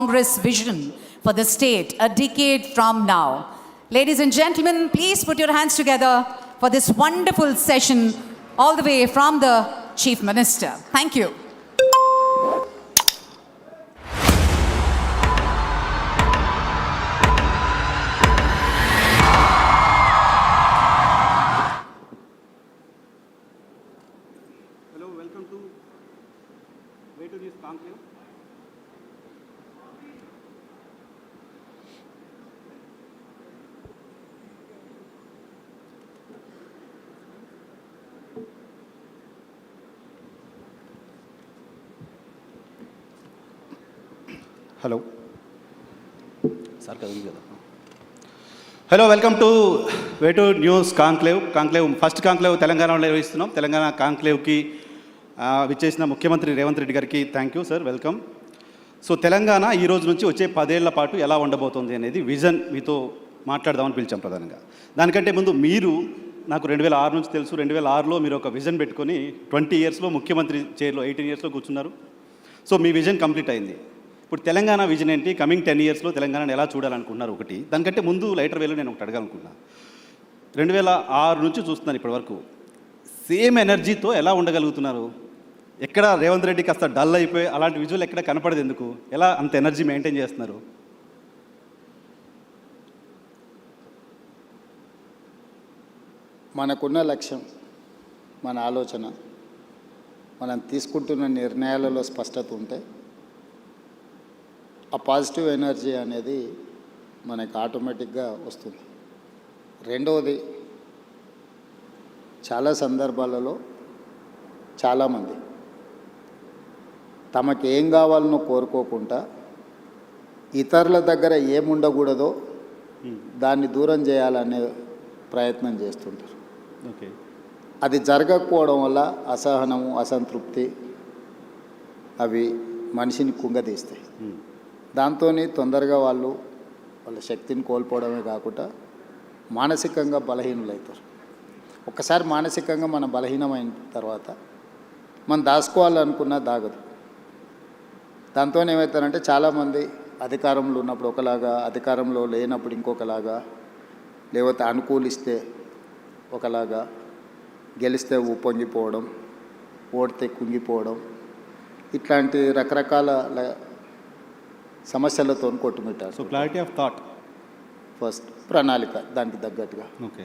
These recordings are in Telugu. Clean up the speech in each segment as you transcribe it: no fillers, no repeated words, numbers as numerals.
Congress vision for the state a decade from now. Ladies and gentlemen, please put your hands together for this wonderful session all the way from the Chief Minister. Thank you. Hello, welcome to Way to News Conclave. Hello sir కదా hello welcome to way to news conclave first conclave తెలంగాణలో నిర్వహిస్తున్నాం. తెలంగాణ కాంక్లేవ్కి విచ్చేసిన ముఖ్యమంత్రి రేవంత్ రెడ్డి గారికి thank you sir, welcome. So Telangana ఈ రోజు నుంచి వచ్చే 10 ఏళ్ల పాటు ఎలా ఉండబోతుంది అనేది విజన్ మీతో మాట్లాడదామని పిలిచాం ప్రధానంగా. దానికంటే ముందు మీరు నాకు 2006 నుంచి తెలుసు, 2006లో మీరు ఒక విజన్ పెట్టుకొని 20 ఇయర్స్లో ముఖ్యమంత్రి చైర్లో 18 ఇయర్స్లో కూర్చున్నారు. సో మీ విజన్ కంప్లీట్ అయింది. ఇప్పుడు తెలంగాణ విజన్ ఏంటి? కమింగ్ 10 ఇయర్స్లో తెలంగాణను ఎలా చూడాలనుకున్నారు ఒకటి. దానికంటే ముందు లైటర్ వేలో నేను ఒకటి అడగాలనుకున్నా. 2006 నుంచి చూస్తున్నాను ఇప్పటి వరకు సేమ్ ఎనర్జీతో ఎలా ఉండగలుగుతున్నారు? ఎక్కడ రేవంత్ రెడ్డి కాస్త డల్ అయిపోయి అలాంటి విజువల్ ఎక్కడ కనపడదు ఎందుకు? ఎలా అంత ఎనర్జీ మెయింటైన్ చేస్తున్నారు? మనకున్న లక్ష్యం, మన ఆలోచన, మనం తీసుకుంటున్న నిర్ణయాలలో స్పష్టత ఉంటే ఆ పాజిటివ్ ఎనర్జీ అనేది మనకు ఆటోమేటిక్గా వస్తుంది. రెండవది, చాలా సందర్భాలలో చాలామంది తమకు ఏం కావాలనో కోరుకోకుండా ఇతరుల దగ్గర ఏముండకూడదో దాన్ని దూరం చేయాలనే ప్రయత్నం చేస్తుంటారు. ఓకే, అది జరగకపోవడం వల్ల అసహనము, అసంతృప్తి అవి మనిషిని కుంగదీస్తాయి. దాంతో తొందరగా వాళ్ళ శక్తిని కోల్పోవడమే కాకుండా మానసికంగా బలహీనులవుతారు. ఒక్కసారి మానసికంగా మనం బలహీనమైన తర్వాత మనం దాచుకోవాలనుకున్నా దాగదు. దాంతో ఏమవుతారంటే చాలామంది అధికారంలో ఉన్నప్పుడు ఒకలాగా, అధికారంలో లేనప్పుడు ఇంకొకలాగా, లేకపోతే అనుకూలిస్తే ఒకలాగా, గెలిస్తే ఉప్పొంగిపోవడం, ఓడితే కుంగిపోవడం, ఇట్లాంటి రకరకాల సమస్యలతో కొట్టుమిట్టారు. So clarity of thought first, ప్రణాళిక దానికి తగ్గట్టుగా. ఓకే,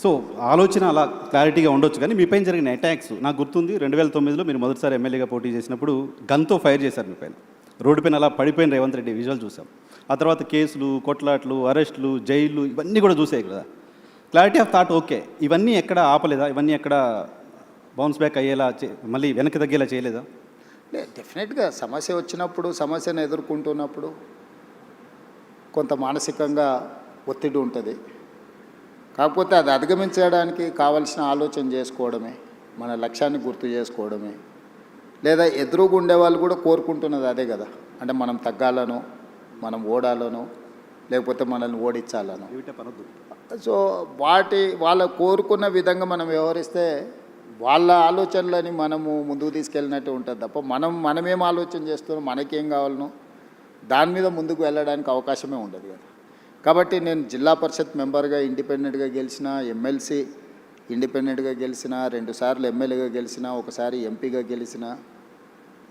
సో ఆలోచన అలా క్లారిటీగా ఉండొచ్చు. కానీ మీపైన జరిగిన అటాక్స్ నాకు గుర్తుంది. 2009లో మీరు మొదటిసారి ఎమ్మెల్యేగా పోటీ చేసినప్పుడు గన్తో ఫైర్ చేశారు మీపైన. రోడ్డు పైన అలా పడిపోయిన రేవంత్ రెడ్డి విజువల్ చూసాం. ఆ తర్వాత కేసులు, కొట్లాట్లు, అరెస్టులు, జైళ్ళు ఇవన్నీ కూడా చూసాయి కదా. క్లారిటీ ఆఫ్ థాట్ ఓకే, ఇవన్నీ ఎక్కడ ఆపలేదా? ఇవన్నీ ఎక్కడ బౌన్స్ బ్యాక్ అయ్యేలా మళ్ళీ వెనక్కి తగ్గేలా చేయలేదా? డెఫినెట్గా సమస్య వచ్చినప్పుడు, సమస్యను ఎదుర్కొంటున్నప్పుడు కొంత మానసికంగా ఒత్తిడి ఉంటుంది. కాకపోతే అది అధిగమించడానికి కావలసిన ఆలోచన చేసుకోవడమే, మన లక్ష్యాన్ని గుర్తు చేసుకోవడమే. లేదా ఎదురుగా ఉండేవాళ్ళు కూడా కోరుకుంటున్నది అదే కదా. అంటే మనం తగ్గాలనో, మనం ఓడాలనో, లేకపోతే మనల్ని ఓడించాలనో. సో వాళ్ళ కోరుకున్న విధంగా మనం వ్యవహరిస్తే వాళ్ళ ఆలోచనలని మనము ముందుకు తీసుకెళ్ళినట్టు ఉంటుంది తప్ప మనమేం ఆలోచన చేస్తున్నాం, మనకేం కావాలనో దాని మీద ముందుకు వెళ్ళడానికి అవకాశమే ఉండదు కదా. కాబట్టి నేను జిల్లా పరిషత్ మెంబర్గా ఇండిపెండెంట్గా గెలిచిన, ఎమ్మెల్సీ ఇండిపెండెంట్గా గెలిచిన, 2 సార్లు ఎమ్మెల్యేగా గెలిచిన, ఒకసారి ఎంపీగా గెలిచిన,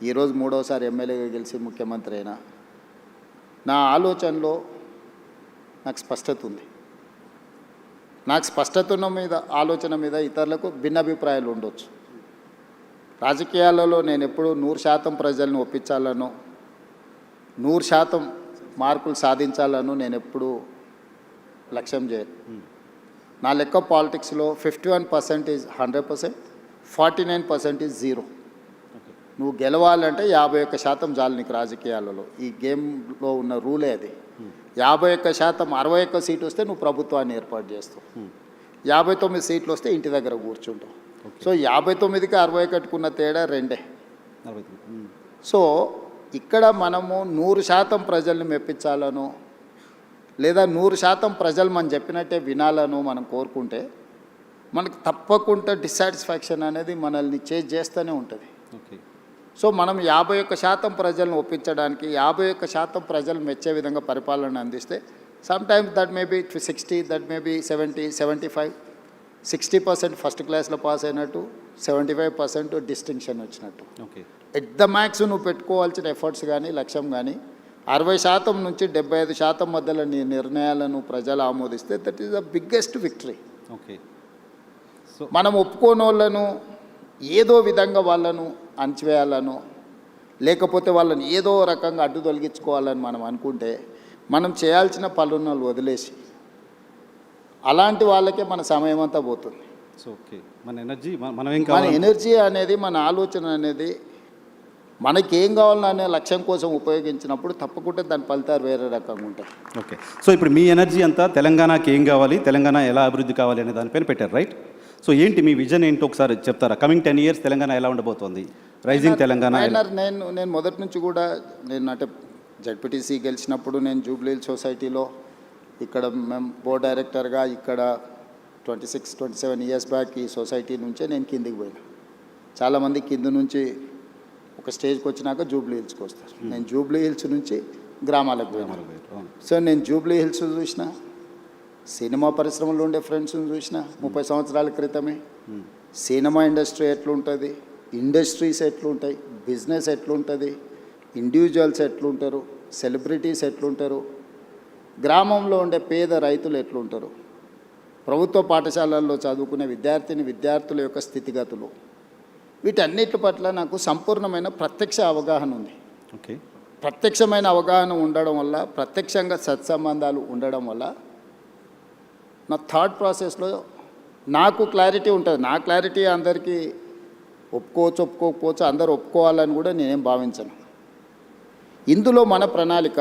ఈరోజు 3వసారి ఎమ్మెల్యేగా గెలిచి ముఖ్యమంత్రి అయినా. నా ఆలోచనలో నాకు స్పష్టత ఉంది. నాకు స్పష్టత ఉన్న మీద, ఆలోచన మీద ఇతరులకు భిన్నాభిప్రాయాలు ఉండొచ్చు. రాజకీయాలలో నేను ఎప్పుడు 100% ప్రజలను ఒప్పించాలనో, 100% మార్కులు సాధించాలను నేను ఎప్పుడు లక్ష్యం చేయను. నా లెక్క పాలిటిక్స్లో 51% ఈజ్ 100%, 49% ఈజ్ 0. నువ్వు గెలవాలంటే 51% చాలు నీకు రాజకీయాలలో. ఈ గేమ్లో ఉన్న రూలే అది. 51%, 61 సీటు వస్తే నువ్వు ప్రభుత్వాన్ని ఏర్పాటు చేస్తావు. 59 సీట్లు వస్తే ఇంటి దగ్గర కూర్చుంటావు. సో 59కి 61కున్న తేడా 2. సో ఇక్కడ మనము 100% ప్రజల్ని మెప్పించాలను, లేదా 100% ప్రజలు మనం చెప్పినట్టే వినాలను మనం కోరుకుంటే మనకు తప్పకుండా డిస్సాటిస్ఫాక్షన్ అనేది మనల్ని చేస్తూనే ఉంటుంది. ఓకే, సో మనం 51% ప్రజలను ఒప్పించడానికి 51% ప్రజలు మెచ్చే విధంగా పరిపాలన అందిస్తే sometimes that may be 60, that may be 70, 75, 60% first క్లాస్లో పాస్ అయినట్టు, 75% డిస్టింక్షన్ వచ్చినట్టు. ఓకే. ఎట్ ద మ్యాక్స్ నువ్వు పెట్టుకోవాల్సిన ఎఫర్ట్స్ కానీ లక్ష్యం కానీ 60% నుంచి 75% మధ్యలో నీ నిర్ణయాలను ప్రజలు ఆమోదిస్తే that is the biggest victory. Okay. So మనం ఒప్పుకోని వాళ్ళను ఏదో విధంగా వాళ్ళను అణచివేయాలను, లేకపోతే వాళ్ళని ఏదో రకంగా అడ్డు తొలగించుకోవాలని మనం అనుకుంటే మనం చేయాల్సిన పనులను వదిలేసి అలాంటి వాళ్ళకే మన సమయం అంతా పోతుంది. సో ఓకే, మన ఎనర్జీ మనం ఏం మన కావాలి, ఎనర్జీ అనేది, మన ఆలోచన అనేది మనకేం కావాలనే లక్ష్యం కోసం ఉపయోగించినప్పుడు తప్పకుండా దాని ఫలితాలు వేరే రకంగా ఉంటాయి. ఓకే. సో ఇప్పుడు మీ ఎనర్జీ అంతా తెలంగాణకి ఏం కావాలి, తెలంగాణ ఎలా అభివృద్ధి కావాలి అనే దానిపైన పెట్టారు, రైట్? సో ఏంటి మీ విజన్ ఏంటో ఒకసారి చెప్తారా? కమింగ్ 10 years తెలంగాణ ఎలా ఉండబోతోంది, రైజింగ్ తెలంగాణ? నేను మొదటి నుంచి కూడా నేను అంటే జడ్పీటీసీ గెలిచినప్పుడు నేను జూబ్లీ హిల్స్ సొసైటీలో ఇక్కడ మేము బోర్డ్ డైరెక్టర్గా ఇక్కడ 26-27 years బ్యాక్ ఈ సొసైటీ నుంచే నేను కిందికి పోయినా. చాలామంది కింద నుంచి ఒక స్టేజ్కి వచ్చినాక జూబ్లీ హిల్స్కి వస్తారు. నేను జూబ్లీ హిల్స్ నుంచి గ్రామాలకు పోయినా. సో నేను జూబ్లీ హిల్స్ చూసిన, సినిమా పరిశ్రమలో ఉండే ఫ్రెండ్స్ని చూసిన 30 సంవత్సరాల క్రితమే. సినిమా ఇండస్ట్రీ ఎట్లుంటుంది, ఇండస్ట్రీస్ ఎట్లుంటాయి, బిజినెస్ ఎట్లుంటుంది, ఇండివిజువల్స్ ఎట్లుంటారు, సెలబ్రిటీస్ ఎట్లుంటారు, గ్రామంలో ఉండే పేద రైతులు ఎట్లుంటారు, ప్రభుత్వ పాఠశాలల్లో చదువుకునే విద్యార్థుల యొక్క స్థితిగతులు, వీటన్నిటి పట్ల నాకు సంపూర్ణమైన ప్రత్యక్ష అవగాహన ఉంది. ఓకే. ప్రత్యక్షమైన అవగాహన ఉండడం వల్ల, ప్రత్యక్షంగా సత్సంబంధాలు ఉండడం వల్ల నా థాట్ ప్రాసెస్లో నాకు క్లారిటీ ఉంటుంది. నా క్లారిటీ అందరికీ ఒప్పుకోకపోవచ్చు, అందరూ ఒప్పుకోవాలని కూడా నేనేం భావించను. ఇందులో మన ప్రణాళిక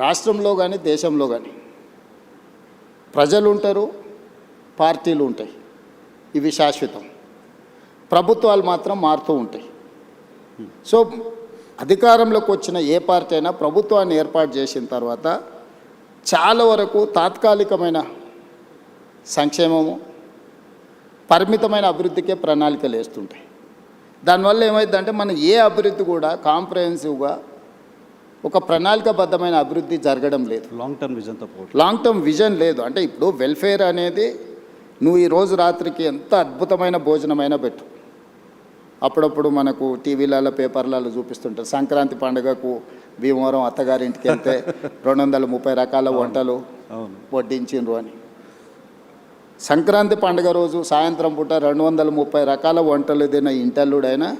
రాష్ట్రంలో కానీ దేశంలో కానీ ప్రజలు ఉంటారు, పార్టీలు ఉంటాయి, ఇవి శాశ్వతం. ప్రభుత్వాలు మాత్రం మారుతూ ఉంటాయి. సో అధికారంలోకి వచ్చిన ఏ పార్టీ అయినా ప్రభుత్వాన్ని ఏర్పాటు చేసిన తర్వాత చాలా వరకు తాత్కాలికమైన సంక్షేమము, పరిమితమైన అభివృద్ధికే ప్రణాళికలు వేస్తుంటాయి. దానివల్ల ఏమైందంటే మనం ఏ అభివృద్ధి కూడా కాంప్రహెన్సివ్గా ఒక ప్రణాళికాబద్ధమైన అభివృద్ధి జరగడం లేదు. లాంగ్ టర్మ్ విజన్ లేదు. అంటే ఇప్పుడు వెల్ఫేర్ అనేది నువ్వు ఈరోజు రాత్రికి ఎంత అద్భుతమైన భోజనమైనా పెట్టు, అప్పుడప్పుడు మనకు టీవీలలో పేపర్లలో చూపిస్తుంటారు సంక్రాంతి పండుగకు భీమవరం అత్తగారింటికి వెళ్తే 230 రకాల వంటలు వడ్డించిండ్రు అని. సంక్రాంతి పండుగ రోజు సాయంత్రం పూట 230 రకాల వంటలు తిన్న ఇంటల్లుడైనా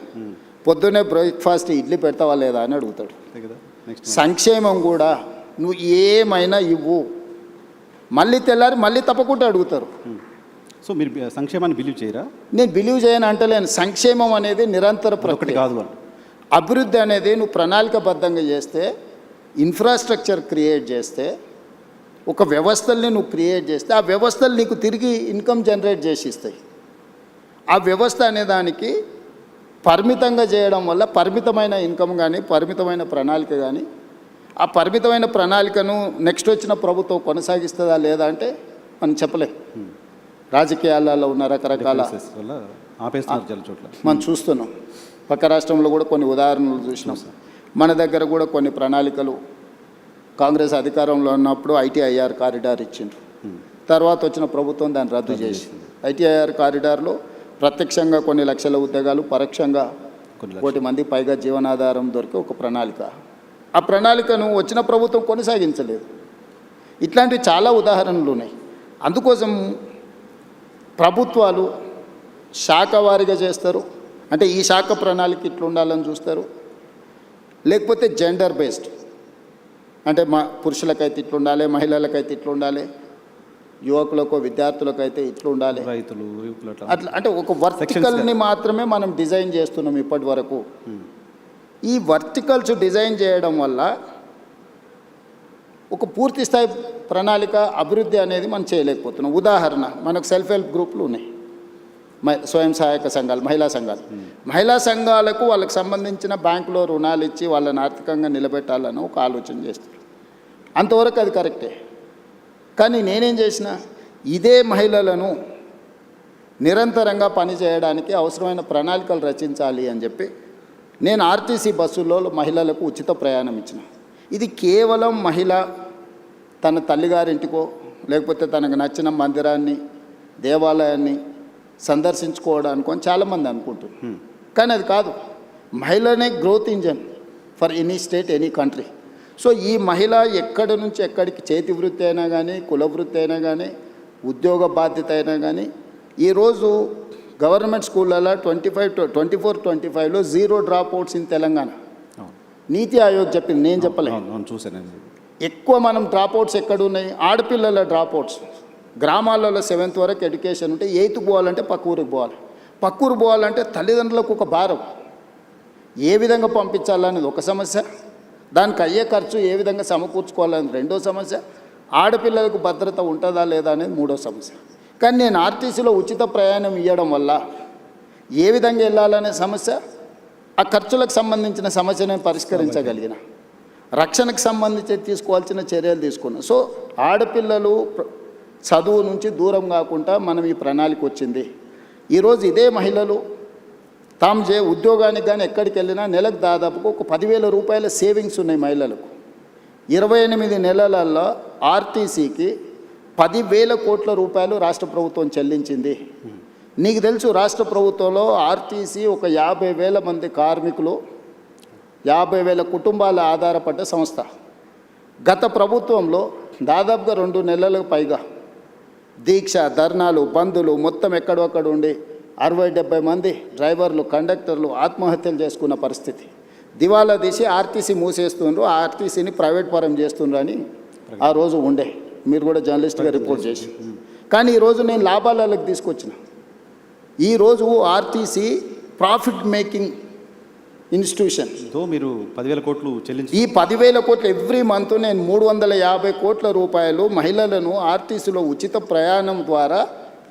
పొద్దున్నే బ్రేక్ఫాస్ట్ ఇడ్లీ పెడతావా లేదా అని అడుగుతాడు. సంక్షేమం కూడా నువ్వు ఏమైనా ఇవ్వు, మళ్ళీ తెల్లారి మళ్ళీ తప్పకుండా అడుగుతారు. సో మీరు సంక్షేమాన్ని బిలీవ్ చేయరా? నేను బిలీవ్ చేయను అంటలేను. సంక్షేమం అనేది నిరంతర ప్రక్రియ కాదు. అభివృద్ధి అనేది నువ్వు ప్రణాళికబద్ధంగా చేస్తే, ఇన్ఫ్రాస్ట్రక్చర్ క్రియేట్ చేస్తే, ఒక వ్యవస్థల్ని నువ్వు క్రియేట్ చేస్తే ఆ వ్యవస్థలు నీకు తిరిగి ఇన్కమ్ జనరేట్ చేసి ఇస్తాయి. ఆ వ్యవస్థ అనే దానికి పరిమితంగా చేయడం వల్ల పరిమితమైన ఇన్కమ్ కానీ, పరిమితమైన ప్రణాళిక కానీ, ఆ పరిమితమైన ప్రణాళికను నెక్స్ట్ వచ్చిన ప్రభుత్వం కొనసాగిస్తుందా లేదా అంటే మనం చెప్పలేం. రాజకీయాలలో ఉన్న రకరకాల మనం చూస్తున్నాం. పక్క రాష్ట్రంలో కూడా కొన్ని ఉదాహరణలు చూసినాం. మన దగ్గర కూడా కొన్ని ప్రణాళికలు కాంగ్రెస్ అధికారంలో ఉన్నప్పుడు ఐటీఐఆర్ కారిడార్ ఇచ్చిండ్రు. తర్వాత వచ్చిన ప్రభుత్వం దాన్ని రద్దు చేసింది. ఐటీఐఆర్ కారిడార్లో ప్రత్యక్షంగా కొన్ని లక్షల ఉద్యోగాలు, పరోక్షంగా 1 కోటి మంది పైగా జీవనాధారం దొరికే ఒక ప్రణాళిక. ఆ ప్రణాళికను వచ్చిన ప్రభుత్వం కొనసాగించలేదు. ఇట్లాంటివి చాలా ఉదాహరణలు ఉన్నాయి. అందుకోసం ప్రభుత్వాలు శాఖవారీగా చేస్తారు. అంటే ఈ శాఖ ప్రణాళిక ఇట్లా ఉండాలని చూస్తారు. లేకపోతే జెండర్ బేస్డ్, అంటే పురుషులకైతే ఇట్లా ఉండాలి, మహిళలకైతే ఇట్లా ఉండాలి, యువకులకు విద్యార్థులకైతే ఇట్లా ఉండాలి, రైతులు అట్లా. అంటే ఒక వర్టికల్ని మాత్రమే మనం డిజైన్ చేస్తున్నాం ఇప్పటి వరకు. ఈ వర్టికల్స్ డిజైన్ చేయడం వల్ల ఒక పూర్తి స్థాయి ప్రణాళిక అభివృద్ధి అనేది మనం చేయలేకపోతున్నాం. ఉదాహరణ, మనకు సెల్ఫ్ హెల్ప్ గ్రూపులు ఉన్నాయి, స్వయం సహాయక సంఘాలు, మహిళా సంఘాలకు వాళ్ళకి సంబంధించిన బ్యాంకులో రుణాలు ఇచ్చి వాళ్ళని ఆర్థికంగా నిలబెట్టాలని ఒక ఆలోచన చేస్తారు. అంతవరకు అది కరెక్టే. కానీ నేనేం చేసిన, ఇదే మహిళలను నిరంతరంగా పనిచేయడానికి అవసరమైన ప్రణాళికలు రచించాలి అని చెప్పి నేను ఆర్టీసీ బస్సుల్లో మహిళలకు ఉచిత ప్రయాణం ఇచ్చిన. ఇది కేవలం మహిళ తన తల్లిగారింటికో లేకపోతే తనకు నచ్చిన మందిరాన్ని దేవాలయాన్ని సందర్శించుకోవడానికో అని చాలామంది అనుకుంటున్నారు. కానీ అది కాదు. మహిళనే growth engine for any state, any country. So ఈ మహిళ ఎక్కడి నుంచి ఎక్కడికి చేతి వృత్తి అయినా కానీ, కుల వృత్తి అయినా కానీ, ఉద్యోగ బాధ్యత అయినా కానీ, ఈరోజు గవర్నమెంట్ స్కూళ్ళలో 24-25లో 0 డ్రాప్ అవుట్స్ ఇన్ తెలంగాణ. నీతి ఆయోగ్ చెప్పింది, నేను చెప్పలేదు. చూసాను. ఎక్కువ మనం డ్రాప్ అవుట్స్ ఎక్కడ ఉన్నాయి? ఆడపిల్లల డ్రాప్ అవుట్స్. గ్రామాలలో 7th వరకు ఎడ్యుకేషన్ ఉంటే 8th పోవాలంటే పక్క ఊరికి పోవాలి. పక్క ఊరు పోవాలంటే తల్లిదండ్రులకు ఒక భారం. ఏ విధంగా పంపించాలనేది ఒక సమస్య, దానికి అయ్యే ఖర్చు ఏ విధంగా సమకూర్చుకోవాలనేది రెండో సమస్య, ఆడపిల్లలకు భద్రత ఉంటుందా లేదా అనేది మూడో సమస్య. కానీ నేను ఆర్టీసీలో ఉచిత ప్రయాణం ఇవ్వడం వల్ల ఏ విధంగా వెళ్ళాలనే సమస్య, ఆ ఖర్చులకు సంబంధించిన సమస్య నేను పరిష్కరించగలిగిన, రక్షణకు సంబంధించి తీసుకోవాల్సిన చర్యలు తీసుకున్నాం. సో ఆడపిల్లలు చదువు నుంచి దూరం కాకుండా మనం ఈ ప్రణాళిక వచ్చింది. ఈరోజు ఇదే మహిళలు తాము ఉద్యోగానికి కానీ ఎక్కడికి వెళ్ళినా నెలకు దాదాపుగా ఒక 10,000 రూపాయల సేవింగ్స్ ఉన్నాయి మహిళలకు. 28 నెలలలో ఆర్టీసీకి 10,000 కోట్ల రూపాయలు రాష్ట్ర ప్రభుత్వం చెల్లించింది. నీకు తెలుసు, రాష్ట్ర ప్రభుత్వంలో ఆర్టీసీ ఒక 50,000 మంది కార్మికులు, 50,000 కుటుంబాల ఆధారపడ్డ సంస్థ. గత ప్రభుత్వంలో దాదాపుగా 2 నెలలకు పైగా దీక్ష, ధర్నాలు, బంధులు మొత్తం ఎక్కడొక్కడ ఉండి 60-70 మంది డ్రైవర్లు, కండక్టర్లు ఆత్మహత్యలు చేసుకున్న పరిస్థితి. దివాలా తీసి ఆర్టీసీ మూసేస్తుండ్రు, ఆర్టీసీని ప్రైవేట్ పరం చేస్తుండ్రు అని ఆ రోజు ఉండే. మీరు కూడా జర్నలిస్ట్గా రిపోర్ట్ చేసి. కానీ ఈరోజు నేను లాభాలకు తీసుకొచ్చిన. ఈరోజు ఆర్టీసీ ప్రాఫిట్ మేకింగ్ ఇన్స్టిట్యూషన్. మీరు 10,000 కోట్లు చెల్లించి ఈ 10,000 కోట్లు ఎవ్రీ మంత్ నేను 350 కోట్ల రూపాయలు మహిళలను ఆర్టీసీలో ఉచిత ప్రయాణం ద్వారా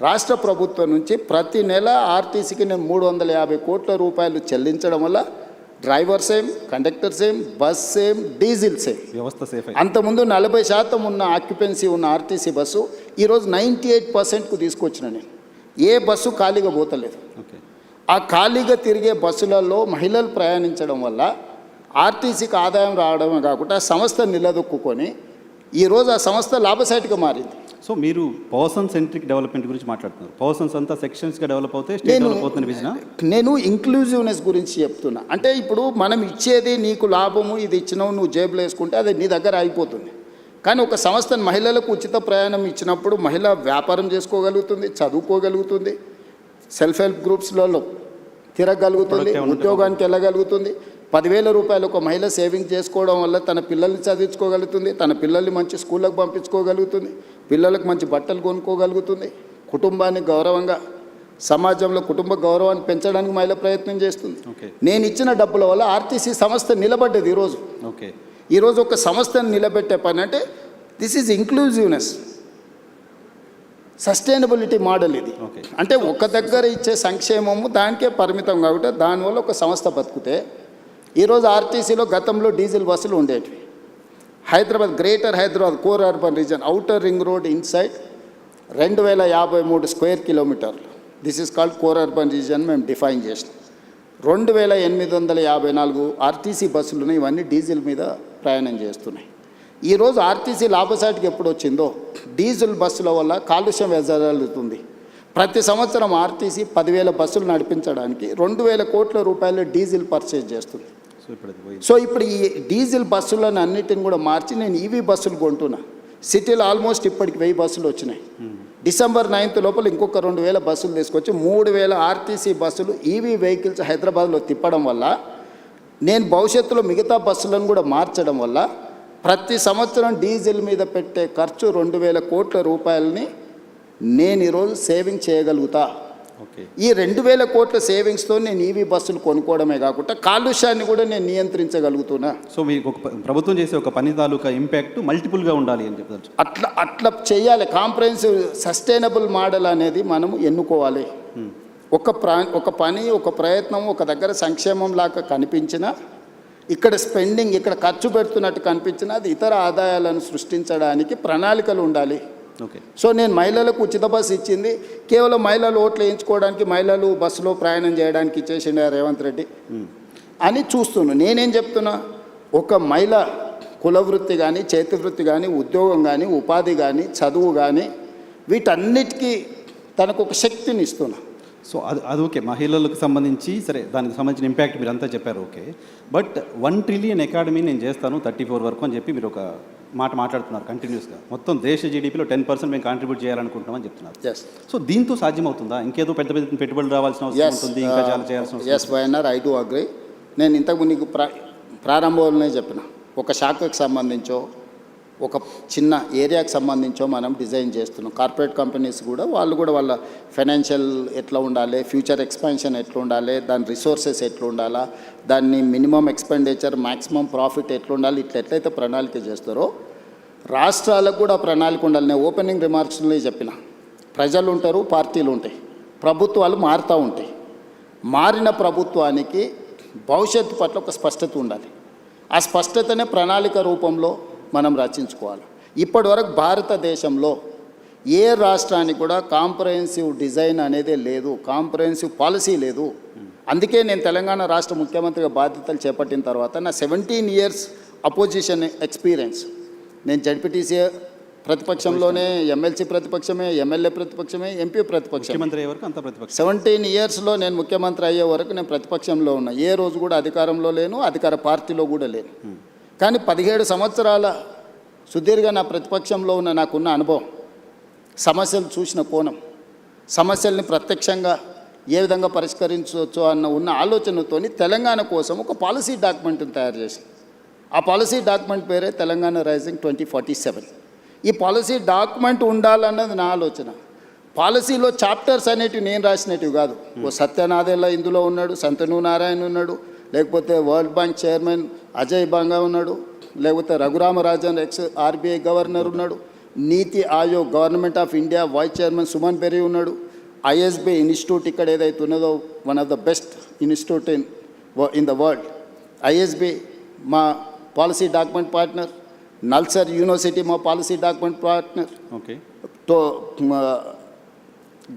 రాష్ట్ర ప్రభుత్వం నుంచి ప్రతి నెల ఆర్టీసీకి నేను 350 కోట్ల రూపాయలు చెల్లించడం వల్ల driver same, conductor same, bus same, diesel same, వ్యవస్థ సేఫ్. అంతకుముందు 40% ఉన్న ఆక్యుపెన్సీ ఉన్న ఆర్టీసీ బస్సు ఈరోజు 98%కు తీసుకొచ్చిన నేను. ఏ బస్సు ఖాళీగా పోతలేదు. ఆ ఖాళీగా తిరిగే బస్సులలో మహిళలు ప్రయాణించడం వల్ల ఆర్టీసీకి ఆదాయం రావడమే కాకుండా సంస్థ నిలదొక్కుని ఈరోజు ఆ సంస్థ లాభసాటిగా మారింది. సో మీరు పర్సన్ సెంట్రిక్ డెవలప్మెంట్ గురించి మాట్లాడుతున్నారు. పర్సన్స్ అంతా సెక్షన్స్గా డెవలప్ అవుతే స్టేట్ డెవలప్ అవుతున్న విజన్. నేను ఇంక్లూజివ్నెస్ గురించి చెప్తున్నా. అంటే ఇప్పుడు మనం ఇచ్చేది నీకు లాభము, ఇది ఇచ్చినావు నువ్వు జేబులో వేసుకుంటే అది నీ దగ్గర అయిపోతుంది. కానీ ఒక సంస్థ మహిళలకు ఉచిత ప్రయాణం ఇచ్చినప్పుడు మహిళ వ్యాపారం చేసుకోగలుగుతుంది, చదువుకోగలుగుతుంది, సెల్ఫ్ హెల్ప్ గ్రూప్స్లలో తిరగలుగుతుంది, ఉద్యోగానికి వెళ్ళగలుగుతుంది. 10,000 రూపాయలు ఒక మహిళ సేవింగ్ చేసుకోవడం వల్ల తన పిల్లల్ని చదివించుకోగలుగుతుంది, తన పిల్లల్ని మంచి స్కూళ్ళకు పంపించుకోగలుగుతుంది, పిల్లలకు మంచి బట్టలు కొనుక్కోగలుగుతుంది, కుటుంబాన్ని గౌరవంగా సమాజంలో కుటుంబ గౌరవాన్ని పెంచడానికి మహిళ ప్రయత్నం చేస్తుంది. నేను ఇచ్చిన డబ్బుల వల్ల ఆర్టీసీ సంస్థ నిలబడ్డది. ఈరోజు ఒక సంస్థను నిలబెట్టే పని అంటే this is inclusiveness, sustainability model ఇది. అంటే ఒక దగ్గర ఇచ్చే సంక్షేమము దానికే పరిమితం కాబట్టి దానివల్ల ఒక సంస్థ బతుకుతే. ఈరోజు ఆర్టీసీలో గతంలో డీజిల్ బస్సులు ఉండేటివి. Hyderabad, greater Hyderabad core urban region, outer ring road inside 2,053 square కిలోమీటర్లు. This is called core urban region మేము డిఫైన్ చేసినాం. 2,854 ఆర్టీసీ బస్సులు ఉన్నాయి. ఇవన్నీ డీజిల్ మీద ప్రయాణం చేస్తున్నాయి. ఈరోజు ఆర్టీసీ లాభసాటికి ఎప్పుడు వచ్చిందో డీజిల్ బస్సుల వల్ల కాలుష్యం వెదజల్లుతుంది. ప్రతి సంవత్సరం ఆర్టీసీ 10,000 బస్సులు నడిపించడానికి 2,000 కోట్ల రూపాయలు డీజిల్ పర్చేజ్ చేస్తుంది. సో ఇప్పుడు ఈ డీజిల్ బస్సులను అన్నిటిని కూడా మార్చి నేను ఈవీ బస్సులు కొంటున్నా. సిటీలో ఆల్మోస్ట్ ఇప్పటికి 1000 బస్సులు వచ్చినాయి. December 9th లోపల ఇంకొక 2,000 బస్సులు తీసుకొచ్చి 3,000 ఆర్టీసీ బస్సులు ఈవీ వెహికల్స్ హైదరాబాద్లో తిప్పడం వల్ల, నేను భవిష్యత్తులో మిగతా బస్సులను కూడా మార్చడం వల్ల ప్రతి సంవత్సరం డీజిల్ మీద పెట్టే ఖర్చు 2,000 కోట్ల రూపాయలని నేను ఈరోజు సేవింగ్ చేయగలుగుతా. ఈ 2,000 కోట్ల సేవింగ్స్తో నేను ఈవీ బస్సులు కొనుక్కోవడమే కాకుండా కాలుష్యాన్ని కూడా నేను నియంత్రించగలుగుతున్నా. సో మీకు ఒక ప్రభుత్వం చేసే ఒక పని తాలూకా ఇంపాక్ట్ మల్టిపుల్గా ఉండాలి అని చెప్తారు. అట్లా చేయాలి. కాంప్రహెన్సివ్ సస్టైనబుల్ మోడల్ అనేది మనం ఎన్నుకోవాలి. ఒక పని, ఒక ప్రయత్నం ఒక దగ్గర సంక్షేమం లాగా కనిపించినా, ఇక్కడ స్పెండింగ్ ఇక్కడ ఖర్చు పెడుతున్నట్టు కనిపించినా, అది ఇతర ఆదాయాలను సృష్టించడానికి ప్రణాళికలు ఉండాలి. ఓకే. సో నేను మహిళలకు ఉచిత బస్సు ఇచ్చింది కేవలం మహిళలు ఓట్లు వేయించుకోవడానికి, మహిళలు బస్సులో ప్రయాణం చేయడానికి ఇచ్చేసిండే రేవంత్ రెడ్డి అని చూస్తున్నాను. నేనేం చెప్తున్నా, ఒక మహిళ కుల వృత్తి కానీ, చేతి వృత్తి కానీ, ఉద్యోగం కానీ, ఉపాధి కానీ, చదువు కానీ, వీటన్నిటికీ తనకు ఒక శక్తిని ఇస్తున్నా. సో అది ఓకే, మహిళలకు సంబంధించి సరే, దానికి సంబంధించిన ఇంపాక్ట్ మీరు అంతా చెప్పారు, ఓకే. బట్ 1 ట్రిలియన్ ఎకాడమీ నేను చేస్తాను 34 వరకు అని చెప్పి మీరు ఒక మాట మాట్లాడుతున్నారు కంటిన్యూస్గా. మొత్తం దేశ జీడీపీలో 10% మేము కాంట్రిబ్యూట్ చేయాలనుకుంటున్నామని చెప్తున్నారు. సో దీంతో సాధ్యమవుతుందా? ఇంకేదో పెద్ద పెద్ద పెట్టుబడులు రావాల్సిన అవసరం ఉంటుంది, ఇంకా చాలా చేయాల్సిన అవసరం. Yes YNR, I do agree. నేను ఇంతకు నీకు ప్రారంభంలోనే చెప్పిన, ఒక శాఖకు సంబంధించో ఒక చిన్న ఏరియాకి సంబంధించో మనం డిజైన్ చేస్తున్నాం. కార్పొరేట్ కంపెనీస్ కూడా వాళ్ళు కూడా వాళ్ళ ఫైనాన్షియల్ ఎట్లా ఉండాలి, ఫ్యూచర్ ఎక్స్పాన్షన్ ఎట్లా ఉండాలి, దాని రిసోర్సెస్ ఎట్లా ఉండాలా, దాన్ని మినిమం ఎక్స్పెండిచర్ మ్యాక్సిమం ప్రాఫిట్ ఎట్లా ఉండాలి, ఎట్లయితే ప్రణాళిక చేస్తారో రాష్ట్రాలకు కూడా ప్రణాళిక ఉండాలి. నేను ఓపెనింగ్ రిమార్క్స్లో చెప్పిన, ప్రజలు ఉంటారు, పార్టీలు ఉంటాయి, ప్రభుత్వాలు మారుతూ ఉంటాయి. మారిన ప్రభుత్వానికి భవిష్యత్తు పట్ల ఒక స్పష్టత ఉండాలి. ఆ స్పష్టతనే ప్రణాళిక రూపంలో మనం రచించుకోవాలి. ఇప్పటివరకు భారతదేశంలో ఏ రాష్ట్రానికి కూడా కాంప్రహెన్సివ్ డిజైన్ అనేది లేదు, కాంప్రహెన్సివ్ పాలసీ లేదు. అందుకే నేను తెలంగాణ రాష్ట్ర ముఖ్యమంత్రిగా బాధ్యతలు చేపట్టిన తర్వాత నా 17 ఇయర్స్ అపోజిషన్ ఎక్స్పీరియన్స్, నేను జడ్పీటీసీ ప్రతిపక్షంలోనే, ఎమ్మెల్సీ ప్రతిపక్షమే, ఎమ్మెల్యే ప్రతిపక్షమే, ఎంపీ ప్రతిపక్షం. 17 ఇయర్స్లో నేను ముఖ్యమంత్రి అయ్యే వరకు నేను ప్రతిపక్షంలో ఉన్నా. ఏ రోజు కూడా అధికారంలో లేను, అధికార పార్టీలో కూడా లేను. కానీ 17 సంవత్సరాల సుదీర్ఘ నా ప్రతిపక్షంలో ఉన్న నాకున్న అనుభవం, సమస్యలు చూసిన కోణం, సమస్యల్ని ప్రత్యక్షంగా ఏ విధంగా పరిష్కరించవచ్చు అన్న ఉన్న ఆలోచనతో తెలంగాణ కోసం ఒక పాలసీ డాక్యుమెంట్ని తయారు చేసి, ఆ పాలసీ డాక్యుమెంట్ పేరే తెలంగాణ రైజింగ్ 2047. ఈ పాలసీ డాక్యుమెంట్ ఉండాలన్నది నా ఆలోచన. పాలసీలో చాప్టర్స్ అనేటివి నేను రాసినవి కాదు. ఓ సత్యనాథేళ్ళ ఇందులో ఉన్నాడు, సంతను నారాయణ ఉన్నాడు, లేకపోతే world bank chairman Ajay Banga ఉన్నాడు, లేకపోతే రఘురామరాజన్ ఎక్స్ ఆర్బీఐ గవర్నర్ ఉన్నాడు, NITI Aayog government of India vice chairman Suman Bery ఉన్నాడు, ఐఎస్బీ ఇన్స్టిట్యూట్ ఇక్కడ ఏదైతే ఉన్నదో one of the best institute in the world, ISB మా policy document partner, NALSAR university మా policy document partner, okay.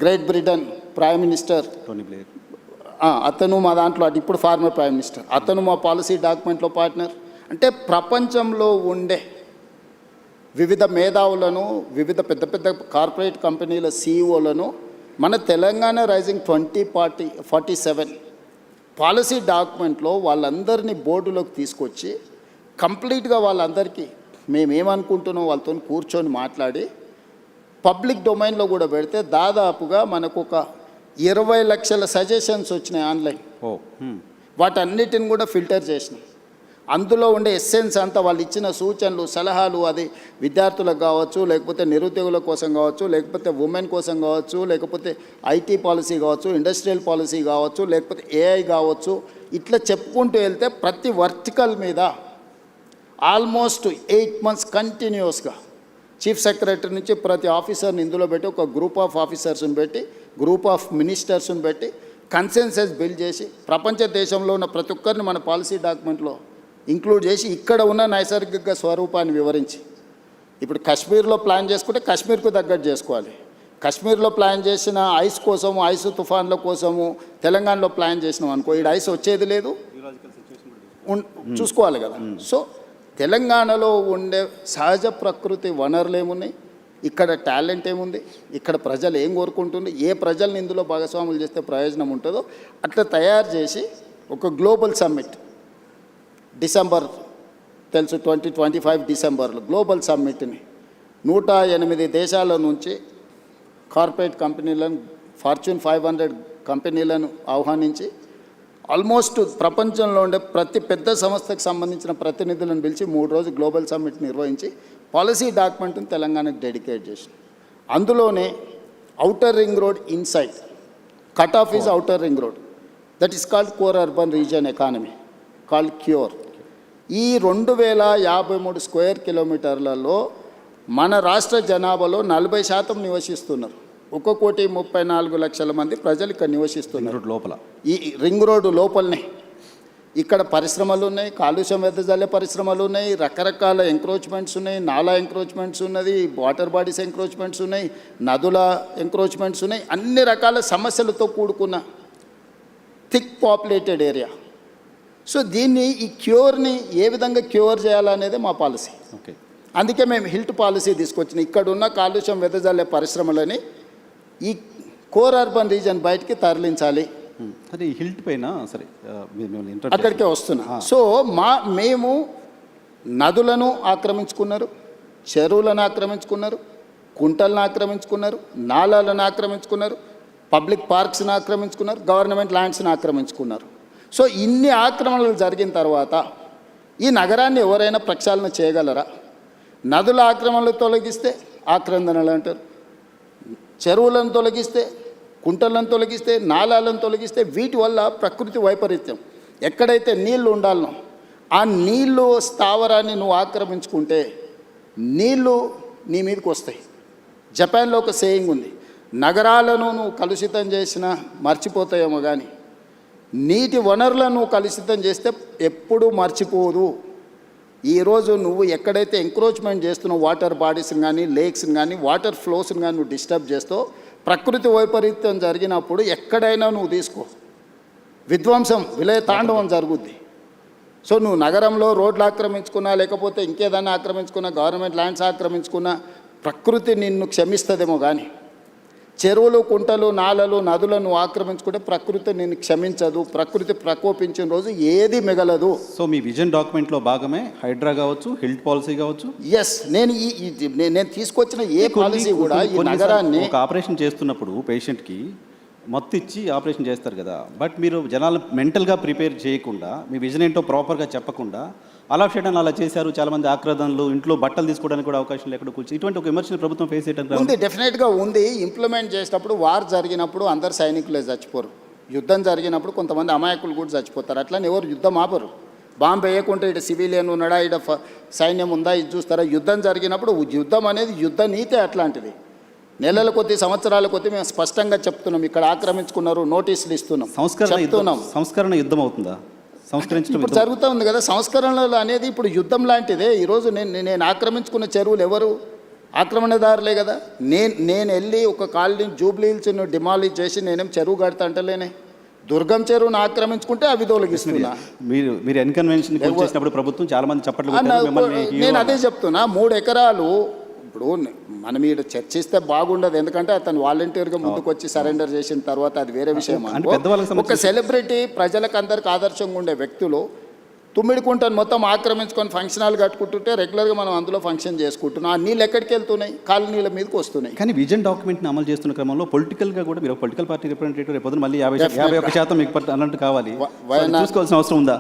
Great Britain prime minister Tony Blair అతను మా దాంట్లో, అది ఇప్పుడు ఫార్మర్ ప్రైమ్ మినిస్టర్, అతను మా పాలసీ డాక్యుమెంట్లో పార్ట్నర్. అంటే ప్రపంచంలో ఉండే వివిధ మేధావులను, వివిధ పెద్ద పెద్ద కార్పొరేట్ కంపెనీల సీఈఓలను మన తెలంగాణ రైజింగ్ 2047 పాలసీ డాక్యుమెంట్లో వాళ్ళందరినీ బోర్డులోకి తీసుకొచ్చి కంప్లీట్గా వాళ్ళందరికీ మేమేమనుకుంటున్నాం వాళ్ళతో కూర్చొని మాట్లాడి పబ్లిక్ డొమైన్లో కూడా పెడితే దాదాపుగా మనకు ఒక 20 లక్షల సజెషన్స్ వచ్చినాయి ఆన్లైన్. వాటన్నిటిని కూడా ఫిల్టర్ చేసినాం. అందులో ఉండే ఎస్సెన్స్ అంతా వాళ్ళు ఇచ్చిన సూచనలు, సలహాలు, అది విద్యార్థులకు కావచ్చు, లేకపోతే నిరుద్యోగుల కోసం కావచ్చు, లేకపోతే ఉమెన్ కోసం కావచ్చు, లేకపోతే ఐటీ పాలసీ కావచ్చు, ఇండస్ట్రియల్ పాలసీ కావచ్చు, లేకపోతే ఏఐ కావచ్చు, ఇట్లా చెప్పుకుంటూ వెళ్తే ప్రతి వర్టికల్ మీద ఆల్మోస్ట్ 8 months కంటిన్యూస్గా చీఫ్ సెక్రటరీ నుంచి ప్రతి ఆఫీసర్ని ఇందులో పెట్టి, ఒక గ్రూప్ ఆఫ్ ఆఫీసర్స్ని పెట్టి, గ్రూప్ ఆఫ్ మినిస్టర్స్ని పెట్టి కన్సెన్సస్ బిల్డ్ చేసి ప్రపంచ దేశంలో ఉన్న ప్రతి ఒక్కరిని మన పాలసీ డాక్యుమెంట్లో ఇంక్లూడ్ చేసి ఇక్కడ ఉన్న నైసర్గిక స్వరూపాన్ని వివరించి, ఇప్పుడు కాశ్మీర్లో ప్లాన్ చేసుకుంటే కాశ్మీర్కు తగ్గట్టు చేసుకోవాలి. కాశ్మీర్లో ప్లాన్ చేసిన ఐస్ కోసము, ఐస్ తుఫాన్ల కోసము తెలంగాణలో ప్లాన్ చేసినాం అనుకో, ఇక్కడ ఐస్ వచ్చేది లేదు, చూసుకోవాలి కదా. సో తెలంగాణలో ఉండే సహజ ప్రకృతి వనరులు ఏమున్నాయి, ఇక్కడ టాలెంట్ ఏముంది, ఇక్కడ ప్రజలు ఏం కోరుకుంటుంది, ఏ ప్రజల్ని ఇందులో భాగస్వాములు చేస్తే ప్రయోజనం ఉంటుందో అట్లా తయారు చేసి ఒక గ్లోబల్ సమ్మిట్ డిసెంబర్, తెలుసు 2025 డిసెంబర్లో గ్లోబల్ సమ్మిట్ని 108 దేశాల నుంచి కార్పొరేట్ కంపెనీలను, ఫార్చ్యూన్ 500 కంపెనీలను ఆహ్వానించి ఆల్మోస్ట్ ప్రపంచంలో ఉండే ప్రతి పెద్ద సంస్థకు సంబంధించిన ప్రతినిధులను పిలిచి 3 రోజులు గ్లోబల్ సమ్మిట్ నిర్వహించి పాలసీ డాక్యుమెంట్ని తెలంగాణకు డెడికేట్ చేసి, అందులోనే outer ring road inside, cut off is outer ring road, that is called core urban region economy called cure. ఈ 2053 స్క్వేర్ కిలోమీటర్లలో మన రాష్ట్ర జనాభాలో 40% నివసిస్తున్నారు. 1,34,00,000 మంది ప్రజలు ఇక్కడ నివసిస్తున్నారు లోపల, ఈ రింగ్ రోడ్డు లోపలనే. ఇక్కడ పరిశ్రమలు ఉన్నాయి, కాలుష్యం వెదజల్లే పరిశ్రమలు ఉన్నాయి, రకరకాల ఎంక్రోచ్మెంట్స్ ఉన్నాయి, నాలా ఎంక్రోచ్మెంట్స్ ఉన్నది, వాటర్ బాడీస్ ఎంక్రోచ్మెంట్స్ ఉన్నాయి, నదుల ఎంక్రోచ్మెంట్స్ ఉన్నాయి, అన్ని రకాల సమస్యలతో కూడుకున్న థిక్ పాపులేటెడ్ ఏరియా. సో దీన్ని ఈ క్యూర్ని ఏ విధంగా క్యూర్ చేయాలనేది మా పాలసీ. ఓకే, అందుకే మేము హిల్ట్ పాలసీ తీసుకొచ్చినాం. ఇక్కడ ఉన్న కాలుష్యం వెదజల్లే పరిశ్రమలని ఈ కోర్ అర్బన్ రీజన్ బయటికి తరలించాలి. సరే ఈ హిల్ట్ పైన సరే మిమ్మల్ని అక్కడికే వస్తున్నా. సో మేము నదులను ఆక్రమించుకున్నారు, చెరువులను ఆక్రమించుకున్నారు, కుంటలను ఆక్రమించుకున్నారు, నాలాలను ఆక్రమించుకున్నారు, పబ్లిక్ పార్క్స్ని ఆక్రమించుకున్నారు, గవర్నమెంట్ ల్యాండ్స్ని ఆక్రమించుకున్నారు. సో ఇన్ని ఆక్రమణలు జరిగిన తర్వాత ఈ నగరాన్ని ఎవరైనా ప్రక్షాళన చేయగలరా? నదుల ఆక్రమణలు తొలగిస్తే ఆక్రందనలు అంటారు, చెరువులను తొలగిస్తే, కుంటలను తొలగిస్తే, నాలాలను తొలగిస్తే వీటి వల్ల ప్రకృతి వైపరీత్యం. ఎక్కడైతే నీళ్లు ఉండాలనో ఆ నీళ్ళు స్థావరాన్ని నువ్వు ఆక్రమించుకుంటే నీళ్ళు నీ మీదకి వస్తాయి. జపాన్లో ఒక సేయింగ్ ఉంది, నగరాలను నువ్వు కలుషితం చేసినా మర్చిపోతాయేమో కానీ నీటి వనరులను నువ్వు కలుషితం చేస్తే ఎప్పుడూ మర్చిపోదు. ఈరోజు నువ్వు ఎక్కడైతే ఎంక్రోచ్మెంట్ చేస్తున్నావు, వాటర్ బాడీస్ని కానీ, లేక్స్ని కానీ, వాటర్ ఫ్లోస్ని కానీ నువ్వు డిస్టర్బ్ చేస్తావు, ప్రకృతి వైపరీత్యం జరిగినప్పుడు ఎక్కడైనా నువ్వు తీసుకో విధ్వంసం, విలయ తాండవం జరుగుద్ది. సో నువ్వు నగరంలో రోడ్లు ఆక్రమించుకున్నా, లేకపోతే ఇంకేదైనా ఆక్రమించుకున్నా, గవర్నమెంట్ ల్యాండ్స్ ఆక్రమించుకున్నా ప్రకృతి నిన్ను క్షమిస్తుందేమో కానీ చెరువులు, కుంటలు, నాలలు, నదులను ఆక్రమించుకుంటే ప్రకృతి నిన్ను క్షమించదు. ప్రకృతి ప్రకోపించిన రోజు ఏది మిగలదు. సో మీ విజన్ డాక్యుమెంట్లో భాగమే హైడ్రా కావచ్చు, హిల్ట్ పాలసీ కావచ్చు. ఎస్, నేను తీసుకొచ్చిన ఏ పాలసీ కూడా ఈ నగరాన్ని ఒక ఆపరేషన్ చేస్తున్నప్పుడు పేషెంట్కి మత్తు ఇచ్చి ఆపరేషన్ చేస్తారు కదా, బట్ మీరు జనాలు మెంటల్గా ప్రిపేర్ చేయకుండా, మీ విజన్ ఏంటో ప్రాపర్గా చెప్పకుండా అలా చేయడం అలా చేశారు. చాలామంది ఆక్రదనలు, ఇంట్లో బట్టలు తీసుకోవడానికి కూడా అవకాశం లేకుండా కూర్చొని ఇటువంటి ఒక విమర్శలు ప్రభుత్వం ఫేస్ చేయడం ఉంది. డెఫినెట్గా ఉంది. ఇంప్లిమెంట్ చేసేటప్పుడు వార్ జరిగినప్పుడు అందరు సైనికులే చచ్చిపోరు, యుద్ధం జరిగినప్పుడు కొంతమంది అమాయకులు కూడా చచ్చిపోతారు. అట్లని ఎవరు యుద్ధం ఆపరు. బాంబు వేయకుంటే ఇటు సివిలియన్ ఉన్నాడా, ఇటు సైన్యం ఉందా, ఇది చూస్తారా? యుద్ధం జరిగినప్పుడు యుద్ధం అనేది యుద్ధ నీతే అట్లాంటిది. నెలల కొద్దీ, సంవత్సరాల కొద్దీ మేము స్పష్టంగా చెప్తున్నాం, ఇక్కడ ఆక్రమించుకున్నారు, నోటీసులు ఇస్తున్నాం, చెప్తున్నాం. సంస్కరణ యుద్ధం అవుతుందా? సంస్కరించడం ఇప్పుడు జరుగుతూ ఉంది కదా సంస్కరణలు అనేది. ఇప్పుడు యుద్ధం లాంటిదే. ఈరోజు నేను ఆక్రమించుకున్న చెరువులు ఎవరు? ఆక్రమణదారులే కదా. నేను వెళ్ళి ఒక కాలనీ జూబ్లీ హిల్స్ డిమాలిష్ చేసి నేనేం చెరువు కడతా అంటలేనే. దుర్గం చెరువును ఆక్రమించుకుంటే అవి తొలగిస్తున్నా. మీరు ఎన్కన్వెన్షన్ చేసినప్పుడు ప్రభుత్వం చాలా మంది చప్పట్లు. నేను అదే చెప్తున్నా, 3 ఎకరాలు. ఇప్పుడు మనం ఈడ చర్చిస్తే బాగుండదు, ఎందుకంటే అతను వాలంటీర్గా ముందుకు వచ్చి సరెండర్ చేసిన తర్వాత అది వేరే విషయం. ఒక సెలబ్రిటీ, ప్రజలకు అందరికి ఆదర్శంగా ఉండే వ్యక్తులు తుమ్మిడికుంటను మొత్తం ఆక్రమించుకొని ఫంక్షన్ హాల్ కట్టుకుంటుంటే రెగ్యులర్గా మనం అందులో ఫంక్షన్ చేసుకుంటున్నాం. ఆ నీళ్ళు ఎక్కడికి వెళ్తున్నాయి? కాలనీల మీదకి వస్తున్నాయి. కానీ విజన్ డాక్యుమెంట్ని అమలు చేస్తున్న క్రమంలో పొలిటికల్గా కూడా మీరు పొలిటికల్ పార్టీ రిప్రజెంటేటివ్ రేపు మళ్ళీ 51% మీకు అన్నట్టు కావాలి, చూసుకోవాల్సిన అవసరం ఉందా?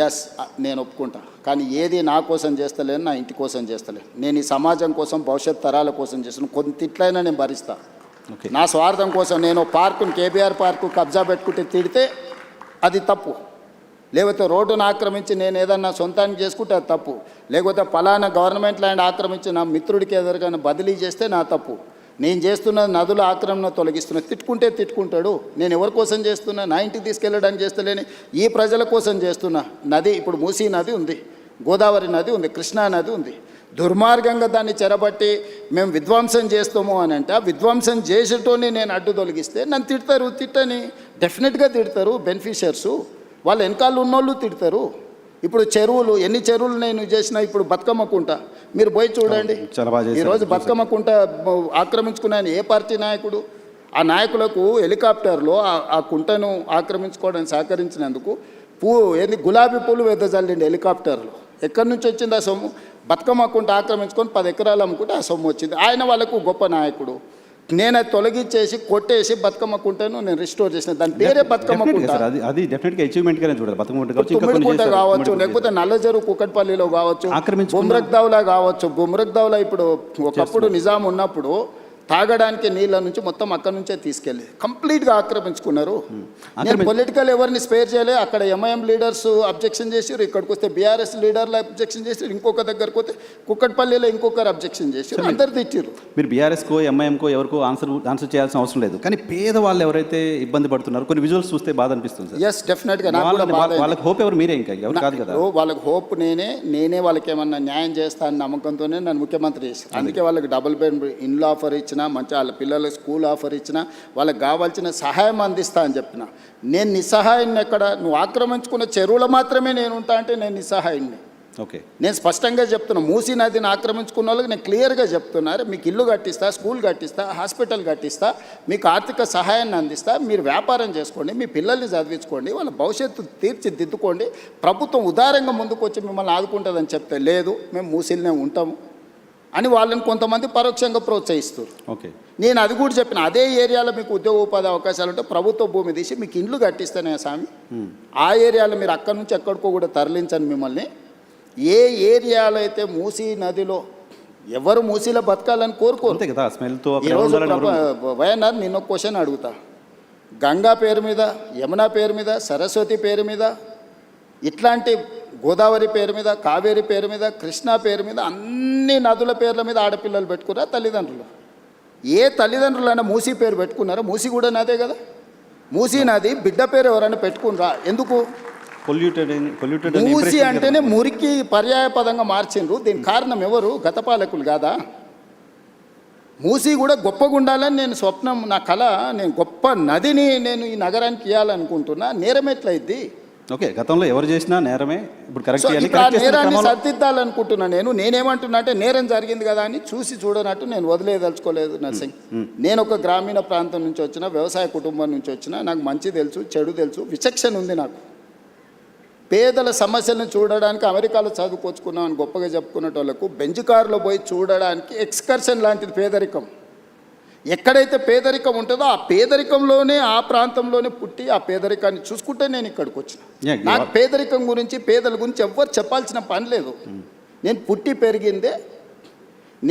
ఎస్, నేను ఒప్పుకుంటా. కానీ ఏది నా కోసం చేస్తలేను, నా ఇంటి కోసం చేస్తలేను. నేను ఈ సమాజం కోసం, భవిష్యత్ తరాల కోసం చేస్తున్నాను. కొంత తిట్లైనా నేను భరిస్తా. నా స్వార్థం కోసం నేను పార్కుని, కేబీఆర్ పార్కు కబ్జా పెట్టుకుంటే తిడితే అది తప్పు. లేకపోతే రోడ్డును ఆక్రమించి నేను ఏదన్నా సొంతానికి చేసుకుంటే అది తప్పు. లేకపోతే పలానా గవర్నమెంట్ ల్యాండ్ ఆక్రమించి నా మిత్రుడికి ఎదురుగానే బదిలీ చేస్తే నా తప్పు. నేను చేస్తున్న నదుల ఆక్రమణ తొలగిస్తున్నా. తిట్టుకుంటే తిట్టుకుంటాడు. నేను ఎవరి కోసం చేస్తున్నా? నా ఇంటికి తీసుకెళ్ళడానికి చేస్తలేని ఈ ప్రజల కోసం చేస్తున్నా. నది ఇప్పుడు మూసీ నది ఉంది, గోదావరి నది ఉంది, కృష్ణా నది ఉంది. దుర్మార్గంగా దాన్ని చెరబట్టి మేము విధ్వంసం చేస్తాము అని అంటే, ఆ విధ్వంసం చేసేటోని నేను అడ్డు తొలగిస్తే నన్ను తిడతారు. తిట్టని డెఫినెట్గా తిడతారు బెనిఫిషియర్సు. వాళ్ళ వెనకాల ఉన్నోళ్ళు తిడతారు. ఇప్పుడు చెరువులు, ఎన్ని చెరువులు నేను చేసినా, ఇప్పుడు బతుకమ్మ కుంట మీరు పోయి చూడండి. ఈరోజు బతుకమ్మ కుంట ఆక్రమించుకున్న ఏ పార్టీ నాయకుడు? ఆ నాయకులకు హెలికాప్టర్లో ఆ కుంటను ఆక్రమించుకోవడానికి సహకరించినందుకు గులాబీ పూలు వెదజల్లిండి హెలికాప్టర్లో. ఎక్కడి నుంచి వచ్చింది ఆ సొమ్ము? బతుకమ్మ కుంట ఆక్రమించుకొని 10 ఎకరాలు అమ్ముకుంటే ఆ సొమ్ము వచ్చింది. ఆయన వాళ్ళకు గొప్ప నాయకుడు. నేను అది తొలగించేసి కొట్టేసి బతుకమ్మ కుంటను నేను రిస్టోర్ చేసిన. దాని పేరే బతుకమ్మ కుంట. అది డెఫినెట్గా అచీవ్మెంట్గానే చూడాలి. తుమ్మిడికుంట కావచ్చు, లేకపోతే నల్లజరు కుకట్పల్లిలో కావచ్చు, బుమ్రక్దావ్లా కావచ్చు. బుమ్రక్దావ్లా ఇప్పుడు ఒకప్పుడు నిజాం ఉన్నప్పుడు తాగడానికి నీళ్ళ నుంచి మొత్తం అక్కడి నుంచే తీసుకెళ్ళి కంప్లీట్గా ఆక్రమించుకున్నారు. నేను ఆక్రమి- పొలిటికల్ ఎవరిని స్పేర్ చేయలే. అక్కడ ఎంఐఎం లీడర్స్ అబ్జెక్షన్ చేసారు, ఇక్కడికి వస్తే బీఆర్ఎస్ లీడర్లు అబ్జెక్షన్ చేసారు, ఇంకొక దగ్గరకు వస్తే కుక్కట్పల్లిలో ఇంకొకరు అబ్జెక్షన్ చేసారు, అందరు తిట్టిరు. మీరు బీఆర్ఎస్కో ఎంఐఎంకో ఎవరికో ఆన్సర్ చేయాల్సిన అవసరం లేదు, కానీ పేదవాళ్ళు ఎవరైతే ఇబ్బంది పడుతున్నారో కొన్ని విజువల్స్ చూస్తే బాధ అనిపిస్తుంది సార్. ఎస్ డెఫినెట్గా నాకు కూడా బాధ అయింది. వాళ్ళకి హోప్ ఎవరు, మీరే ఇంకా ఎవరు కాదు కదా. వాళ్ళకి హోప్ నేనే వాళ్ళకి ఏమన్నా న్యాయం చేస్తా అని నమ్మకంతోనే నన్ను ముఖ్యమంత్రి చేశాను. అందుకే వాళ్ళకి డబుల్ బెడ్ ఇండ్లు ఆఫర్ ఇచ్చిన, మంచి వాళ్ళ పిల్లలకు స్కూల్ ఆఫర్ ఇచ్చిన, వాళ్ళకి కావాల్సిన సహాయం అందిస్తా అని చెప్పిన. నేను నిస్సహాయాన్ని ఎక్కడ, నువ్వు ఆక్రమించుకున్న చెరువులు మాత్రమే నేను ఉంటా అంటే నేను నిస్సహాయాన్ని. ఓకే, నేను స్పష్టంగా చెప్తున్నా, మూసీ నదిని ఆక్రమించుకున్న వాళ్ళకి నేను క్లియర్గా చెప్తున్నారు, మీకు ఇల్లు కట్టిస్తా, స్కూల్ కట్టిస్తా, హాస్పిటల్ కట్టిస్తా, మీకు ఆర్థిక సహాయాన్ని అందిస్తా, మీరు వ్యాపారం చేసుకోండి, మీ పిల్లల్ని చదివించుకోండి, వాళ్ళ భవిష్యత్తు తీర్చిదిద్దుకోండి, ప్రభుత్వం ఉదారంగా ముందుకు వచ్చి మిమ్మల్ని ఆదుకుంటుందని చెప్తే లేదు మేము మూసీలనే ఉంటాము అని వాళ్ళని కొంతమంది పరోక్షంగా ప్రోత్సహిస్తారు. ఓకే, నేను అది కూడా చెప్పిన, అదే ఏరియాలో మీకు ఉద్యోగ ఉపాధి అవకాశాలు ఉంటే ప్రభుత్వ భూమి తీసి మీకు ఇండ్లు కట్టిస్తానే స్వామి, ఆ ఏరియాలో మీరు అక్కడి నుంచి ఎక్కడికో కూడా తరలించండి మిమ్మల్ని. ఏ ఏరియాలో అయితే మూసీ నదిలో ఎవరు మూసీలో బతకాలని కోరుకోరు. అంతే కదా, స్మెల్తో ఈరోజు వైఎన్ఆర్ నిన్న ఒక క్వశ్చన్ అడుగుతా, గంగా పేరు మీద, యమున పేరు మీద, సరస్వతి పేరు మీద, ఇట్లాంటి గోదావరి పేరు మీద, కావేరి పేరు మీద, కృష్ణా పేరు మీద, అన్ని నదుల పేర్ల మీద ఆడపిల్లలు పెట్టుకున్నారా తల్లిదండ్రులు? ఏ తల్లిదండ్రులైనా మూసీ పేరు పెట్టుకున్నారా? మూసీ కూడా నాదే కదా. మూసీ నది బిడ్డ పేరు ఎవరైనా పెట్టుకున్నారా? ఎందుకు? పొల్యూటెడ్ మూసీ అంటేనే మురికి పర్యాయ పదంగా మార్చిండ్రు. దీనికి కారణం ఎవరు? గత పాలకులు కాదా? మూసీ కూడా గొప్పగా ఉండాలని నేను స్వప్నం, నా కళ, నేను గొప్ప నదిని నేను ఈ నగరానికి ఇవ్వాలనుకుంటున్నా. నేరం ఎట్లయిద్ది? ఓకే, గతంలో ఎవరు చేసినా నేరమే, ఇప్పుడు కరెక్ట్ చేయాలి. ఇప్పుడు ఆ నేరాన్ని సరిదిద్దాలనుకుంటున్నా. నేనేమంటున్నా అంటే నేరం జరిగింది కదా అని చూసి చూడనట్టు నేను వదిలేదలుచుకోలేదు నర్సింగ్. నేను ఒక గ్రామీణ ప్రాంతం నుంచి వచ్చిన, వ్యవసాయ కుటుంబం నుంచి వచ్చిన, నాకు మంచి తెలుసు, చెడు తెలుసు, విచక్షణ ఉంది నాకు. పేదల సమస్యలను చూడడానికి అమెరికాలో చదువుకొచ్చుకున్నామని గొప్పగా చెప్పుకునే వాళ్ళకు బెంచ్ కారులో పోయి చూడడానికి ఎక్స్కర్షన్ లాంటిది పేదరికం. ఎక్కడైతే పేదరికం ఉంటుందో ఆ పేదరికంలోనే, ఆ ప్రాంతంలోనే పుట్టి ఆ పేదరికాన్ని చూసుకుంటే నేను ఇక్కడికి వచ్చిన. నాకు పేదరికం గురించి, పేదల గురించి ఎవ్వరు చెప్పాల్సిన పని లేదు. నేను పుట్టి పెరిగిందే,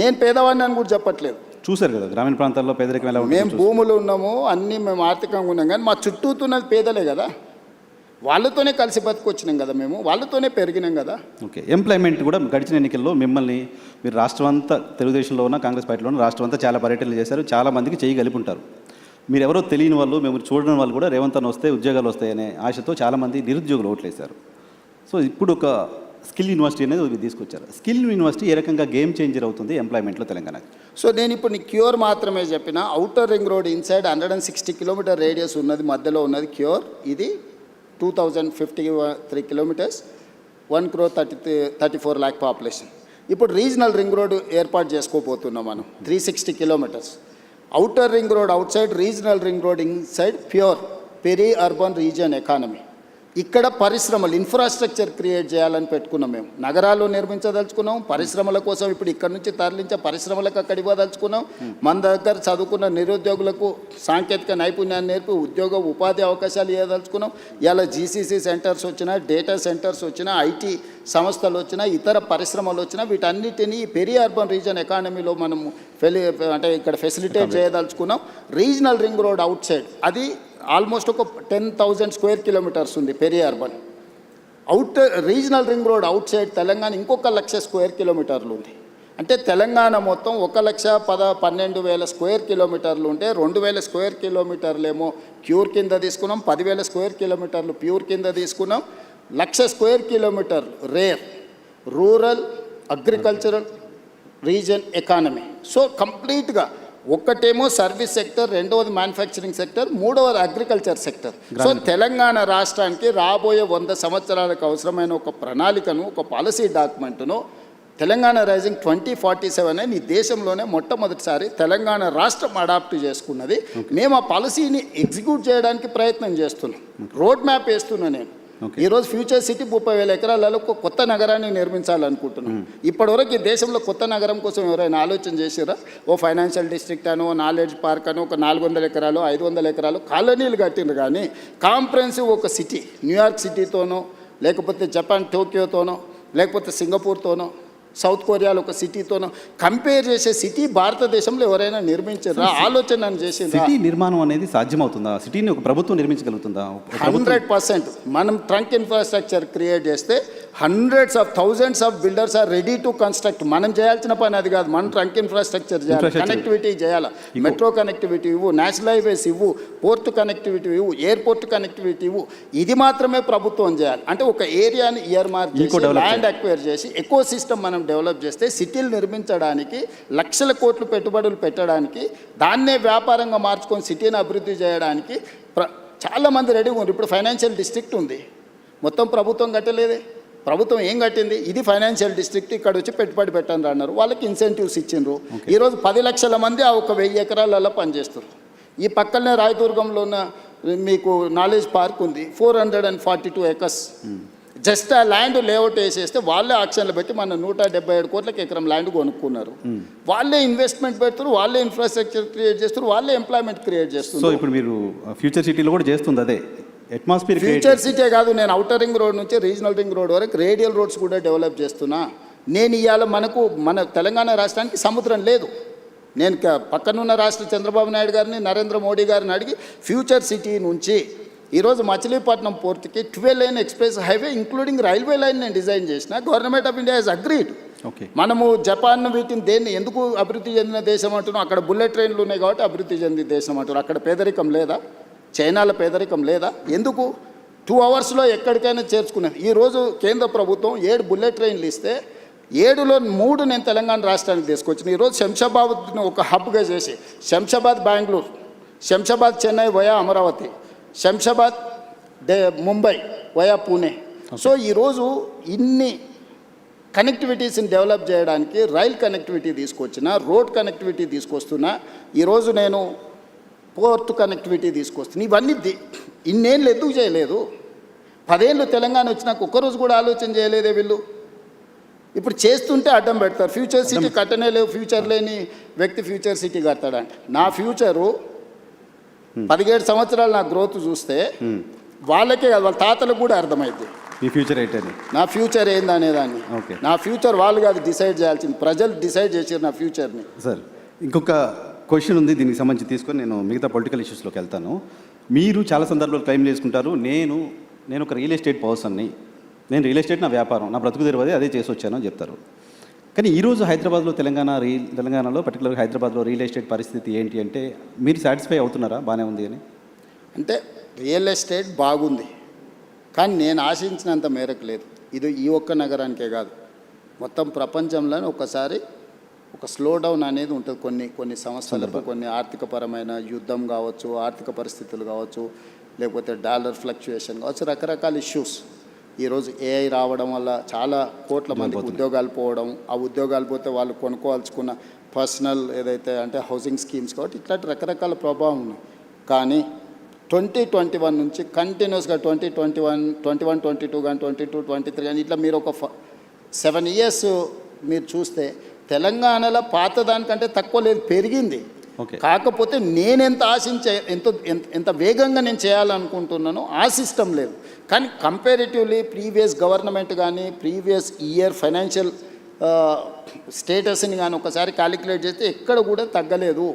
నేను పేదవాడిని అని కూడా చెప్పట్లేదు. చూసారు కదా గ్రామీణ ప్రాంతాల్లో పేదరికం ఎలా ఉంటుంది. మేము భూములు ఉన్నాము, అన్నీ మేము ఆర్థికంగా ఉన్నాం, కానీ మా చుట్టూతున్నది పేదలే కదా. వాళ్ళతోనే కలిసి బతికొచ్చినాం కదా, మేము వాళ్ళతోనే పెరిగినాం కదా. ఓకే, ఎంప్లాయ్మెంట్ కూడా గడిచిన ఎన్నికల్లో మిమ్మల్ని మీరు రాష్ట్రం అంతా, తెలుగుదేశంలో ఉన్న, కాంగ్రెస్ పార్టీలో ఉన్న రాష్ట్రం అంతా చాలా పర్యటనలు చేశారు, చాలా మందికి చేయగలిపి ఉంటారు. మీరు ఎవరో తెలియని వాళ్ళు, మేము చూడని వాళ్ళు కూడా రేవంత్ అన్న వస్తే ఉద్యోగాలు వస్తాయనే ఆశతో చాలామంది నిరుద్యోగులు ఓట్లేశారు. సో ఇప్పుడు ఒక స్కిల్ యూనివర్సిటీ అనేది తీసుకొచ్చారు. స్కిల్ యూనివర్సిటీ ఏ రకంగా గేమ్ చేంజర్ అవుతుంది ఎంప్లాయ్మెంట్లో తెలంగాణకి? సో నేను ఇప్పుడు నీకు క్యూర్ మాత్రమే చెప్పిన. Outer ring road inside 160 kilometre radius ఉన్నది, మధ్యలో ఉన్నది క్యూర్. ఇది 2053 కిలోమీటర్స్, 1,34 lakh పాపులేషన్. ఇప్పుడు రీజనల్ రింగ్ రోడ్ ఏర్పాటు చేసుకోబోతున్నాం మనం, 360 kilometres. Outer ring road outside, regional ring road inside, PURE peri urban region economy. ఇక్కడ పరిశ్రమలు, ఇన్ఫ్రాస్ట్రక్చర్ క్రియేట్ చేయాలని పెట్టుకున్నాం. మేము నగరాల్లో నిర్మించదలుచుకున్నాం, పరిశ్రమల కోసం ఇప్పుడు ఇక్కడ నుంచి తరలించే పరిశ్రమలకు అక్కడ ఇవ్వదలుచుకున్నాం. మన దగ్గర చదువుకున్న నిరుద్యోగులకు సాంకేతిక నైపుణ్యాన్ని నేర్పి ఉద్యోగ ఉపాధి అవకాశాలు ఇవ్వదలుచుకున్నాం. ఇలా జీసీసీ సెంటర్స్ వచ్చినా, డేటా సెంటర్స్ వచ్చినా, ఐటీ సంస్థలు వచ్చినా, ఇతర పరిశ్రమలు వచ్చినా, వీటన్నిటినీ పెరీ అర్బన్ రీజియన్ ఎకానమీలో మనము అంటే ఇక్కడ ఫెసిలిటేట్ చేయదలుచుకున్నాం. Regional ring road outside అది ఆల్మోస్ట్ ఒక 10,000 స్క్వేర్ కిలోమీటర్స్ ఉంది peri urban. Regional ring road outside Telangana ఇంకొక 1,00,000 స్క్వేర్ కిలోమీటర్లు ఉంది. అంటే తెలంగాణ మొత్తం 1,12,000 స్క్వేర్ కిలోమీటర్లు ఉంటే 2,000 స్క్వేర్ కిలోమీటర్లు ఏమో క్యూర్ కింద తీసుకున్నాం, 10,000 స్క్వేర్ కిలోమీటర్లు ప్యూర్ కింద తీసుకున్నాం, 1,00,000 square kilometre RARE rural agricultural region economy. So కంప్లీట్గా ఒక్కటేమో సర్వీస్ సెక్టర్, రెండవది మ్యానుఫ్యాక్చరింగ్ సెక్టర్, మూడవది అగ్రికల్చర్ సెక్టర్. సో తెలంగాణ రాష్ట్రానికి రాబోయే 100 సంవత్సరాలకు అవసరమైన ఒక ప్రణాళికను, ఒక పాలసీ డాక్యుమెంట్ను తెలంగాణ రైజింగ్ 2047 అని ఈ దేశంలోనే మొట్టమొదటిసారి తెలంగాణ రాష్ట్రం అడాప్ట్ చేసుకున్నది. మేము ఆ పాలసీని ఎగ్జిక్యూట్ చేయడానికి ప్రయత్నం చేస్తున్నాం, రోడ్ మ్యాప్ వేస్తున్నా నేను. ఈరోజు ఫ్యూచర్ సిటీ 30,000 ఎకరాలలో ఒక కొత్త నగరాన్ని నిర్మించాలనుకుంటున్నాం. ఇప్పటివరకు ఈ దేశంలో కొత్త నగరం కోసం ఎవరైనా ఆలోచన చేసారా? ఓ ఫైనాన్షియల్ డిస్ట్రిక్ట్ అనో, నాలెడ్జ్ పార్క్ అనో, ఒక 400 ఎకరాలు 500 ఎకరాలు కాలనీలు కట్టిండ్రు. కానీ కాంప్రహెన్సివ్ ఒక సిటీ, న్యూయార్క్ సిటీతోనో, లేకపోతే జపాన్ టోక్యోతోనో, లేకపోతే సింగపూర్తోనో, సౌత్ కొరియాలో ఒక సిటీతో కంపేర్ చేసే సిటీ భారతదేశంలో ఎవరైనా నిర్మించారా? ఆలోచన చేసిందా? సిటీ నిర్మాణం అనేది సాధ్యమవుతుందా? సిటీని ఒక ప్రభుత్వం నిర్మించగలుగుతుందా? 100%. మనం ట్రంక్ ఇన్ఫ్రాస్ట్రక్చర్ క్రియేట్ చేస్తే hundreds of thousands of builders are ready to construct. మనం చేయాల్సిన పని అది కాదు. మనం ట్రంక్ ఇన్ఫ్రాస్ట్రక్చర్ చేయాలి, కనెక్టివిటీ చేయాలి, మెట్రో కనెక్టివిటీ ఇవ్వు, నేషనల్ హైవేస్ ఇవ్వు, పోర్ట్ కనెక్టివిటీ ఇవ్వు, ఎయిర్పోర్ట్ కనెక్టివిటీ ఇవ్వు. ఇది మాత్రమే ప్రభుత్వం చేయాలి. అంటే ఒక ఏరియాని ఇయర్ మార్క్ చేసి ల్యాండ్ అక్వైర్ చేసి ఎకో సిస్టమ్ మనం డెవలప్ చేస్తే సిటీలు నిర్మించడానికి లక్షల కోట్లు పెట్టుబడులు పెట్టడానికి దాన్నే వ్యాపారంగా మార్చుకొని సిటీని అభివృద్ధి చేయడానికి చాలామంది రెడీగా ఉన్నారు. ఇప్పుడు ఫైనాన్షియల్ డిస్ట్రిక్ట్ ఉంది, మొత్తం ప్రభుత్వం కట్టలేదే. ప్రభుత్వం ఏం కట్టింది? ఇది ఫైనాన్షియల్ డిస్ట్రిక్ట్, ఇక్కడ వచ్చి పెట్టుబడి పెట్టండి అన్నారు. వాళ్ళకి ఇన్సెంటివ్స్ ఇచ్చిండ్రు. ఈరోజు 10 లక్షల మంది ఆ ఒక 1000 ఎకరాలలో పనిచేస్తారు. ఈ పక్కనే రాయదుర్గంలో ఉన్న మీకు నాలెడ్జ్ పార్క్ ఉంది, 442 ఎకర్స్. జస్ట్ ఆ ల్యాండ్ లేఅవుట్ వేసేస్తే వాళ్ళే ఆక్షన్లు పెట్టి మన 177 కోట్లకి ఎకరం ల్యాండ్ కొనుక్కున్నారు. వాళ్ళే ఇన్వెస్ట్మెంట్ పెడతారు, వాళ్ళే ఇన్ఫ్రాస్ట్రక్చర్ క్రియేట్ చేస్తారు, వాళ్ళే ఎంప్లాయ్మెంట్ క్రియేట్ చేస్తారు. సో ఇప్పుడు మీరు ఫ్యూచర్ సిటీలో కూడా చేస్తుంది అదే అట్మాస్ఫియర్. ఫ్యూచర్ సిటీ కాదు, నేను ఔటర్ రింగ్ రోడ్ నుంచి రీజనల్ రింగ్ రోడ్ వరకు రేడియల్ రోడ్స్ కూడా డెవలప్ చేస్తున్నా. నేను ఇవాళ మన తెలంగాణ రాష్ట్రానికి సముద్రం లేదు. నేను పక్కనున్న రాష్ట్ర చంద్రబాబు నాయుడు గారిని, నరేంద్ర మోడీ గారిని అడిగి ఫ్యూచర్ సిటీ నుంచి ఈరోజు మచిలీపట్నం పోర్ట్కి 12 line express highway including railway line నేను డిజైన్ చేసిన. Government of India has agreed. మనము జపాన్ వీటిని దేన్ని ఎందుకు అభివృద్ధి చెందిన దేశం అంటున్నాం? అక్కడ బుల్లెట్ ట్రైన్లు ఉన్నాయి కాబట్టి అభివృద్ధి చెందిన దేశం అంటున్నారు. అక్కడ పేదరికం లేదా? చైనాలో పేదరికం లేదా? ఎందుకు 2 అవర్స్లో ఎక్కడికైనా చేర్చుకునేది. ఈరోజు కేంద్ర ప్రభుత్వం 7 బుల్లెట్ ట్రైన్లు ఇస్తే 7లో 3 నేను తెలంగాణ రాష్ట్రానికి తీసుకొచ్చిన. ఈరోజు శంషాబాద్ని ఒక హబ్గా చేసి Shamshabad Bengaluru, Shamshabad Chennai via Amaravati, Shamshabad Mumbai via Pune. So ఈరోజు ఇన్ని కనెక్టివిటీస్ని డెవలప్ చేయడానికి రైల్ కనెక్టివిటీ తీసుకొచ్చిన, రోడ్ కనెక్టివిటీ తీసుకొస్తున్నా. ఈరోజు నేను పోర్ట్ కనెక్టివిటీ తీసుకొస్తుంది. ఇవన్నీ ఇన్నేళ్ళు ఎందుకు చేయలేదు? 10 ఏళ్ళు తెలంగాణ వచ్చినాక ఒక్కరోజు కూడా ఆలోచన చేయలేదే వీళ్ళు. ఇప్పుడు చేస్తుంటే అడ్డం పెడతారు. ఫ్యూచర్ సిటీ కట్టనే లేవు, ఫ్యూచర్ లేని వ్యక్తి ఫ్యూచర్ సిటీ కడతాడంట. నా ఫ్యూచరు 17 సంవత్సరాలు నా గ్రోత్ చూస్తే వాళ్ళకే కాదు, వాళ్ళ తాతలకు కూడా అర్థమైంది ఈ ఫ్యూచర్ ఏంటని, నా ఫ్యూచర్ ఏందనేదాన్ని. నా ఫ్యూచర్ వాళ్ళు కాదు డిసైడ్ చేయాల్సింది, ప్రజలు డిసైడ్ చేసారు నా ఫ్యూచర్ని. సార్ ఇంకొక క్వశ్చన్ ఉంది, దీనికి సంబంధించి తీసుకొని నేను మిగతా పొలిటికల్ ఇష్యూస్లోకి వెళ్తాను. మీరు చాలా సందర్భాలు క్లెయిమ్ చేసుకుంటారు, నేను ఒక రియల్ ఎస్టేట్ పర్సన్ని, నేను రియల్ ఎస్టేట్ నా వ్యాపారం, నా బ్రతుకు తెరవదే అదే చేసి వచ్చాను అని చెప్తారు. కానీ ఈరోజు హైదరాబాద్లో తెలంగాణలో పర్టికులర్గా హైదరాబాద్లో రియల్ ఎస్టేట్ పరిస్థితి ఏంటి అంటే మీరు సాటిస్ఫై అవుతున్నారా బాగానే ఉంది అని? అంటే రియల్ ఎస్టేట్ బాగుంది, కానీ నేను ఆశించినంత మేరకు లేదు. ఇది ఈ ఒక్క నగరానికే కాదు, మొత్తం ప్రపంచంలోనే ఒకసారి ఒక స్లో డౌన్ అనేది ఉంటుంది. కొన్ని సంవత్సరాలకు కొన్ని ఆర్థికపరమైన యుద్ధం కావచ్చు, ఆర్థిక పరిస్థితులు కావచ్చు, లేకపోతే డాలర్ ఫ్లక్చుయేషన్ కావచ్చు, రకరకాల ఇష్యూస్. ఈరోజు ఏఐ రావడం వల్ల చాలా కోట్ల మందికి ఉద్యోగాలు పోవడం, ఆ ఉద్యోగాలు పోతే వాళ్ళు కొనుక్కోవాల్సుకున్న పర్సనల్ ఏదైతే అంటే హౌసింగ్ స్కీమ్స్ కాబట్టి ఇట్లాంటి రకరకాల ప్రభావం ఉన్నాయి. కానీ 2021 నుంచి కంటిన్యూస్గా 2021, 22 కానీ 22, 23 కానీ ఇట్లా మీరు ఒక 7 ఇయర్స్ మీరు చూస్తే తెలంగాణలో పాత దానికంటే తక్కువ లేదు, పెరిగింది. కాకపోతే నేనెంత ఆశించే ఎంత వేగంగా నేను చేయాలనుకుంటున్నానో ఆ సిస్టమ్ లేదు. కానీ కంపారిటివ్లీ ప్రీవియస్ గవర్నమెంట్ కానీ ప్రీవియస్ ఇయర్ ఫైనాన్షియల్ స్టేటస్ని కానీ ఒకసారి క్యాలిక్యులేట్ చేస్తే ఎక్కడ కూడా తగ్గలేదు.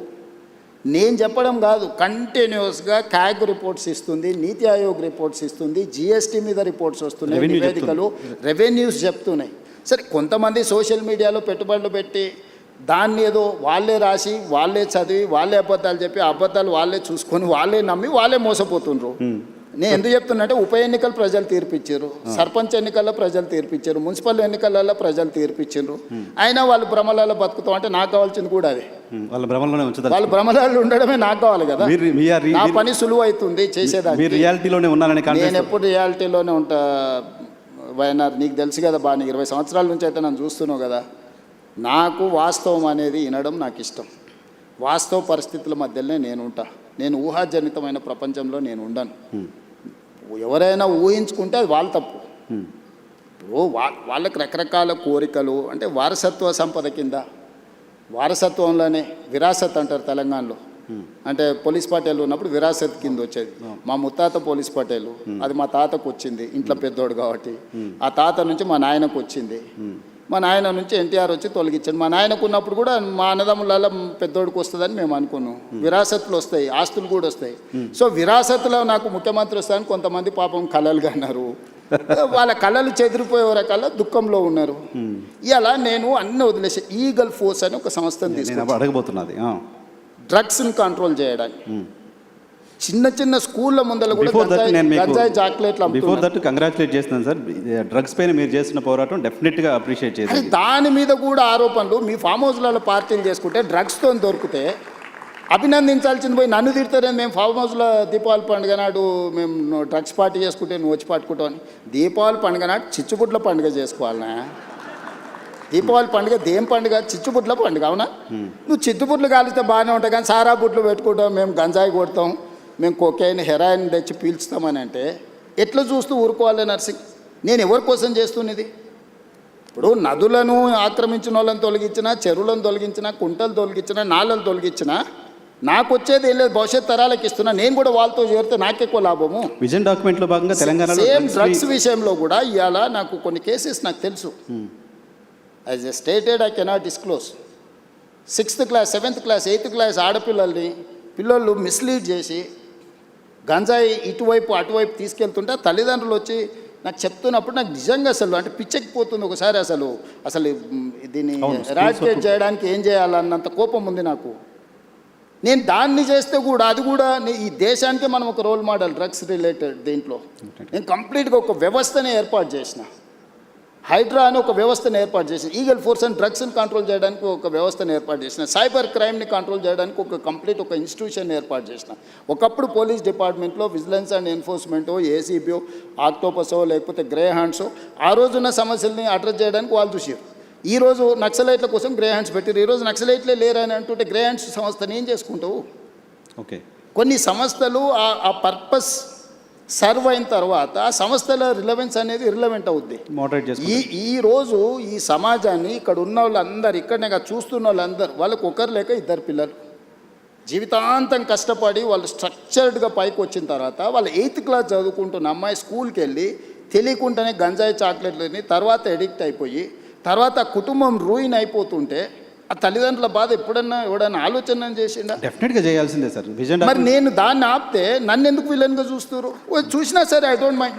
నేను చెప్పడం కాదు, కంటిన్యూస్గా క్యాగ్ రిపోర్ట్స్ ఇస్తుంది, నీతి ఆయోగ్ రిపోర్ట్స్ ఇస్తుంది, జిఎస్టీ మీద రిపోర్ట్స్ వస్తున్నాయి, నివేదికలు రెవెన్యూస్ చెప్తున్నాయి. సరే కొంతమంది సోషల్ మీడియాలో పెట్టుబడులు పెట్టి దాన్ని ఏదో వాళ్ళే రాసి వాళ్ళే చదివి వాళ్ళే అబద్ధాలు చెప్పి అబద్ధాలు వాళ్ళే చూసుకొని వాళ్ళే నమ్మి వాళ్ళే మోసపోతుండ్రు. నేను ఎందుకు చెప్తున్నా ఉప ఎన్నికలు ప్రజలు తీర్పిచ్చారు, సర్పంచ్ ఎన్నికల్లో ప్రజలు తీర్పిచ్చారు, మున్సిపల్ ఎన్నికలలో ప్రజలు తీర్పిచ్చారు. అయినా వాళ్ళు భ్రమలలో బతుకుతాం అంటే నాకు కావాల్సింది కూడా అదే. వాళ్ళ భ్రమలలో ఉండడమే నాకు కావాలి కదా. నా పని సులువు అవుతుంది చేసేదాన్ని. నేను ఎప్పుడు రియాలిటీలోనే ఉంటా. వైఎన్ఆర్ నీకు తెలుసు కదా బాగా, 20 సంవత్సరాల నుంచి అయితే నన్ను చూస్తున్నావు కదా. నాకు వాస్తవం అనేది వినడం నాకు ఇష్టం. వాస్తవ పరిస్థితుల మధ్యలోనే నేను ఉంటా. నేను ఊహాజనితమైన ప్రపంచంలో నేను ఉండను. ఎవరైనా ఊహించుకుంటే అది వాళ్ళ తప్పు. వాళ్ళకి రకరకాల కోరికలు అంటే వారసత్వ సంపద కింద, వారసత్వంలోనే విరాసత్ అంటారు తెలంగాణలో. అంటే పోలీస్ పటేలు ఉన్నప్పుడు విరాసత్ కింద వచ్చేది. మా ముత్తాత పోలీస్ పటేలు, అది మా తాతకు వచ్చింది ఇంట్లో పెద్దోడు కాబట్టి, ఆ తాత నుంచి మా నాయనకు వచ్చింది. మా నాయన నుంచి ఎన్టీఆర్ వచ్చి తొలగించాడు. మా నాయనకు ఉన్నప్పుడు కూడా మా అన్నదమ్ములలో పెద్దోడికి వస్తుందని మేము అనుకున్నాం. విరాసత్తులు వస్తాయి, ఆస్తులు కూడా వస్తాయి. సో విరాసత్తులో నాకు ముఖ్యమంత్రి వస్తాయని కొంతమంది పాపం కలలుగా అన్నారు. వాళ్ళ కళలు చెదిరిపోయే కల్లా దుఃఖంలో ఉన్నారు. ఇలా నేను అన్ని వదిలేసి ఈగల్ ఫోర్స్ అని ఒక సంస్థను తీసుకున్నాను అడగబోతున్నది డ్రగ్స్ని కంట్రోల్ చేయడానికి. చిన్న చిన్న స్కూళ్ళ ముందర కూడా గంజాయి చాక్లెట్లు బిఫోర్ దట్ కంగ్రాచులేట్ చేస్తున్నాను సార్. డ్రగ్స్ పైన మీరు చేస్తున్న పోరాటం డెఫినెట్గా అప్రిషియేట్ చేయాలి. దాని మీద కూడా ఆరోపణలు. మీ ఫామ్ హౌస్లలో పార్టీలు చేసుకుంటే డ్రగ్స్తో దొరికితే అభినందించాల్సింది పోయి నన్ను తిడతారని. మేము ఫామ్ హౌస్లో దీపావళి పండుగ నాడు మేము డ్రగ్స్ పార్టీ చేసుకుంటే నువ్వు వచ్చి పట్టుకుంటావు అని. దీపావళి పండుగ నాడు చిచ్చుబుట్ల పండుగ చేసుకోవాలనా? దీపావళి పండుగ దేం పండుగ? చిచ్చుబుట్ల పండుగ. అవునా? నువ్వు చిచ్చుబుట్లు కాలిస్తే బాగానే ఉంటాయి, కానీ సారా బుట్లు పెట్టుకుంటాం, మేము గంజాయి కొడతాం, మేము కొకైన్ హెరాయిన్ తెచ్చి పీల్చుతామని అంటే ఎట్లా చూస్తూ ఊరుకోవాలి నర్సింగ్? నేను ఎవరి కోసం చేస్తున్నది? ఇప్పుడు నదులను ఆక్రమించిన వాళ్ళని తొలగించినా, చెరువులను తొలగించినా, కుంటలు తొలగించినా, నాళ్ళను తొలగించినా నాకు వచ్చేది ఏం లేదు, భవిష్యత్ తరాలకు ఇస్తున్నా. నేను కూడా వాళ్ళతో చేరితే నాకెక్కువ లాభము. విజన్ డాక్యుమెంట్లో భాగంగా తెలంగాణ సేమ్ డ్రగ్స్ విషయంలో కూడా ఇవాళ నాకు కొన్ని కేసెస్ నాకు తెలుసు. As a stated I cannot disclose. 6th class 7th class 8th class పిల్లలు మిస్లీడ్ చేసి గంజాయి ఇటువైపు అటువైపు తీసుకెళ్తుంటే తల్లిదండ్రులు వచ్చి నాకు చెప్తున్నప్పుడు నాకు నిజంగా అసలు అంటే పిచ్చెక్కిపోతుంది ఒకసారి. అసలు దీన్ని ఎరాడికేట్ చేయడానికి ఏం చేయాలన్నంత కోపం ఉంది నాకు. నేను దాన్ని చేస్తే కూడా అది కూడా ఈ దేశానికే మనం ఒక రోల్ మోడల్ డ్రగ్స్ రిలేటెడ్ దీంట్లో. నేను కంప్లీట్గా ఒక వ్యవస్థనే ఏర్పాటు చేసిన. హైడ్రా అని ఒక వ్యవస్థను ఏర్పాటు చేసిన. ఈగల్ ఫోర్స్ అండ్ డ్రగ్స్ని కంట్రోల్ చేయడానికి ఒక వ్యవస్థను ఏర్పాటు చేసిన. సైబర్ క్రైమ్ని కంట్రోల్ చేయడానికి ఒక ఇన్స్టిట్యూషన్ ఏర్పాటు చేసిన. ఒకప్పుడు పోలీస్ డిపార్ట్మెంట్లో విజిలెన్స్ అండ్ ఎన్ఫోర్స్మెంటో, ఏసీబీఓ, ఆక్టోపసో లేకపోతే గ్రే హ్యాండ్సో ఆ రోజున్న సమస్యల్ని అడ్రస్ చేయడానికి వాళ్ళు చూసారు. ఈరోజు నక్సలైట్ల కోసం గ్రే హ్యాండ్స్ పెట్టారు. ఈరోజు నక్సలైట్లే లేరని అంటుంటే గ్రే హ్యాండ్స్ సంస్థని ఏం చేసుకుంటావు? ఓకే, కొన్ని సంస్థలు ఆ పర్పస్ సర్వ్ అయిన తర్వాత ఆ సంస్థల రిలవెన్స్ అనేది రిలవెంట్ అవుద్ది. ఈరోజు ఈ సమాజాన్ని ఇక్కడ ఉన్న వాళ్ళందరూ, ఇక్కడనే చూస్తున్న వాళ్ళందరూ, వాళ్ళకు ఒకరు లేక 2 పిల్లలు జీవితాంతం కష్టపడి వాళ్ళు స్ట్రక్చర్డ్గా పైకి వచ్చిన తర్వాత వాళ్ళ 8th క్లాస్ చదువుకుంటున్న అమ్మాయి స్కూల్కి వెళ్ళి తెలియకుండానే గంజాయి చాక్లెట్లని తర్వాత ఎడిక్ట్ అయిపోయి తర్వాత కుటుంబం రూయిన్ అయిపోతుంటే ఆ తల్లిదండ్రుల బాధ ఎవడన్నా ఆలోచన చేసిండా? డెఫినెట్గా చేయాల్సిందే సార్. విజన్ మరి నేను దాన్ని ఆపితే నన్ను ఎందుకు విలన్గా చూస్తారు? చూసినా సరే ఐ డోంట్ మైండ్.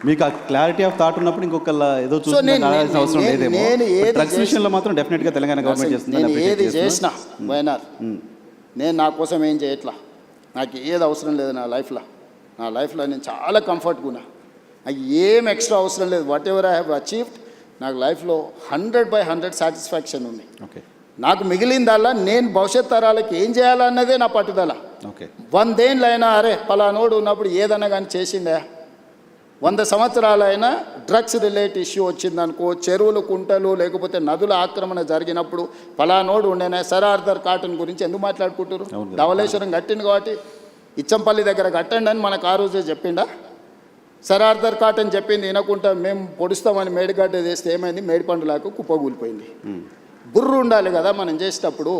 మీకు ఆ క్లారిటీ ఆఫ్ థాట్ ఉన్నప్పుడు ఇంకొకళ్ళ ఏదో అవసరం లేదేమో. డ్రగ్స్ విషయంలో మాత్రం డెఫినెట్గా తెలంగాణ గవర్నమెంట్ చేస్తుంది. నేను ఏది చేసినా వైనార్ నేను నా కోసం ఏం చేయట్లా. నాకు ఏది అవసరం లేదు నా లైఫ్లో నేను చాలా కంఫర్ట్గా ఉన్నా. నాకు ఏం ఎక్స్ట్రా అవసరం లేదు. What ever I have achieved నాకు లైఫ్లో 100/100 సాటిస్ఫాక్షన్ ఉంది. ఓకే, నాకు మిగిలిందల్లా నేను భవిష్యత్ తరాలకి ఏం చేయాలన్నదే నా పట్టుదల. ఓకే, 100 ఏళ్ళైనా అరే పలానోడు ఉన్నప్పుడు ఏదన్నా కానీ చేసిండే, 100 సంవత్సరాలైనా డ్రగ్స్ రిలేట్ ఇష్యూ వచ్చిందనుకో, చెరువులు కుంటలు లేకపోతే నదుల ఆక్రమణ జరిగినప్పుడు పలానోడు ఉండేనా. సర్ ఆర్థర్ కాటన్ గురించి ఎందుకు మాట్లాడుకుంటారు? ధవళేశ్వరం కట్టింది కాబట్టి ఇచ్చంపల్లి దగ్గర కట్టండి అని మనకు ఆ రోజే చెప్పిండా? సర్ ఆర్థర్ కాటన్ చెప్పింది వినకుండా మేము పొడుస్తామని మేడిగడ్డ చేస్తే ఏమైంది? మేడిపండులాకు కుప్పగూలిపోయింది. బుర్రు ఉండాలి కదా మనం చేసేటప్పుడు.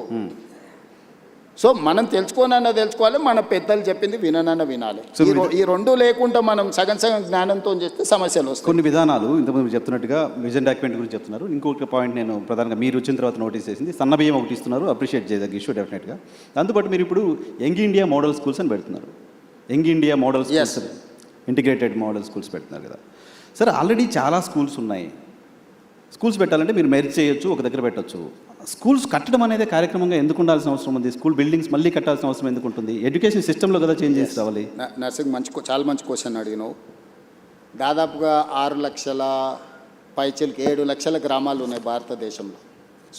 సో మనం తెలుసుకోవాలి, మన పెద్దలు చెప్పింది వినాలి. ఈ రెండు లేకుండా మనం సగం జ్ఞానంతో చేస్తే సమస్యలు వస్తాయి. కొన్ని విధానాలు ఇంతకుముందు చెప్తున్నట్టుగా విజన్ డాక్యుమెంట్ గురించి చెప్తున్నారు. ఇంకొక పాయింట్ నేను ప్రధానంగా మీరు వచ్చిన తర్వాత నోటీస్ చేసింది, సన్నబియ్యం ఒకటి ఇస్తున్నారు, అప్రిషియేట్ చేయదగ్గ ఇష్యూ డెఫినెట్గా. దాంతోపాటు మీరు ఇప్పుడు యంగ్ ఇండియా మోడల్ స్కూల్స్ అని పెడుతున్నారు. Young India model schools, integrated model schools పెడుతున్నారు కదా సార్. ఆల్రెడీ చాలా స్కూల్స్ ఉన్నాయి. స్కూల్స్ పెట్టాలంటే మీరు మెర్జ్ చేయొచ్చు, ఒక దగ్గర పెట్టచ్చు. స్కూల్స్ కట్టడం అనేది కార్యక్రమంగా ఎందుకు ఉండాల్సిన అవసరం ఉంది? స్కూల్ బిల్డింగ్స్ మళ్ళీ కట్టాల్సిన అవసరం ఎందుకు ఉంటుంది? ఎడ్యుకేషన్ సిస్టంలో కదా చేంజ్ చేసి రావాలి. నర్సింగ్ చాలా మంచి క్వశ్చన్ అడిగినావు. దాదాపుగా 6 లక్షల పైచీలకి 7 లక్షల గ్రామాలు ఉన్నాయి భారతదేశంలో.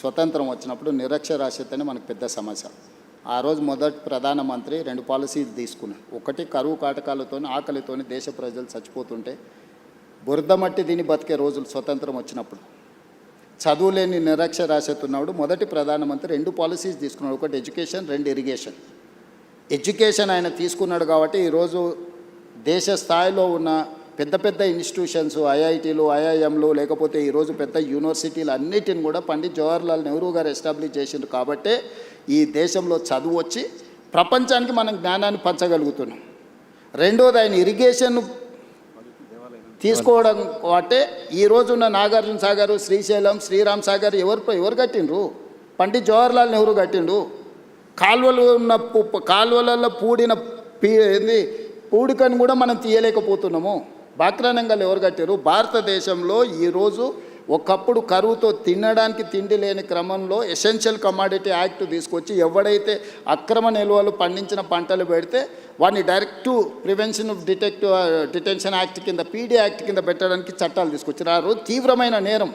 స్వతంత్రం వచ్చినప్పుడు నిరక్షరాస్యతనే మనకు పెద్ద సమస్య. ఆ రోజు మొదటి ప్రధానమంత్రి 2 పాలసీలు తీసుకున్నాడు. ఒకటి, కరువు కాటకాలతో ఆకలితో దేశ ప్రజలు చచ్చిపోతుంటే బురద మట్టి దీన్ని బతికే రోజులు స్వతంత్రం వచ్చినప్పుడు. చదువులేని నిరక్షరాస్యత ఉన్నాడు. మొదటి ప్రధానమంత్రి 2 పాలసీస్ తీసుకున్నాడు. ఒకటి ఎడ్యుకేషన్, 2 ఇరిగేషన్. ఎడ్యుకేషన్ ఆయన తీసుకున్నాడు కాబట్టి ఈరోజు దేశ స్థాయిలో ఉన్న పెద్ద ఇన్స్టిట్యూషన్స్, ఐఐటీలు, ఐఐఎంలు, లేకపోతే ఈరోజు పెద్ద యూనివర్సిటీలు అన్నిటిని కూడా పండిత్ జవహర్లాల్ నెహ్రూ గారు ఎస్టాబ్లిష్ చేసిండు. కాబట్టే ఈ దేశంలో చదువు వచ్చి ప్రపంచానికి మనం జ్ఞానాన్ని పంచగలుగుతున్నాం. రెండోది, ఆయన ఇరిగేషన్ తీసుకోవడం అంటే ఈ రోజున్న నాగార్జున సాగర్, శ్రీశైలం, శ్రీరామ్ సాగర్ ఎవరు కట్టిండ్రు? పండిత్ జవహర్లాల్ నెహ్రూ కట్టిండు. కాలువలు ఉన్న కాలువలలో పూడిన పూడికను కూడా మనం తీయలేకపోతున్నాము. బాక్రానంగాలు ఎవరు కట్టారు? భారతదేశంలో ఈరోజు ఒకప్పుడు కరువుతో తినడానికి తిండి లేని క్రమంలో ఎసెన్షియల్ కమాడిటీ యాక్ట్ తీసుకొచ్చి ఎవడైతే అక్రమ నిల్వలు పండించిన పంటలు పెడితే వాడిని direct prevention of detention act కింద, పీడీ యాక్ట్ కింద పెట్టడానికి చట్టాలు తీసుకొచ్చారు. ఆ రోజు తీవ్రమైన నేరం.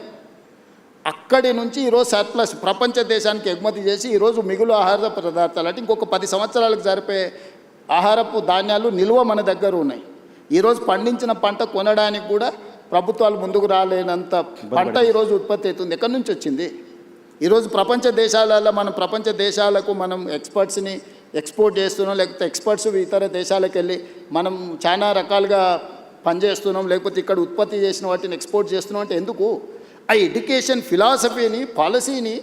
అక్కడి నుంచి ఈరోజు సర్ప్లస్ ప్రపంచ దేశానికి ఎగుమతి చేసి ఈరోజు మిగులు ఆహార పదార్థాలు అంటే ఇంకొక 10 సంవత్సరాలకు జరిపే ఆహారపు ధాన్యాలు నిల్వ మన దగ్గర ఉన్నాయి. ఈరోజు పండించిన పంట కొనడానికి కూడా ప్రభుత్వాలు ముందుకు రాలేనంత పంట ఈరోజు ఉత్పత్తి అవుతుంది. ఎక్కడి నుంచి వచ్చింది? ఈరోజు ప్రపంచ దేశాలలో ప్రపంచ దేశాలకు మనం ఎక్స్పర్ట్స్ని ఎక్స్పోర్ట్ చేస్తున్నాం, లేకపోతే ఎక్స్పర్ట్స్ ఇతర దేశాలకు వెళ్ళి మనం చాలా రకాలుగా పనిచేస్తున్నాం, లేకపోతే ఇక్కడ ఉత్పత్తి చేసిన వాటిని ఎక్స్పోర్ట్ చేస్తున్నాం అంటే ఎందుకు? ఆ ఎడ్యుకేషన్ ఫిలాసఫీని, పాలసీని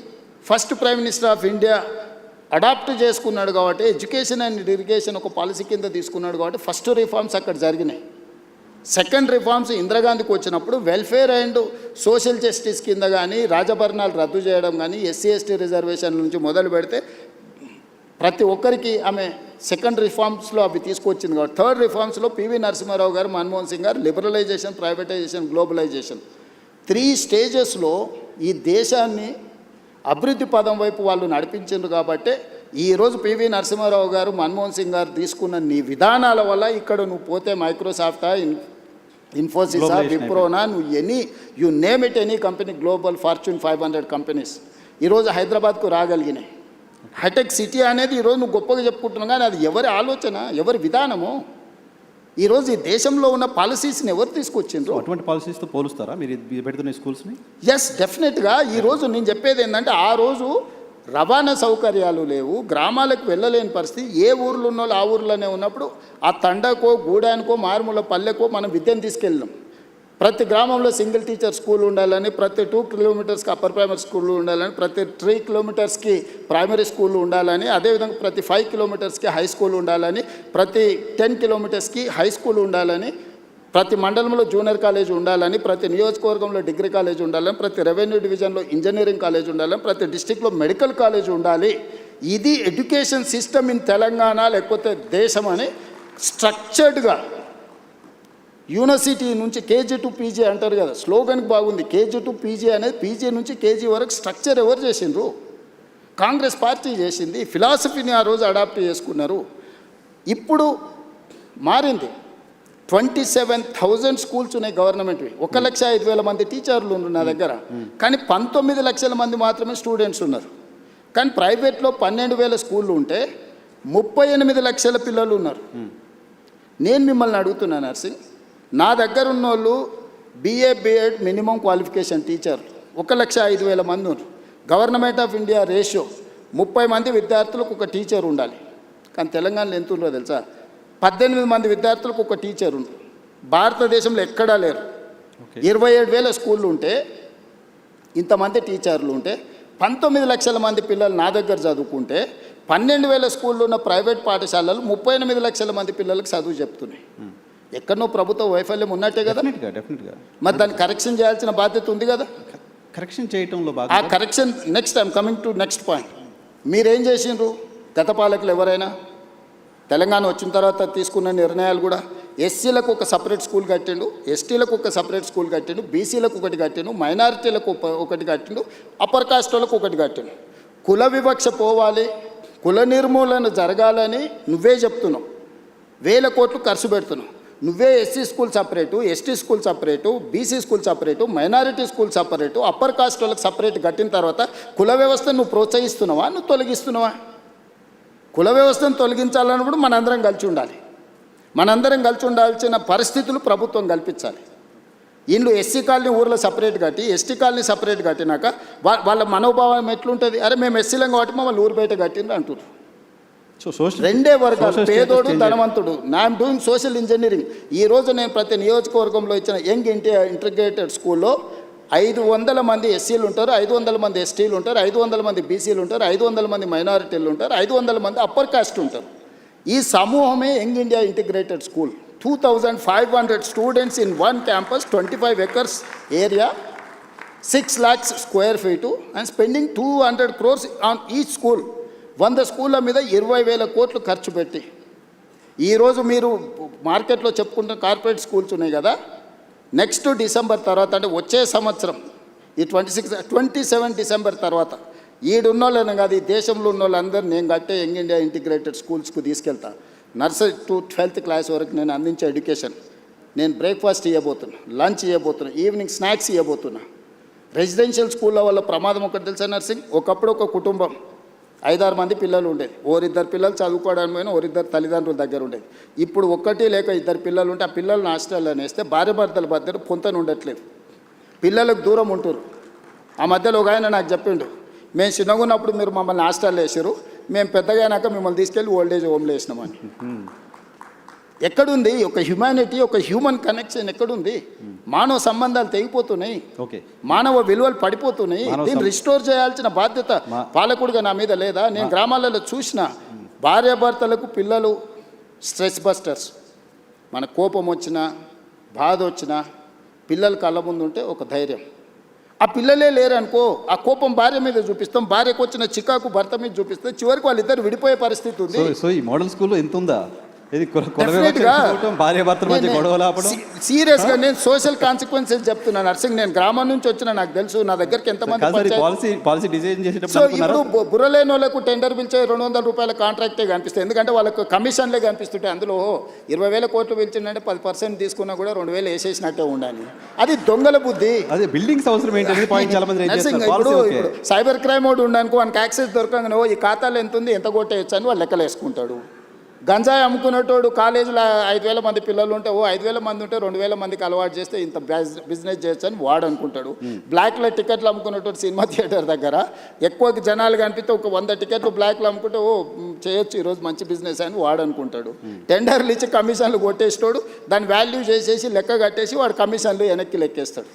first prime minister of India adopt చేసుకున్నాడు కాబట్టి, ఎడ్యుకేషన్ అండ్ ఇరిగేషన్ ఒక పాలసీ కింద తీసుకున్నాడు కాబట్టి ఫస్ట్ రిఫార్మ్స్ అక్కడ జరిగినాయి. సెకండ్ రిఫార్మ్స్ ఇందిరాగాంధీకి వచ్చినప్పుడు వెల్ఫేర్ అండ్ సోషల్ జస్టిస్ కింద కానీ రాజభరణాలు రద్దు చేయడం కానీ ఎస్సీ ఎస్టీ రిజర్వేషన్ నుంచి మొదలు పెడితే ప్రతి ఒక్కరికి ఆమె సెకండ్ రిఫార్మ్స్లో అవి తీసుకొచ్చింది కాబట్టి, థర్డ్ రిఫార్మ్స్లో పివి నరసింహారావు గారు, మన్మోహన్ సింగ్ గారు లిబరలైజేషన్, ప్రైవేటైజేషన్, గ్లోబలైజేషన్ 3 స్టేజెస్లో ఈ దేశాన్ని అభివృద్ధి పదం వైపు వాళ్ళు నడిపించారు. కాబట్టి ఈరోజు పివి నరసింహారావు గారు, మన్మోహన్ సింగ్ గారు తీసుకున్న నీ విధానాల వల్ల ఇక్కడ నువ్వు పోతే మైక్రోసాఫ్టా, ఇన్ఫోసిసా, విప్రోనా, నువ్వు you name it any company, global fortune 500 companies ఈరోజు హైదరాబాద్కు రాగలిగినాయి. హైటెక్ సిటీ అనేది ఈరోజు నువ్వు గొప్పగా చెప్పుకుంటున్నావు, కానీ అది ఎవరి ఆలోచన, ఎవరి విధానము? ఈరోజు ఈ దేశంలో ఉన్న పాలసీస్ని ఎవరు తీసుకొచ్చిండ్రు? అటువంటి పాలసీస్తో పోలుస్తారా మీరు పెడుతున్న స్కూల్స్ని? ఎస్, డెఫినెట్గా. ఈరోజు నేను చెప్పేది ఏంటంటే, ఆ రోజు రవాణా సౌకర్యాలు లేవు, గ్రామాలకు వెళ్ళలేని పరిస్థితి. ఏ ఊర్లో ఉన్న వాళ్ళు ఆ ఊర్లోనే ఉన్నప్పుడు ఆ తండకో, గూడానికో, మారుమూల పల్లెకో మనం విద్యను తీసుకెళ్ళాం. ప్రతి గ్రామంలో సింగిల్ టీచర్ స్కూల్ ఉండాలని, ప్రతి 2 కిలోమీటర్స్కి అప్పర్ ప్రైమరీ స్కూల్ ఉండాలని, ప్రతి 3 కిలోమీటర్స్కి ప్రైమరీ స్కూల్ ఉండాలని, అదేవిధంగా ప్రతి 5 కిలోమీటర్స్కి హై స్కూల్ ఉండాలని, ప్రతి 10 కిలోమీటర్స్కి హై స్కూల్ ఉండాలని, ప్రతి మండలంలో జూనియర్ కాలేజ్ ఉండాలని, ప్రతి నియోజకవర్గంలో డిగ్రీ కాలేజ్ ఉండాలని, ప్రతి రెవెన్యూ డివిజన్లో ఇంజనీరింగ్ కాలేజ్ ఉండాలని, ప్రతి డిస్టిక్లో మెడికల్ కాలేజ్ ఉండాలి. ఇది ఎడ్యుకేషన్ సిస్టమ్ ఇన్ తెలంగాణ లేకపోతే దేశం అని స్ట్రక్చర్డ్గా యూనివర్సిటీ నుంచి కేజీ టు పీజీ అంటారు కదా, స్లోగన్కి బాగుంది. కేజీ టు పీజీ అనేది పీజీ నుంచి కేజీ వరకు స్ట్రక్చర్ ఎవరు చేసిండ్రు? కాంగ్రెస్ పార్టీ చేసింది. ఫిలాసఫీని ఆ రోజు అడాప్ట్ చేసుకున్నారు. ఇప్పుడు మారింది. 27,000 స్కూల్స్ ఉన్నాయి గవర్నమెంట్వి. 1,05,000 మంది టీచర్లు ఉన్నారు నా దగ్గర, కానీ 19 లక్షల మంది మాత్రమే స్టూడెంట్స్ ఉన్నారు. కానీ ప్రైవేట్లో 12,000 స్కూళ్ళు ఉంటే 38 లక్షల పిల్లలు ఉన్నారు. నేను మిమ్మల్ని అడుగుతున్నాను నర్సింగ్, నా దగ్గర ఉన్న వాళ్ళు BA B.Ed మినిమం క్వాలిఫికేషన్ టీచర్లు 1,05,000 మంది ఉన్నారు. గవర్నమెంట్ ఆఫ్ ఇండియా రేషియో 30 మంది విద్యార్థులకు ఒక టీచర్ ఉండాలి. కానీ తెలంగాణలో ఎంత ఉందో తెలుసా? 18 మంది విద్యార్థులకు ఒక టీచర్ ఉంది. భారతదేశంలో ఎక్కడా లేరు. 27,000 స్కూళ్ళు ఉంటే, ఇంతమంది టీచర్లు ఉంటే, 19 లక్షల మంది పిల్లలు నా దగ్గర చదువుకుంటే, 12,000 స్కూళ్ళు ఉన్న ప్రైవేట్ పాఠశాలలు 38 లక్షల మంది పిల్లలకు చదువు చెప్తున్నాయి. ఎక్కడనో ప్రభుత్వ వైఫల్యం ఉన్నట్టే కదా. డెఫినెట్గా. మరి దాన్ని కరెక్షన్ చేయాల్సిన బాధ్యత ఉంది కదా. కరెక్షన్ చేయటంలో ఆ correction next I'm coming to next point. మీరేం చేసిండ్రు? గత పాలకులు ఎవరైనా తెలంగాణ వచ్చిన తర్వాత తీసుకున్న నిర్ణయాలు కూడా, ఎస్సీలకు ఒక సపరేట్ స్కూల్ కట్టిండు, ఎస్టీలకు ఒక సపరేట్ స్కూల్ కట్టిండు, బీసీలకు ఒకటి కట్టిండు, మైనారిటీలకు ఒకటి కట్టిండు, అప్పర్ కాస్ట్ వాళ్ళకు ఒకటి కట్టిండు. కుల వివక్ష పోవాలి, కుల నిర్మూలన జరగాలని నువ్వే చెప్తున్నావు. 1,000 కోట్లు ఖర్చు పెడుతున్నావు. నువ్వే SC school separate, ST school separate, BC school separate, minority school separate, upper caste వాళ్ళకి సపరేట్ కట్టిన తర్వాత కుల వ్యవస్థను నువ్వు ప్రోత్సహిస్తున్నావా, నువ్వు తొలగిస్తున్నావా? కుల వ్యవస్థను తొలగించాలన్నప్పుడు మనందరం కలిసి ఉండాలి. మనందరం కలిసి ఉండాల్సిన పరిస్థితులు ప్రభుత్వం కల్పించాలి. వీళ్ళు ఎస్సీ కాలనీ ఊర్లో సపరేట్ కట్టి, ఎస్టీ కాలనీ సపరేట్ కట్టినాక వాళ్ళ మనోభావం ఎట్లుంటుంది? అరే మేము ఎస్సీలం కాబట్టి మమ్మల్ని ఊరు బయట కట్టిండ్రు అంటున్నారు. రెండే వర్గాలు, పేదోడు, ధనవంతుడు. I'm doing social engineering. ఈరోజు నేను ప్రతి నియోజకవర్గంలో ఇచ్చిన యంగ్ ఇంటిగ్రేటెడ్ స్కూల్లో 500 మంది ఎస్సీలు ఉంటారు, 500 మంది ఎస్టీలు ఉంటారు, 500 మంది బీసీలు ఉంటారు, 500 మంది మైనారిటీలు ఉంటారు, 500 మంది అప్పర్ కాస్ట్ ఉంటారు. ఈ సమూహమే young India integrated school. 2,500 students in one campus, 25 acres area, 6 lakhs square feet, and spending 200 crores on each school. 100 స్కూళ్ళ మీద 20,000 కోట్లు ఖర్చు పెట్టి ఈరోజు మీరు మార్కెట్లో చెప్పుకుంటున్న కార్పొరేట్ స్కూల్స్ ఉన్నాయి కదా, నెక్స్ట్ డిసెంబర్ తర్వాత అంటే వచ్చే సంవత్సరం ఈ 27 డిసెంబర్ తర్వాత ఈడున్నోళ్ళని కాదు, ఈ దేశంలో ఉన్న వాళ్ళందరూ నేను కట్టే యంగ్ ఇండియా ఇంటిగ్రేటెడ్ స్కూల్స్కు తీసుకెళ్తా. నర్సరీ టు 12th క్లాస్ వరకు నేను అందించే ఎడ్యుకేషన్. నేను బ్రేక్ఫాస్ట్ ఇవ్వబోతున్నా, లంచ్ ఇవ్వబోతున్నా, ఈవినింగ్ స్నాక్స్ ఇవ్వబోతున్నా. రెసిడెన్షియల్ స్కూళ్ళ వల్ల ప్రమాదం ఒకటి తెలుసా నర్సింగ్? ఒకప్పుడు ఒక కుటుంబం 5-6 మంది పిల్లలు ఉండేది. ఓరిద్దరు పిల్లలు చదువుకోవడానికి పోయినా ఓరిద్దరు తల్లిదండ్రుల దగ్గర ఉండేది. ఇప్పుడు ఒక్కటి లేక 2 పిల్లలు ఉంటే ఆ పిల్లల్ని హాస్టల్లో వేస్తే భార్యాభర్తల మధ్య పొంతన ఉండట్లేదు, పిల్లలకు దూరం ఉంటారు. ఆ మధ్యలో ఒక ఆయన నాకు చెప్పిండు, మేము చిన్నగా ఉన్నప్పుడు మీరు మమ్మల్ని హాస్టల్లో వేసారు, మేము పెద్దగా అయినాక మిమ్మల్ని తీసుకెళ్ళి ఓల్డేజ్ హోమ్లో వేసినామని. ఎక్కడుంది ఒక హ్యుమానిటీ, ఒక హ్యూమన్ కనెక్షన్ ఎక్కడుంది? మానవ సంబంధాలు తెగిపోతున్నాయి, మానవ విలువలు పడిపోతున్నాయి. దీన్ని రిస్టోర్ చేయాల్సిన బాధ్యత పాలకుడిగా నా మీద లేదా? నేను గ్రామాలలో చూసిన భార్యాభర్తలకు పిల్లలు స్ట్రెస్ బస్టర్స్. మన కోపం వచ్చినా బాధ వచ్చినా పిల్లలు కళ్ళ ముందు ఉంటే ఒక ధైర్యం. ఆ పిల్లలే లేరనుకో, ఆ కోపం భార్య మీద చూపిస్తాం, భార్యకు వచ్చిన చికాకు భర్త మీద చూపిస్తే చివరికి వాళ్ళిద్దరు విడిపోయే పరిస్థితి ఉంది. సో ఈ మోడల్ స్కూల్లో ఎంత ఉందా? సీరియస్గా నేను సోషల్ కాన్సిక్వెన్సెస్ చెప్తున్నాను నర్సింగ్. నేను గ్రామం నుంచి వచ్చిన, నాకు తెలుసు నా దగ్గరికి ఎంతమంది. సో ఇప్పుడు బుర్రలేని వాళ్ళకు టెండర్ పిలిచే 200 రూపాయల కాంట్రాక్టే కనిపిస్తాయి, ఎందుకంటే వాళ్ళకు కమిషన్లే కనిపిస్తుంటాయి. అందులో 20,000 కోట్లు పిలిచిందంటే 10% తీసుకున్నా కూడా 2,000 వేసేసినట్టే ఉండాలి. అది దొంగల బుద్ధి. అదే బిల్డింగ్స్ అవసరం ఏంటంటే నర్సింగ్ ఇప్పుడు సైబర్ క్రైమ్ ఒకటి ఉండడానికి వానికి యాక్సెస్ దొరకగానే ఈ ఖాతాలో ఎంత ఉంది, ఎంత కొట్టేయచ్చు అని వాళ్ళు లెక్కలు వేసుకుంటాడు. గంజాయి అమ్ముకునేటోడు కాలేజీలో 5,000 మంది పిల్లలు ఉంటే 5,000 మంది ఉంటే 2,000 మందికి అలవాటు చేస్తే ఇంత బిజినెస్ చేయొచ్చు అని వాడు అనుకుంటాడు. బ్లాక్లో టికెట్లు అమ్ముకునేటోడు సినిమా థియేటర్ దగ్గర ఎక్కువ జనాలు కనిపిస్తే ఒక 100 టికెట్లు బ్లాక్లో అమ్ముకుంటే చేయొచ్చు ఈరోజు మంచి బిజినెస్ అని వాడు అనుకుంటాడు. టెండర్లు ఇచ్చి కమిషన్లు కొట్టేసేటోడు దాన్ని వాల్యూ చేసేసి లెక్క కట్టేసి వాడు కమిషన్లు వెనక్కి లెక్కేస్తాడు.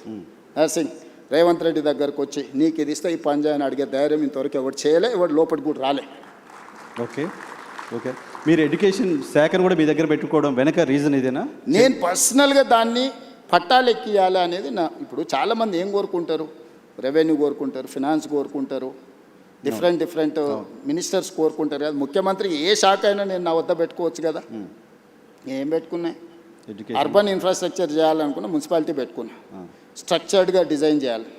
నర్సింగ్ రేవంత్ రెడ్డి దగ్గరకు వచ్చి నీకు ఇది ఇస్తే ఈ పని చేయని అడిగే ధైర్యం ఇంతవరకు ఎవరు చేయలే, ఎవరు లోపలికి కూడా రాలే. ఓకే మీరు ఎడ్యుకేషన్ శాఖను కూడా మీ దగ్గర పెట్టుకోవడం వెనక రీజన్ ఇదేనా? నేను పర్సనల్గా దాన్ని పట్టాలు ఎక్కియాలి అనేది నా. ఇప్పుడు చాలామంది ఏం కోరుకుంటారు? రెవెన్యూ కోరుకుంటారు, ఫినాన్స్ కోరుకుంటారు, డిఫరెంట్ మినిస్టర్స్ కోరుకుంటారు కదా. ముఖ్యమంత్రి ఏ శాఖ అయినా నేను నా వద్ద పెట్టుకోవచ్చు కదా. ఏం పెట్టుకున్నా? అర్బన్ ఇన్ఫ్రాస్ట్రక్చర్ చేయాలనుకున్నా, మున్సిపాలిటీ పెట్టుకున్నా. స్ట్రక్చర్డ్గా డిజైన్ చేయాలి.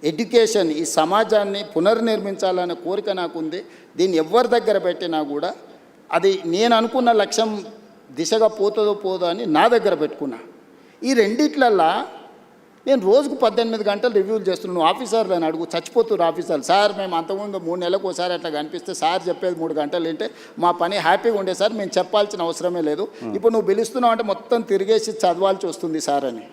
ఎడ్యుకేషన్, ఈ సమాజాన్ని పునర్నిర్మించాలనే కోరిక నాకుంది. దీన్ని ఎవరి దగ్గర పెట్టినా కూడా అది నేను అనుకున్న లక్ష్యం దిశగా పోతుందో పోదో అని నా దగ్గర పెట్టుకున్నా. ఈ రెండిట్లల్లా నేను రోజుకు 18 గంటలు రివ్యూలు చేస్తున్నాను. ఆఫీసర్లు అని అడుగు, చచ్చిపోతున్నారు ఆఫీసర్లు. సార్ మేము అంతకుముందు 3 నెలలకు ఒకసారి అట్లా కనిపిస్తే సార్ చెప్పేది 3 గంటలు వింటే మా పని హ్యాపీగా ఉండే సార్, మేము చెప్పాల్సిన అవసరమే లేదు. ఇప్పుడు నువ్వు పిలుస్తున్నావు అంటే మొత్తం తిరిగేసి చదవాల్సి వస్తుంది సార్ అని.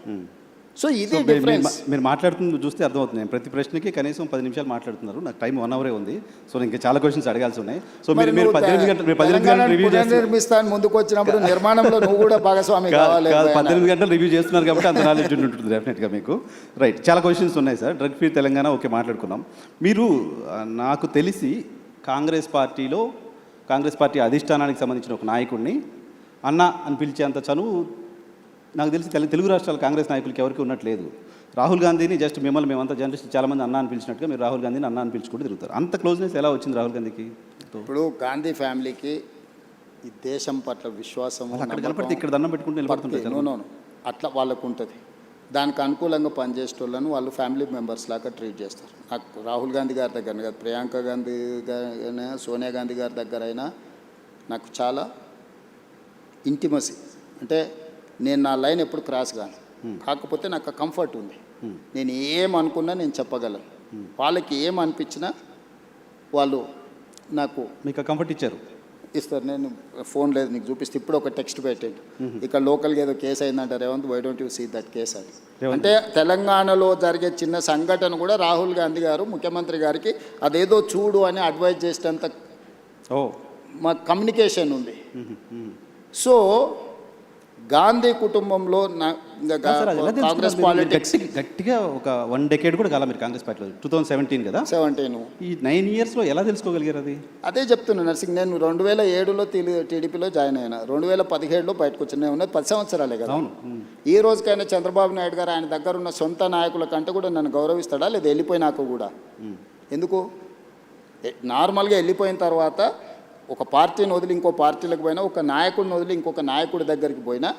సో ఇది డిఫరెన్స్. మీరు మాట్లాడుతుంది చూస్తే అర్థమవుతుంది. నేను ప్రతి ప్రశ్నకి కనీసం 10 నిమిషాలు మాట్లాడుతున్నారు. నాకు టైం 1 అవరే ఉంది. సో ఇంకా చాలా క్వశ్చన్స్ అడగాల్సి ఉన్నాయి. సో మీరు 18 గంటలు రివ్యూ నిర్మిస్తాను ముందుకు వచ్చినప్పుడు నిర్మాణంలో నువ్వు కూడా భాగస్వామి కావాలి. 18 గంటలు రివ్యూ చేస్తున్నారు కాబట్టి అంత నాలెడ్జ్ ఉంటుంది డెఫినెట్గా మీకు. రైట్, చాలా క్వశ్చన్స్ ఉన్నాయి sir. Drug free Telangana okay మాట్లాడుకున్నాం. మీరు నాకు తెలిసి కాంగ్రెస్ పార్టీ అధిష్టానానికి సంబంధించిన ఒక నాయకుడిని అన్న అని పిలిచేంత చనువు నాకు తెలిసి తెలుగు రాష్ట్రాల కాంగ్రెస్ నాయకులకి ఎవరికి ఉన్నట్లేదు. రాహుల్ గాంధీని జస్ట్ మిమ్మల్ని మేమంతా జర్నలిస్ట్ చాలామంది అన్న అని పిలిచినట్టుగా మీరు రాహుల్ గాంధీని అన్న అని పిలుచుకుంటూ తిరుగుతారు. అంత క్లోజ్నెస్ ఎలా వచ్చింది రాహుల్ గాంధీకి? ఇప్పుడు గాంధీ ఫ్యామిలీకి ఈ దేశం పట్ల విశ్వాసం అక్కడ కనపడితే ఇక్కడ దండం పెట్టుకుంటూ నిలబడుతుంటారు. అట్లా వాళ్ళకు ఉంటుంది. దానికి అనుకూలంగా పనిచేసేటోళ్ళను వాళ్ళు ఫ్యామిలీ మెంబర్స్ లాగా ట్రీట్ చేస్తారు. నాకు రాహుల్ గాంధీ గారి దగ్గర కాదు, ప్రియాంక గాంధీ గారైనా సోనియా గాంధీ గారి దగ్గర అయినా నాకు చాలా ఇంటిమసీ. అంటే నేను నా లైన్ ఎప్పుడు క్రాస్ కాను, కాకపోతే నాకు కంఫర్ట్ ఉంది. నేను ఏమనుకున్నా నేను చెప్పగలను. వాళ్ళకి ఏమనిపించినా వాళ్ళు నాకు మీకు కంఫర్ట్ ఇస్తారు. నేను ఫోన్ లేదు నీకు చూపిస్తే ఇప్పుడు ఒక టెక్స్ట్ పెట్టండి, ఇక్కడ లోకల్గా ఏదో కేసు అయిందంట Revanth, why don't you see that case అని. అంటే తెలంగాణలో జరిగే చిన్న సంఘటన కూడా రాహుల్ గాంధీ గారు ముఖ్యమంత్రి గారికి అదేదో చూడు అని అడ్వైజ్ చేసేంత మా కమ్యూనికేషన్ ఉంది. సో గాంధీ కుటుంబంలో ఇంకా సార్, అది ఎలా తెలుసుకున్నారు కాంగ్రెస్ మీరు? పాలిటిక్స్ గట్టిగా ఒక 1 decade కూడా కాల మీరు కాంగ్రెస్ పార్టీలో 2017 కదా. 17. ఈ 9 yearsలో ఎలా తెలుసుకోగలిగారు అది? అదే చెప్తున్నా నర్సింగ్, నేను 2007లో టీడీపీలో జాయిన్ అయినా, 2017లో బయటకు వచ్చాను. నేను ఉన్నది 10 సంవత్సరాలే కదా. అవును. ఈ రోజుకైనా చంద్రబాబు నాయుడు గారు ఆయన దగ్గర ఉన్న సొంత నాయకుల కంటే కూడా నన్ను గౌరవిస్తాడా లేదా వెళ్ళిపోయినాక కూడా? ఎందుకు? నార్మల్గా వెళ్ళిపోయిన తర్వాత ఒక పార్టీని వదిలి ఇంకో పార్టీలకు పోయినా, ఒక నాయకుడిని వదిలి ఇంకొక నాయకుడి దగ్గరికి పోయినా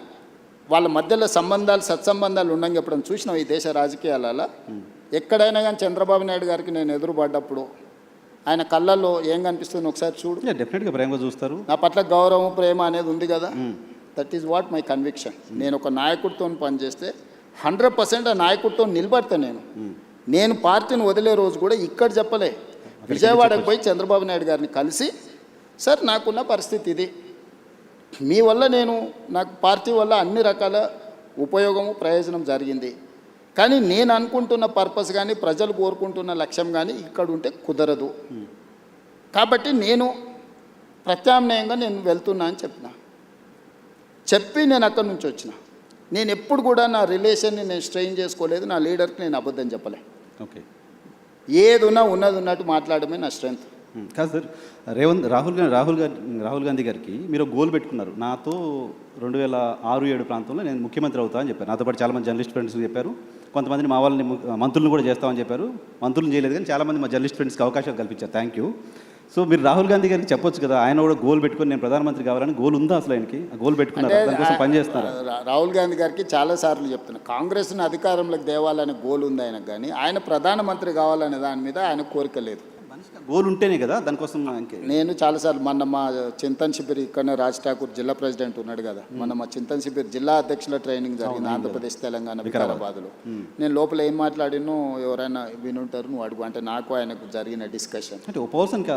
వాళ్ళ మధ్యలో సంబంధాలు సత్సంబంధాలు ఉండని చెప్పడం చూసినాం ఈ దేశ రాజకీయాలలో. ఎక్కడైనా కానీ చంద్రబాబు నాయుడు గారికి నేను ఎదురుపడ్డప్పుడు ఆయన కళ్ళల్లో ఏం కనిపిస్తుంది ఒకసారి చూడు. డెఫినెట్గా ప్రేమగా చూస్తారు. నా పట్ల గౌరవం ప్రేమ అనేది ఉంది కదా. That is what my conviction. నేను ఒక నాయకుడితో పనిచేస్తే 100% ఆ నాయకుడితో నిలబడతాను. నేను పార్టీని వదిలే రోజు కూడా ఇక్కడ చెప్పలే, విజయవాడకు పోయి చంద్రబాబు నాయుడు గారిని కలిసి, సార్ నాకున్న పరిస్థితి ఇది, మీ వల్ల నాకు పార్టీ వల్ల అన్ని రకాల ఉపయోగము ప్రయోజనం జరిగింది, కానీ నేను అనుకుంటున్న పర్పస్ కానీ ప్రజలు కోరుకుంటున్న లక్ష్యం కానీ ఇక్కడ ఉంటే కుదరదు, కాబట్టి నేను ప్రత్యామ్నాయంగా నేను వెళ్తున్నా అని చెప్పి నేను అక్కడి నుంచి వచ్చిన. నేను ఎప్పుడు కూడా నా రిలేషన్ని నేను స్ట్రెయిన్ చేసుకోలేదు, నా లీడర్కి నేను అబద్ధం చెప్పలే. ఓకే, ఏదున్నా ఉన్నది ఉన్నట్టు మాట్లాడమే నా స్ట్రెంగ్త్. కాదు సార్, రాహుల్ గాంధీ గారికి మీరు ఒక గోల్ పెట్టుకున్నారు. నాతో 2006-7 ప్రాంతంలో నేను ముఖ్యమంత్రి అవుతా అని చెప్పారు. నాతో పాటు చాలామంది జర్నలిస్ట్ ఫ్రెండ్స్ చెప్పారు. కొంతమందిని మా వాళ్ళని మంత్రులను కూడా చేస్తామని చెప్పారు. మంత్రులను చేయలేదు కానీ చాలామంది మా జర్నలిస్ట్ ఫ్రెండ్స్కి అవకాశాలు కల్పించారు. Thank you. సో మీరు రాహుల్ గాంధీ గారికి చెప్పొచ్చు కదా, ఆయన కూడా గోల్ పెట్టుకొని నేను ప్రధానమంత్రి కావాలని. గోల్ ఉందా అసలు ఆయనకి? ఆ గోల్ పెట్టుకున్నారు, దానికోసం పనిచేస్తున్నారు. రాహుల్ గాంధీ గారికి చాలాసార్లు చెప్తున్నా, కాంగ్రెస్ని అధికారంలోకి తేవాలనే గోల్ ఉంది ఆయనకు, కానీ ఆయన ప్రధానమంత్రి కావాలనే దాని మీద ఆయన కోరిక లేదు. గోల్ ఉంటేనే కదా దానికోసం. నేను చాలాసార్లు మొన్న మా చింతన్ శిబిర్ ఇక్కడనే రాజ్ ఠాకూర్ జిల్లా ప్రెసిడెంట్ ఉన్నాడు కదా, మొన్న మా చింతన్ శిబిర్ జిల్లా అధ్యక్షుల ట్రైనింగ్ జరిగింది ఆంధ్రప్రదేశ్ తెలంగాణ వికారాబాద్లో. నేను లోపల ఏం మాట్లాడినో ఎవరైనా వినుంటారు, నువ్వు అడుగు అంటే నాకు ఆయనకు జరిగిన డిస్కషన్ అంటే పర్సన్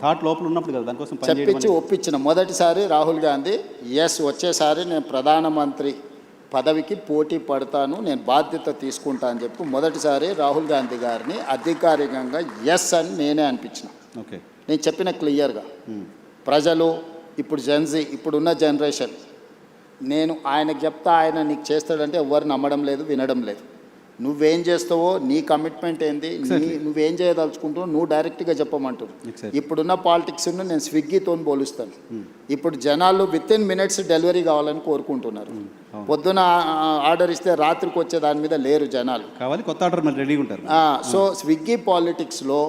థాట్ లోపల ఉన్నప్పుడు కదా దానికోసం చెప్పించి ఒప్పించిన. మొదటిసారి రాహుల్ గాంధీ వచ్చేసారి నేను ప్రధానమంత్రి పదవికి పోటీ పడతాను, నేను బాధ్యత తీసుకుంటా అని చెప్పి మొదటిసారి రాహుల్ గాంధీ గారిని అధికారికంగా ఎస్ అని నేనే అనిపించిన. ఓకే, నేను చెప్పిన క్లియర్గా ప్రజలు ఇప్పుడు జెన్జీ ఇప్పుడున్న జనరేషన్, నేను ఆయనకు చెప్తా ఆయన నీకు చేస్తాడంటే ఎవరు నమ్మడం లేదు, వినడం లేదు. నువ్వేం చేస్తావో, నీ కమిట్మెంట్ ఏంది, నువ్వేం చేయదలుచుకుంటావో నువ్వు డైరెక్ట్గా చెప్పమంటున్నావు. ఇప్పుడున్న పాలిటిక్స్ను నేను స్విగ్గీతో పోలుస్తాను. ఇప్పుడు జనాలు వితిన్ మినిట్స్ డెలివరీ కావాలని కోరుకుంటున్నారు. పొద్దున ఆర్డర్ ఇస్తే రాత్రికి వచ్చే దాని మీద లేరు జనాలు, కావాలి కొత్త ఆర్డర్ రెడీగా ఉంటారు. సో స్విగ్గీ పాలిటిక్స్లో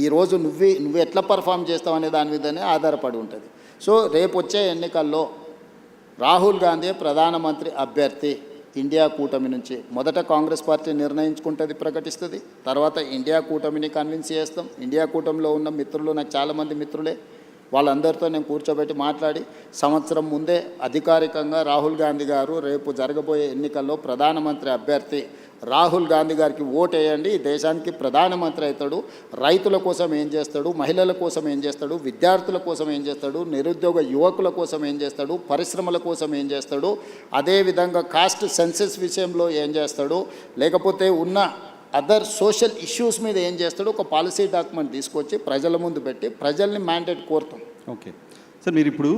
ఈరోజు నువ్వు ఎట్లా పర్ఫామ్ చేస్తావు అనే దాని మీదనే ఆధారపడి ఉంటుంది. సో రేపు వచ్చే ఎన్నికల్లో రాహుల్ గాంధీ ప్రధానమంత్రి అభ్యర్థి ఇండియా కూటమి నుంచి. మొదట కాంగ్రెస్ పార్టీ నిర్ణయించుకుంటుంది, ప్రకటిస్తుంది, తర్వాత ఇండియా కూటమిని కన్విన్స్ చేస్తాం. ఇండియా కూటమిలో ఉన్న మిత్రులు నాకు చాలామంది మిత్రులే, వాళ్ళందరితో నేను కూర్చోబెట్టి మాట్లాడి సంవత్సరం ముందే అధికారికంగా రాహుల్ గాంధీ గారు రేపు జరగబోయే ఎన్నికల్లో ప్రధానమంత్రి అభ్యర్థి రాహుల్ గాంధీ గారికి ఓటేయండి, ఈ దేశానికి ప్రధానమంత్రి అవుతాడు, రైతుల కోసం ఏం చేస్తాడు, మహిళల కోసం ఏం చేస్తాడు, విద్యార్థుల కోసం ఏం చేస్తాడు, నిరుద్యోగ యువకుల కోసం ఏం చేస్తాడు, పరిశ్రమల కోసం ఏం చేస్తాడు, అదేవిధంగా కాస్ట్ సెన్సెస్ విషయంలో ఏం చేస్తాడు, లేకపోతే ఉన్న అదర్ సోషల్ ఇష్యూస్ మీద ఏం చేస్తాడు, ఒక పాలసీ డాక్యుమెంట్ తీసుకొచ్చి ప్రజల ముందు పెట్టి ప్రజల్ని మ్యాండేట్ కోరుతాం. ఓకే సార్, మీరు ఇప్పుడు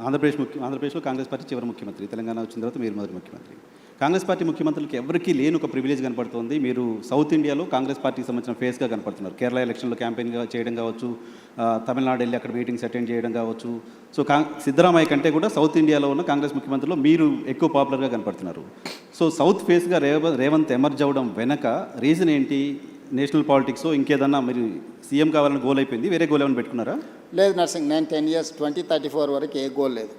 ఆంధ్రప్రదేశ్లో కాంగ్రెస్ పార్టీ చివరి ముఖ్యమంత్రి, తెలంగాణ వచ్చిన తర్వాత మీరు మొదటి ముఖ్యమంత్రి. కాంగ్రెస్ పార్టీ ముఖ్యమంత్రులకి ఎవరికీ లేని ఒక ప్రివిలేజ్ కనపడుతుంది. మీరు సౌత్ ఇండియాలో కాంగ్రెస్ పార్టీకి సంబంధించిన ఫేస్గా కనపడుతున్నారు. కేరళ ఎలక్షన్లో క్యాంపెయిన్గా చేయడం కావచ్చు, తమిళనాడు వెళ్ళి అక్కడ మీటింగ్స్ అటెండ్ చేయడం కావచ్చు. సో సిద్ధరామయ్య కంటే కూడా సౌత్ ఇండియాలో ఉన్న కాంగ్రెస్ ముఖ్యమంత్రుల్లో మీరు ఎక్కువ పాపులర్గా కనపడుతున్నారు. సో సౌత్ ఫేస్గా రేవంత్ ఎమర్జ్ అవ్వడం వెనక రీజన్ ఏంటి? నేషనల్ పాలిటిక్స్ ఇంకేదన్నా మీరు సీఎం కావాలని గోల్ అయిపోయింది, వేరే గోల్ ఏమైనా పెట్టుకున్నారా? లేదు నర్సింగ్, నేను 10 years 2034 వరకు ఏ గోల్ లేదు.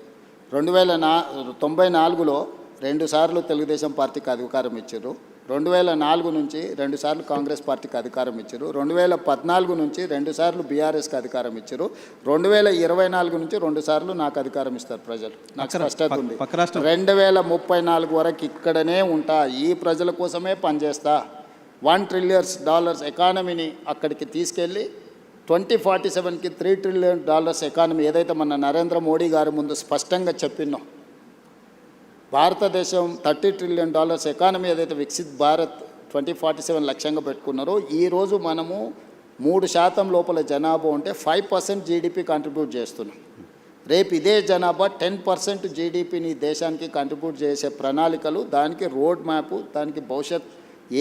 1994లో 2 సార్లు తెలుగుదేశం పార్టీకి అధికారం ఇచ్చారు, 2004 నుంచి 2 సార్లు కాంగ్రెస్ పార్టీకి అధికారం ఇచ్చారు, 2014 నుంచి 2 సార్లు బీఆర్ఎస్కి అధికారం ఇచ్చారు, 2024 నుంచి 2 సార్లు నాకు అధికారం ఇస్తారు ప్రజలు. నాకు స్పష్టత ఉంది. 2034 వరకు ఇక్కడనే ఉంటా, ఈ ప్రజల కోసమే పనిచేస్తా. $1 trillion ఎకానమీని అక్కడికి తీసుకెళ్ళి 2047కి $3 trillion ఎకానమీ ఏదైతే మన నరేంద్ర మోడీ గారి ముందు స్పష్టంగా చెప్పినో, భారతదేశం $30 trillion ఎకానమీ ఏదైతే వికసిత్ భారత్ 2047 లక్ష్యంగా పెట్టుకున్నారో, ఈరోజు మనము 3% లోపల జనాభా ఉంటే 5% జీడిపి కంట్రిబ్యూట్ చేస్తున్నాం. రేపు ఇదే జనాభా 10% జీడిపిని దేశానికి కంట్రిబ్యూట్ చేసే ప్రణాళికలు, దానికి రోడ్ మ్యాప్, దానికి భవిష్యత్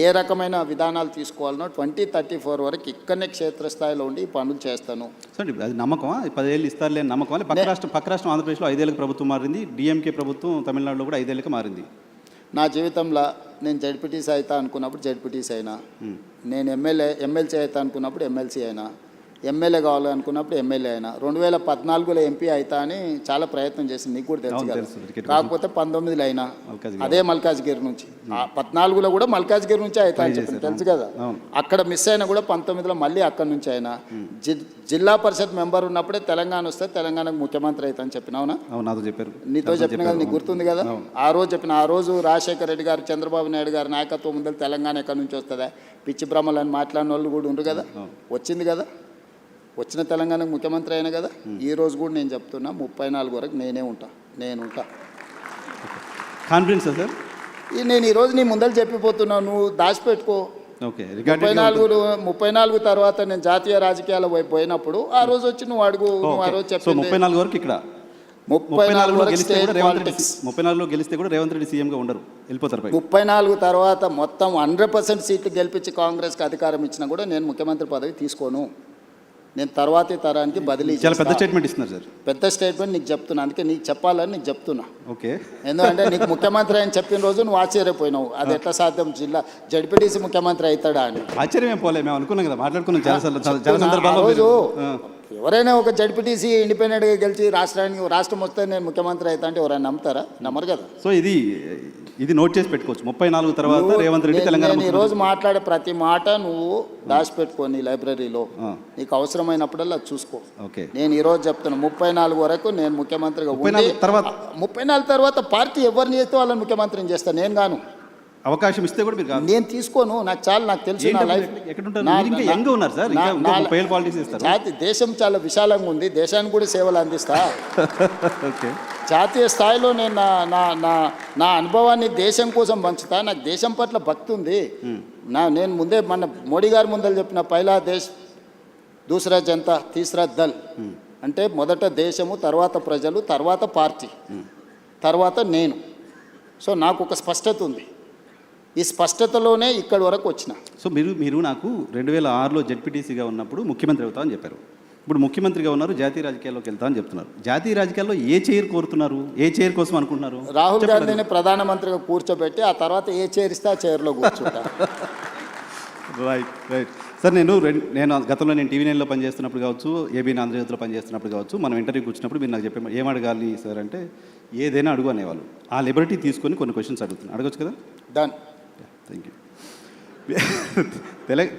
ఏ రకమైన విధానాలు తీసుకోవాలనో 2034 వరకు ఇక్కడనే క్షేత్రస్థాయిలో ఉండి ఈ పనులు చేస్తాను. సార్ అది నమ్మకమా? 10 ఏళ్ళు ఇస్తారులే నమ్మకమా? పక్క రాష్ట్రం ఆంధ్రప్రదేశ్లో 5 ఏళ్ళకి ప్రభుత్వం మారింది, డిఎంకే ప్రభుత్వం తమిళనాడులో కూడా 5 ఏళ్ళకి మారింది. నా జీవితంలో నేను జడ్పీటీసీ అవుతా అనుకున్నప్పుడు జడ్పీటీసీ అయినా, నేను ఎమ్మెల్సీ అవుతా అనుకున్నప్పుడు ఎమ్మెల్సీ అయినా, ఎమ్మెల్యే కావాలనుకున్నప్పుడు ఎమ్మెల్యే అయినా, 2014లో ఎంపీ అవుతా అని చాలా ప్రయత్నం చేసింది, నీకు కూడా తెలుసు కదా. కాకపోతే 19లో అయినా అదే మల్కాజ్గిరి నుంచి, 14లో కూడా మల్కాజ్గిరి నుంచి అవుతా అని చెప్పి తెలుసు కదా. అక్కడ మిస్ అయినా కూడా 19లో మళ్ళీ అక్కడ నుంచి అయినా. జిల్లా పరిషత్ మెంబర్ ఉన్నప్పుడే తెలంగాణ వస్తే తెలంగాణకు ముఖ్యమంత్రి అవుతా అని చెప్పినావునా? నీతో చెప్పిన కదా, నీకు గుర్తుంది కదా. ఆ రోజు రాజశేఖర రెడ్డి గారు, చంద్రబాబు నాయుడు గారి నాయకత్వం ముందు తెలంగాణ ఎక్కడి నుంచి వస్తుందా, పిచ్చి బ్రహ్మలు అని మాట్లాడిన వాళ్ళు కూడా ఉండరు కదా. వచ్చింది కదా, వచ్చిన తెలంగాణకు ముఖ్యమంత్రి అయినా కదా. ఈ రోజు కూడా నేను చెప్తున్నా 34 వరకు నేను ఉంటా. Confidence sir? నేను ఈరోజు నీ ముందర చెప్పిపోతున్నా, నువ్వు దాచిపెట్టుకో. 34 తర్వాత నేను జాతీయ రాజకీయాల వైపు పోయినప్పుడు ఆ రోజు వచ్చి నువ్వు అడుగు. ఆ రోజు చెప్పి 34 వరకు ఇక్కడ 34 వరకు స్టేట్ పాలిటిక్స్. 34లో గెలిస్తే కూడా రేవంత్ రెడ్డి సీఎంగా ఉండరు, వెళ్ళిపోతారు. 34 తర్వాత మొత్తం 100% సీట్లు గెలిపించి కాంగ్రెస్కి అధికారం ఇచ్చినా కూడా నేను ముఖ్యమంత్రి పదవి తీసుకోను. నేను తర్వాతి తరానికి బదిలీ. చాలా పెద్ద స్టేట్మెంట్ ఇస్తున్నారు సార్. పెద్ద స్టేట్మెంట్ నీకు చెప్తున్నా, అందుకే నీకు చెప్పాలని నీకు చెప్తున్నా. ఓకే. ఎందుకంటే నీకు ముఖ్యమంత్రి అని చెప్పిన రోజు నువ్వు ఆశ్చర్యపోయినావు, అది ఎట్లా సాధ్యం, జడ్పీటీసీ ముఖ్యమంత్రి అవుతాడా అని. ఆశ్చర్యం పోలే, మేము అనుకున్నాం కదా, మాట్లాడుకున్నాం చాలా సందర్భాల్లో. రోజు ఎవరైనా ఒక జడ్పీటీసీ ఇండిపెండెంట్గా గెలిచి రాష్ట్రం వస్తే నేను ముఖ్యమంత్రి అవుతా అంటే ఎవరైనా నమ్ముతారా? నమ్మరు కదా. సో ఇది నోట్ చేసి పెట్టుకోవచ్చు. 34 తర్వాత రేవంత్ రెడ్డి తెలంగాణ. ఈ రోజు మాట్లాడే ప్రతి మాట నువ్వు దాచిపెట్టుకో నీ లైబ్రరీలో, నీకు అవసరమైనప్పుడల్లా చూసుకో. నేను ఈ రోజు చెప్తున్నా 34 వరకు నేను ముఖ్యమంత్రిగా ఉండి 34 తర్వాత పార్టీ ఎవరిని చేస్తే వాళ్ళని ముఖ్యమంత్రిని చేస్తాను. నేను గాను అవకాశం ఇస్తే కూడా మీరు నేను తీసుకోను. నాకు తెలుసు నా లైఫ్. దేశం చాలా విశాలంగా ఉంది, దేశానికి కూడా సేవలు అందిస్తా. జాతీయ స్థాయిలో నేను నా అనుభవాన్ని దేశం కోసం పంచుతా. నాకు దేశం పట్ల భక్తి ఉంది. నేను ముందే మన మోడీ గారి ముందర చెప్పిన పైలా దేశ్ దూసరా జనతా తీసరా దల్ అంటే మొదట దేశము, తర్వాత ప్రజలు, తర్వాత పార్టీ, తర్వాత నేను. సో నాకు ఒక స్పష్టత ఉంది. ఈ స్పష్టతలోనే ఇక్కడి వరకు వచ్చిన. సో మీరు నాకు 2006లో జడ్పీటీసీగా ఉన్నప్పుడు ముఖ్యమంత్రి అవుతా అని చెప్పారు. ఇప్పుడు ముఖ్యమంత్రిగా ఉన్నారు, జాతీయ రాజకీయాల్లోకి వెళ్తా అని చెప్తున్నారు. జాతీయ రాజకీయాల్లో ఏ చైర్ కోరుతున్నారు? ఏ చైర్ కోసం అనుకుంటున్నారు? రాహుల్ గాంధీని ప్రధానమంత్రిగా కూర్చోబెట్టి ఆ తర్వాత ఏ చైర్ ఇస్తే ఆ చైర్లో కూర్చుంటా. Right sir. నేను గతంలో నేను TV9లో పనిచేస్తున్నప్పుడు కావచ్చు, ఏబీఎన్ ఆంధ్రజ్యోతిలో పనిచేస్తున్నప్పుడు కావచ్చు, మనం ఇంటర్వ్యూకి వచ్చినప్పుడు మీరు నాకు చెప్పే ఏం అడగాలి సార్ అంటే ఏదైనా అడుగు అనేవాళ్ళు. ఆ లిబర్టీ తీసుకొని కొన్ని క్వశ్చన్స్ అడుగుతున్నాను, అడగచ్చు కదా? డన్. Thank you.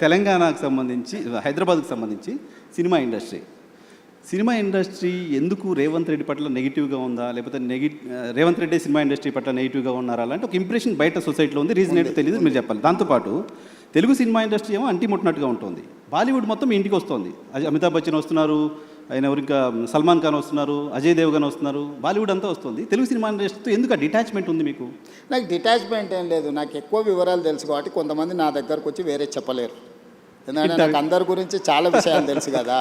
తెలంగాణకు సంబంధించి, హైదరాబాద్కు సంబంధించి సినిమా ఇండస్ట్రీ ఎందుకు రేవంత్ రెడ్డి పట్ల నెగిటివ్గా ఉందా, లేకపోతే రేవంత్ రెడ్డి సినిమా ఇండస్ట్రీ పట్ల నెగిటివ్గా ఉన్నారా అలాంటి ఒక ఇంప్రెషన్ బయట సొసైటీలో ఉంది. రీజన్ ఏంటో తెలియదు, మీరు చెప్పాలి. దాంతోపాటు తెలుగు సినిమా ఇండస్ట్రీ ఏమో అంటిముట్టినట్టుగా ఉంటుంది. బాలీవుడ్ మొత్తం ఇంటికి వస్తుంది. అమితాబ్ బచ్చన్ వస్తున్నారు, ఆయన ఎవరు ఇంకా సల్మాన్ ఖాన్ వస్తున్నారు, అజయ్ దేవ్గన్ వస్తున్నారు, బాలీవుడ్ అంతా వస్తుంది. తెలుగు సినిమా ఇండస్ట్రీతో ఎందుకు డిటాచ్మెంట్ ఉంది మీకు? నాకు డిటాచ్మెంట్ ఏం లేదు. నాకు ఎక్కువ వివరాలు తెలుసు కాబట్టి కొంతమంది నా దగ్గరకు వచ్చి వేరే చెప్పలేరు. ఎందుకంటే నాకు అందరి గురించి చాలా విషయాలు తెలుసు కదా.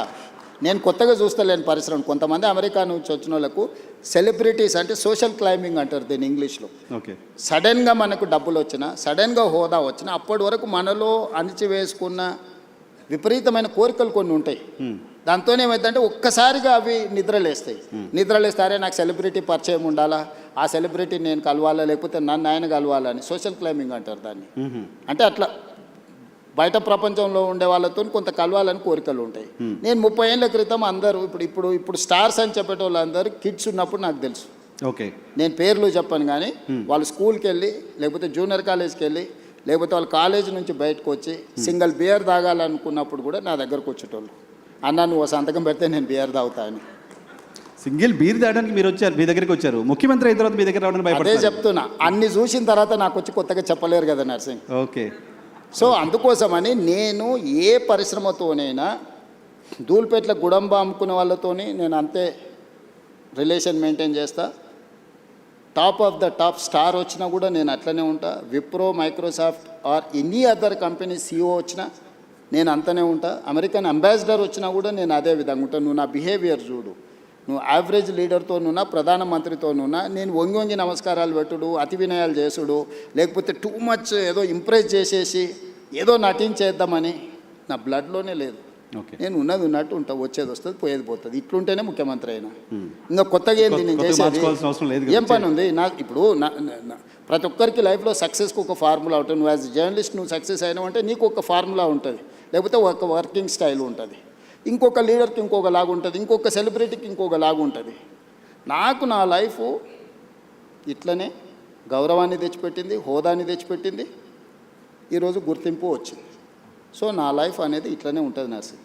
నేను కొత్తగా చూస్తలేను పరిశ్రమ. కొంతమంది అమెరికా నుంచి వచ్చిన వాళ్ళకు సెలబ్రిటీస్ అంటే సోషల్ క్లైంబింగ్ అంటారు దీన్ని ఇంగ్లీష్లో. సడన్గా మనకు డబ్బులు వచ్చినా, సడన్గా హోదా వచ్చినా, అప్పటి వరకు మనలో అణిచివేసుకున్న విపరీతమైన కోరికలు కొన్ని ఉంటాయి. దాంతో ఏమైందంటే ఒక్కసారిగా అవి నిద్రలేస్తారే నాకు సెలబ్రిటీ పరిచయం ఉండాలా, ఆ సెలబ్రిటీ నేను కలవాలా, లేకపోతే నన్ను ఆయన కలవాలా అని సోషల్ క్లైంబింగ్ అంటారు దాన్ని. అంటే అట్లా బయట ప్రపంచంలో ఉండే వాళ్ళతో కొంత కలవాలని కోరికలు ఉంటాయి. నేను 30 ఏళ్ళ క్రితం అందరూ ఇప్పుడు స్టార్స్ అని చెప్పేటోళ్ళు అందరూ కిడ్స్ ఉన్నప్పుడు నాకు తెలుసు. నేను పేర్లు చెప్పను కానీ వాళ్ళు స్కూల్కి వెళ్ళి, లేకపోతే జూనియర్ కాలేజ్కి వెళ్ళి, లేకపోతే వాళ్ళు కాలేజ్ నుంచి బయటకు వచ్చి సింగిల్ బియర్ తాగాలనుకున్నప్పుడు కూడా నా దగ్గరకు వచ్చేటోళ్ళు. అన్న నువ్వు సంతకం పెడితే నేను బియర్ తాగుతా అని. సింగిల్ బీర్ తాగడానికి మీరు వచ్చారు, మీ దగ్గరికి వచ్చారు. ముఖ్యమంత్రి అయిన తర్వాత మీ దగ్గర రావడానికి భయపడతారు. అదే చెప్తున్నా, అన్ని చూసిన తర్వాత నాకు వచ్చి కొత్తగా చెప్పలేరు కదా నర్సింగ్. సో అందుకోసమని నేను ఏ పరిశ్రమతోనైనా ధూళిపేట్ల గుడంబ అమ్ముకునే వాళ్ళతోని నేను అంతే రిలేషన్ మెయింటైన్ చేస్తా. Top of the top star వచ్చినా కూడా నేను అట్లనే ఉంటా. Wipro, Microsoft or any other company CEO వచ్చినా నేను అంతనే ఉంటా. అమెరికన్ అంబాసిడర్ వచ్చినా కూడా నేను అదే విధంగా ఉంటాను. నువ్వు నా బిహేవియర్ చూడు. నువ్వు యావరేజ్ లీడర్తోనున్నా ప్రధానమంత్రితోనున్నా నేను వంగి వంగి నమస్కారాలు పెట్టుడు, అతి వినయాలు చేసుడు, లేకపోతే టూ మచ్ ఏదో ఇంప్రెస్ చేసేసి ఏదో నటించేద్దామని నా బ్లడ్లోనే లేదు. ఓకే. నేను ఉన్నది ఉన్నట్టు ఉంటా, వచ్చేది వస్తుంది, పోయేది పోతుంది. ఇట్లుంటేనే ముఖ్యమంత్రి అయినా. ఇంకా కొత్తగా ఏంది నేను కొత్తగా చేసేది? మార్చుకోవాల్సిన అవసరం లేదు కదా. ఏం పని ఉంది ఇప్పుడు ప్రతి ఒక్కరికి లైఫ్లో సక్సెస్కి ఒక ఫార్ములా ఉంటుంది. నువ్వు యాజ్ జర్నలిస్ట్ నువ్వు సక్సెస్ అయినావు అంటే నీకు ఒక ఫార్ములా ఉంటుంది, లేకపోతే ఒక వర్కింగ్ స్టైల్ ఉంటుంది. ఇంకొక లీడర్కి ఇంకొక లాగా ఉంటుంది, ఇంకొక సెలబ్రిటీకి ఇంకొక లాగా ఉంటుంది. నాకు నా లైఫ్ ఇట్లనే గౌరవాన్ని తెచ్చిపెట్టింది, హోదాని తెచ్చిపెట్టింది, ఈరోజు గుర్తింపు వచ్చింది. సో నా లైఫ్ అనేది ఇట్లనే ఉంటుంది నర్సింగ్.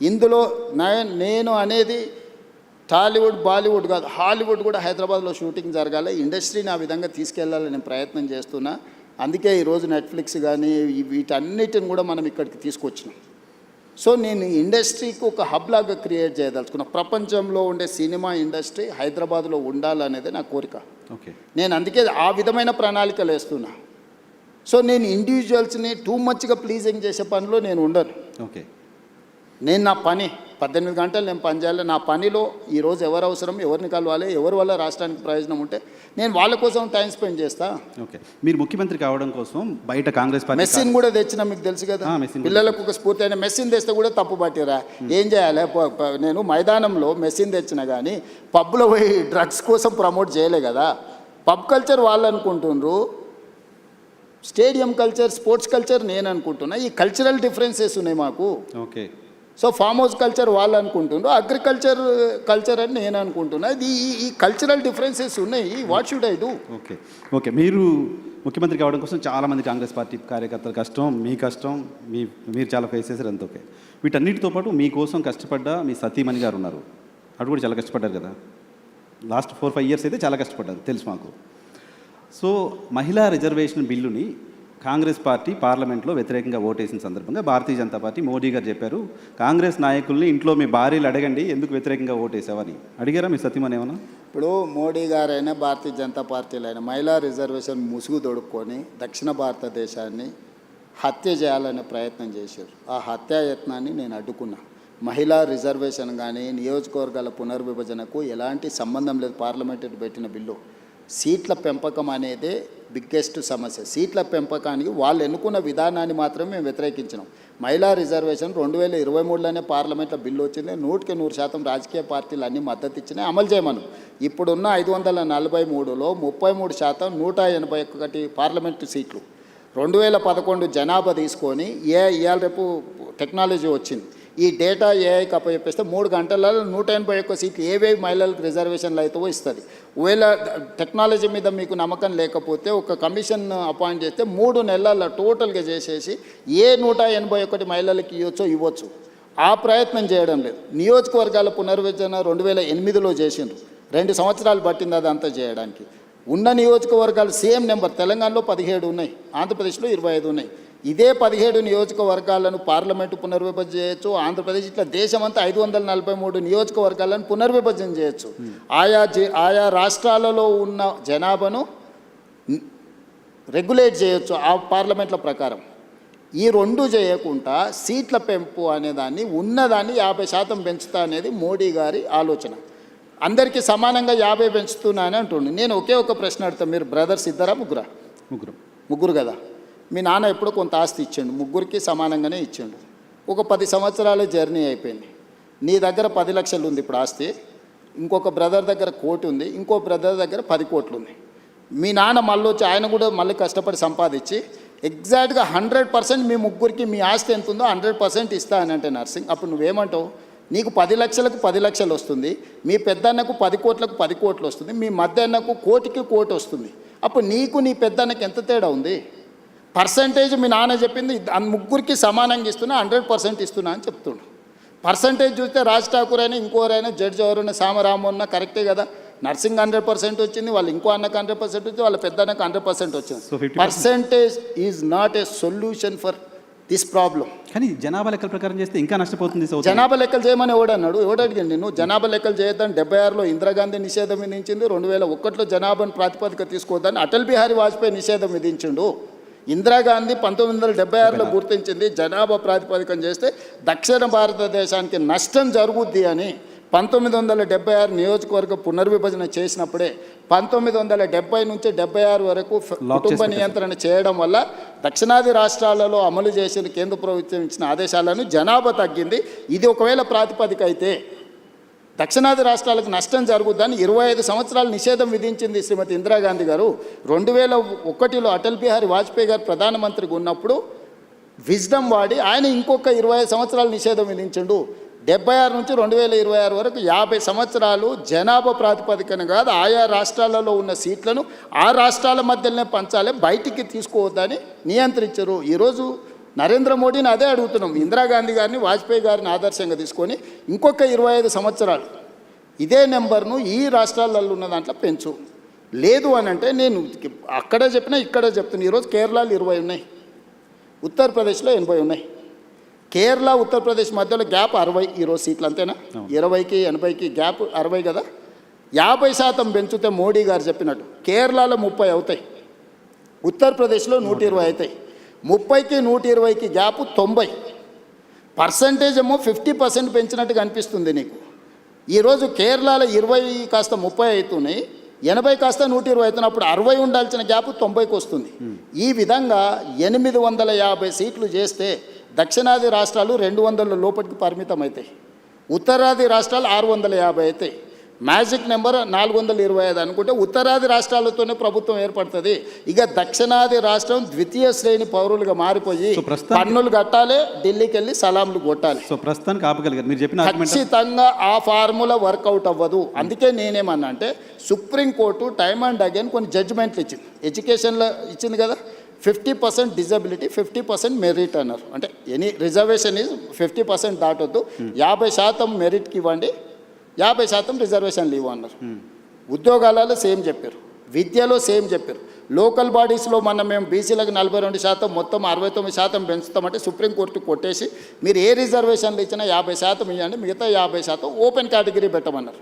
ఇందులో నేను అనేది టాలీవుడ్ బాలీవుడ్ కాదు, హాలీవుడ్ కూడా హైదరాబాద్లో షూటింగ్ జరగాలి, ఇండస్ట్రీని ఆ విధంగా తీసుకెళ్లాలని ప్రయత్నం చేస్తున్నా. అందుకే ఈరోజు నెట్ఫ్లిక్స్ కానీ వీటన్నిటిని కూడా మనం ఇక్కడికి తీసుకొచ్చినాం. సో నేను ఇండస్ట్రీకి ఒక హబ్ లాగా క్రియేట్ చేయదలుచుకున్నా. ప్రపంచంలో ఉండే సినిమా ఇండస్ట్రీ హైదరాబాద్లో ఉండాలనేది నా కోరిక. ఓకే. నేను అందుకే ఆ విధమైన ప్రణాళికలు వేస్తున్నా. సో నేను ఇండివిజువల్స్ని టూ మచ్గా ప్లీజింగ్ చేసే పనిలో నేను ఉండను. ఓకే. నేను నా పని 18 గంటలు నేను పని చేయాలి. నా పనిలో ఈరోజు ఎవరు అవసరం, ఎవరిని కలవాలి, ఎవరి వల్ల రాష్ట్రానికి ప్రయోజనం ఉంటే నేను వాళ్ళ కోసం టైం స్పెండ్ చేస్తా. ఓకే. మీరు ముఖ్యమంత్రి కావడం కోసం బయట కాంగ్రెస్ పార్టీ మెస్సీని కూడా తెచ్చిన మీకు తెలుసు కదా, మెస్సీని పిల్లలకు ఒక స్ఫూర్తి అయిన మెస్సీని తెస్తే కూడా తప్పు పట్టిరా. ఏం చేయాలి? నేను మైదానంలో మెస్సీని తెచ్చిన కానీ పబ్లో పోయి డ్రగ్స్ కోసం ప్రమోట్ చేయలే కదా. పబ్ కల్చర్ వాళ్ళు అనుకుంటుండ్రు, స్టేడియం కల్చర్, స్పోర్ట్స్ కల్చర్ నేను అనుకుంటున్నా. ఈ కల్చరల్ డిఫరెన్సెస్ ఉన్నాయి మాకు. Okay. So farm house culture వాళ్ళు అనుకుంటుండ్రు, కల్చర్ అని నేను అనుకుంటున్నా. ఈ కల్చరల్ డిఫరెన్సెస్ ఉన్నాయి. What should I do? Okay. Okay. మీరు ముఖ్యమంత్రి కావడం కోసం చాలామంది కాంగ్రెస్ పార్టీ కార్యకర్తల కష్టం, మీ కష్టం, మీరు చాలా ఫేస్ చేశారు. అంత ఓకే. వీటన్నిటితో పాటు మీకోసం కష్టపడ్డ మీ సతీమణి గారు ఉన్నారు. అటు కూడా చాలా కష్టపడ్డారు కదా. లాస్ట్ 4-5 ఇయర్స్ అయితే చాలా కష్టపడ్డారు, తెలుసు మాకు. సో మహిళా రిజర్వేషన్ బిల్లుని కాంగ్రెస్ పార్టీ పార్లమెంట్లో వ్యతిరేకంగా ఓటేసిన సందర్భంగా భారతీయ జనతా పార్టీ మోడీ గారు చెప్పారు, కాంగ్రెస్ నాయకుల్ని ఇంట్లో మీ భార్యలు అడగండి ఎందుకు వ్యతిరేకంగా ఓటేసావని. అడిగారా మీ సతీమణి ఏమన్నా? ఇప్పుడు మోడీ గారైనా భారతీయ జనతా పార్టీలో అయినా మహిళా రిజర్వేషన్ ముసుగు తొడుక్కొని దక్షిణ భారతదేశాన్ని హత్య చేయాలనే ప్రయత్నం చేశారు. ఆ హత్యాయత్నాన్ని నేను అడ్డుకున్నా. మహిళా రిజర్వేషన్ కానీ నియోజకవర్గాల పునర్విభజనకు ఎలాంటి సంబంధం లేదు. పార్లమెంటు పెట్టిన బిల్లు సీట్ల పెంపకం అనేదే బిగ్గెస్ట్ సమస్య. సీట్ల పెంపకానికి వాళ్ళు ఎన్నుకున్న విధానాన్ని మాత్రమే మేము వ్యతిరేకించినాం. మహిళా రిజర్వేషన్ 2023లోనే పార్లమెంట్లో బిల్లు వచ్చింది. 100% రాజకీయ పార్టీలు అన్నీ మద్దతు ఇచ్చినాయి, అమలు చేయమను. ఇప్పుడున్న 543లో 33% 181 పార్లమెంటు సీట్లు 2011 జనాభా తీసుకొని ఇవాళ రేపు టెక్నాలజీ వచ్చింది. ఈ డేటా ఏఐకి అప్పచెప్పేస్తే 3 గంటలలో 181 సీట్లు ఏవేవి మహిళలకు రిజర్వేషన్లు అవుతావో ఇస్తుంది. ఒకవేళ టెక్నాలజీ మీద మీకు నమ్మకం లేకపోతే ఒక కమిషన్ అపాయింట్ చేస్తే 3 నెలల్లో టోటల్గా చేసేసి 181 మహిళలకు ఇవ్వచ్చు. ఆ ప్రయత్నం చేయడం లేదు. నియోజకవర్గాల పునర్విభజన 2008లో చేసిండ్రు. 2 సంవత్సరాలు పట్టింది అదంతా చేయడానికి. ఉన్న నియోజకవర్గాలు సేమ్ నెంబర్, తెలంగాణలో 17 ఉన్నాయి, ఆంధ్రప్రదేశ్లో 25 ఉన్నాయి. ఇదే 17 నియోజకవర్గాలను పార్లమెంటు పునర్విభజన చేయొచ్చు. ఆంధ్రప్రదేశ్ ఇట్లా దేశమంతా 543 నియోజకవర్గాలను పునర్విభజన చేయొచ్చు. ఆయా రాష్ట్రాలలో ఉన్న జనాభాను రెగ్యులేట్ చేయొచ్చు ఆ పార్లమెంట్ల ప్రకారం. ఈ 2 చేయకుండా సీట్ల పెంపు అనేదాన్ని ఉన్నదాన్ని 50% పెంచుతా అనేది మోడీ గారి ఆలోచన. అందరికీ సమానంగా 50 పెంచుతున్నా అని అంటుండే. నేను ఒకే ఒక ప్రశ్న అడుగుతాను, మీరు బ్రదర్స్ ఇద్దరా ముగ్గురా? ముగ్గురు కదా. మీ నాన్న ఎప్పుడో కొంత ఆస్తి ఇచ్చిండు, ముగ్గురికి సమానంగానే ఇచ్చిండు. ఒక 10 సంవత్సరాల జర్నీ అయిపోయింది. నీ దగ్గర 10 లక్షలు ఉంది ఇప్పుడు ఆస్తి, ఇంకొక బ్రదర్ దగ్గర 1 కోటి ఉంది, ఇంకో బ్రదర్ దగ్గర 10 కోట్లు ఉంది. మీ నాన్న మళ్ళీ వచ్చి ఆయన కూడా మళ్ళీ కష్టపడి సంపాదించి ఎగ్జాక్ట్గా 100% మీ ముగ్గురికి మీ ఆస్తి ఎంత ఉందో 100% ఇస్తా అని అంటే నర్సింగ్, అప్పుడు నువ్వేమంటావు? నీకు 10 లక్షలకు 10 లక్షలు వస్తుంది, మీ పెద్దన్నకు 10 కోట్లకు 10 కోట్లు వస్తుంది, మీ మధ్య అన్నకు 1 కోటికి 1 కోటి వస్తుంది. అప్పుడు నీకు నీ పెద్దన్నకు ఎంత తేడా ఉంది? పర్సంటేజ్ మీ నాన్న చెప్పింది ముగ్గురికి సమానంగా ఇస్తున్నా, 100% ఇస్తున్నా అని చెప్తుండు. పర్సంటేజ్ చూస్తే రాజ్ ఠాకూర్ అయినా ఇంకోరైనా జడ్జి ఎవరైనా సామరామన్న కరెక్టే కదా. నర్సింగ్ 100% వచ్చింది, వాళ్ళు ఇంకో అన్నకు 100% వచ్చింది, వాళ్ళ పెద్ద అన్నకు 100% వచ్చింది. Percentage is not a solution for this problem. కానీ జనాభా లెక్కల ప్రకారం చేస్తే ఇంకా నష్టపోతుంది. జనాభా లెక్కలు చేయమని ఎవడన్నాడు? ఎవడడిగండి? నువ్వు జనాభా లెక్కలు చేయొద్దని 76లో ఇందిరాగాంధీ నిషేధం విధించింది, 2001లో జనాభాను ప్రాతిపదిక తీసుకోవద్దని అటల్ బిహారీ వాజ్పేయి నిషేధం విధించిండు. ఇందిరాగాంధీ 1976లో గుర్తించింది జనాభా ప్రాతిపదికం చేస్తే దక్షిణ భారతదేశానికి నష్టం జరుగుద్ది అని. 1976 నియోజకవర్గ పునర్విభజన చేసినప్పుడే 1970 నుంచి 76 వరకు కుటుంబ నియంత్రణ చేయడం వల్ల దక్షిణాది రాష్ట్రాలలో అమలు చేసిన కేంద్ర ప్రభుత్వం ఇచ్చిన ఆదేశాలను జనాభా తగ్గింది. ఇది ఒకవేళ ప్రాతిపదిక అయితే దక్షిణాది రాష్ట్రాలకు నష్టం జరుగుద్దని 25 సంవత్సరాలు నిషేధం విధించింది శ్రీమతి ఇందిరాగాంధీ గారు. 2001లో అటల్ బిహారీ వాజ్పేయి గారు ప్రధానమంత్రిగా ఉన్నప్పుడు విజ్డమ్ వాడి ఆయన ఇంకొక 25 సంవత్సరాలు నిషేధం విధించిండు. 76 నుంచి 2026 వరకు 50 సంవత్సరాలు జనాభా ప్రాతిపదికన కాదు, ఆయా రాష్ట్రాలలో ఉన్న సీట్లను ఆ రాష్ట్రాల మధ్యలోనే పంచాలి, బయటికి తీసుకోవద్దని నియంత్రించరు. ఈరోజు నరేంద్ర మోడీని అదే అడుగుతున్నాం. ఇందిరాగాంధీ గారిని వాజ్పేయి గారిని ఆదర్శంగా తీసుకొని ఇంకొక 25 సంవత్సరాలు ఇదే నెంబర్ను ఈ రాష్ట్రాలలో ఉన్న దాంట్లో పెంచు. లేదు అని అంటే నేను అక్కడే చెప్పినా ఇక్కడే చెప్తున్నా. ఈరోజు కేరళలో 20 ఉన్నాయి, ఉత్తరప్రదేశ్లో 80 ఉన్నాయి. కేరళ ఉత్తరప్రదేశ్ మధ్యలో గ్యాప్ 60 ఈరోజు సీట్లు, అంతేనా? 20కి 80కి గ్యాప్ 60 కదా. 50% పెంచితే మోడీ గారు చెప్పినట్టు కేరళలో 30 అవుతాయి, ఉత్తరప్రదేశ్లో 120 అవుతాయి. 30కి 120కి గ్యాప్ 90%. ఏమో 50% పెంచినట్టుగా అనిపిస్తుంది నీకు. ఈరోజు కేరళలో 20 కాస్త 30 అవుతున్నాయి, 80 కాస్త 120 అవుతున్నప్పుడు 60 ఉండాల్సిన గ్యాప్ 90కి వస్తుంది. ఈ విధంగా 850 సీట్లు చేస్తే దక్షిణాది రాష్ట్రాలు 200 లోపలికి పరిమితం అవుతాయి, ఉత్తరాది రాష్ట్రాలు 650 అవుతాయి. మ్యాజిక్ నెంబర్ 425 అనుకుంటే ఉత్తరాది రాష్ట్రాలతోనే ప్రభుత్వం ఏర్పడుతుంది. ఇక దక్షిణాది రాష్ట్రం ద్వితీయ శ్రేణి పౌరులుగా మారిపోయి పన్నులు కట్టాలి, ఢిల్లీకి వెళ్ళి సలాంలు కొట్టాలి. సో ప్రస్తుతానికి ఆపగలిగారు మీరు చెప్పిన ఖచ్చితంగా ఆ ఫార్ములా వర్కౌట్ అవ్వదు. అందుకే నేనేమన్నా అంటే సుప్రీంకోర్టు టైమ్ అండ్ అగైన్ కొన్ని జడ్జిమెంట్లు ఇచ్చింది. ఎడ్యుకేషన్లో ఇచ్చింది కదా, 50% డిజబిలిటీ, 50% మెరిట్ అన్నారు. అంటే ఎనీ రిజర్వేషన్ ఈజ్ 50% దాటొద్దు, 50% మెరిట్కి ఇవ్వండి, 50% రిజర్వేషన్లు ఇవ్వన్నారు. ఉద్యోగాలలో సేమ్ చెప్పారు, విద్యలో సేమ్ చెప్పారు. లోకల్ బాడీస్లో మేము బీసీలకు 42%, మొత్తం 69% పెంచుతామంటే సుప్రీంకోర్టు కొట్టేసి మీరు ఏ రిజర్వేషన్లు ఇచ్చినా 50% ఇవ్వండి, మిగతా 50% ఓపెన్ కేటగిరీ పెట్టమన్నారు.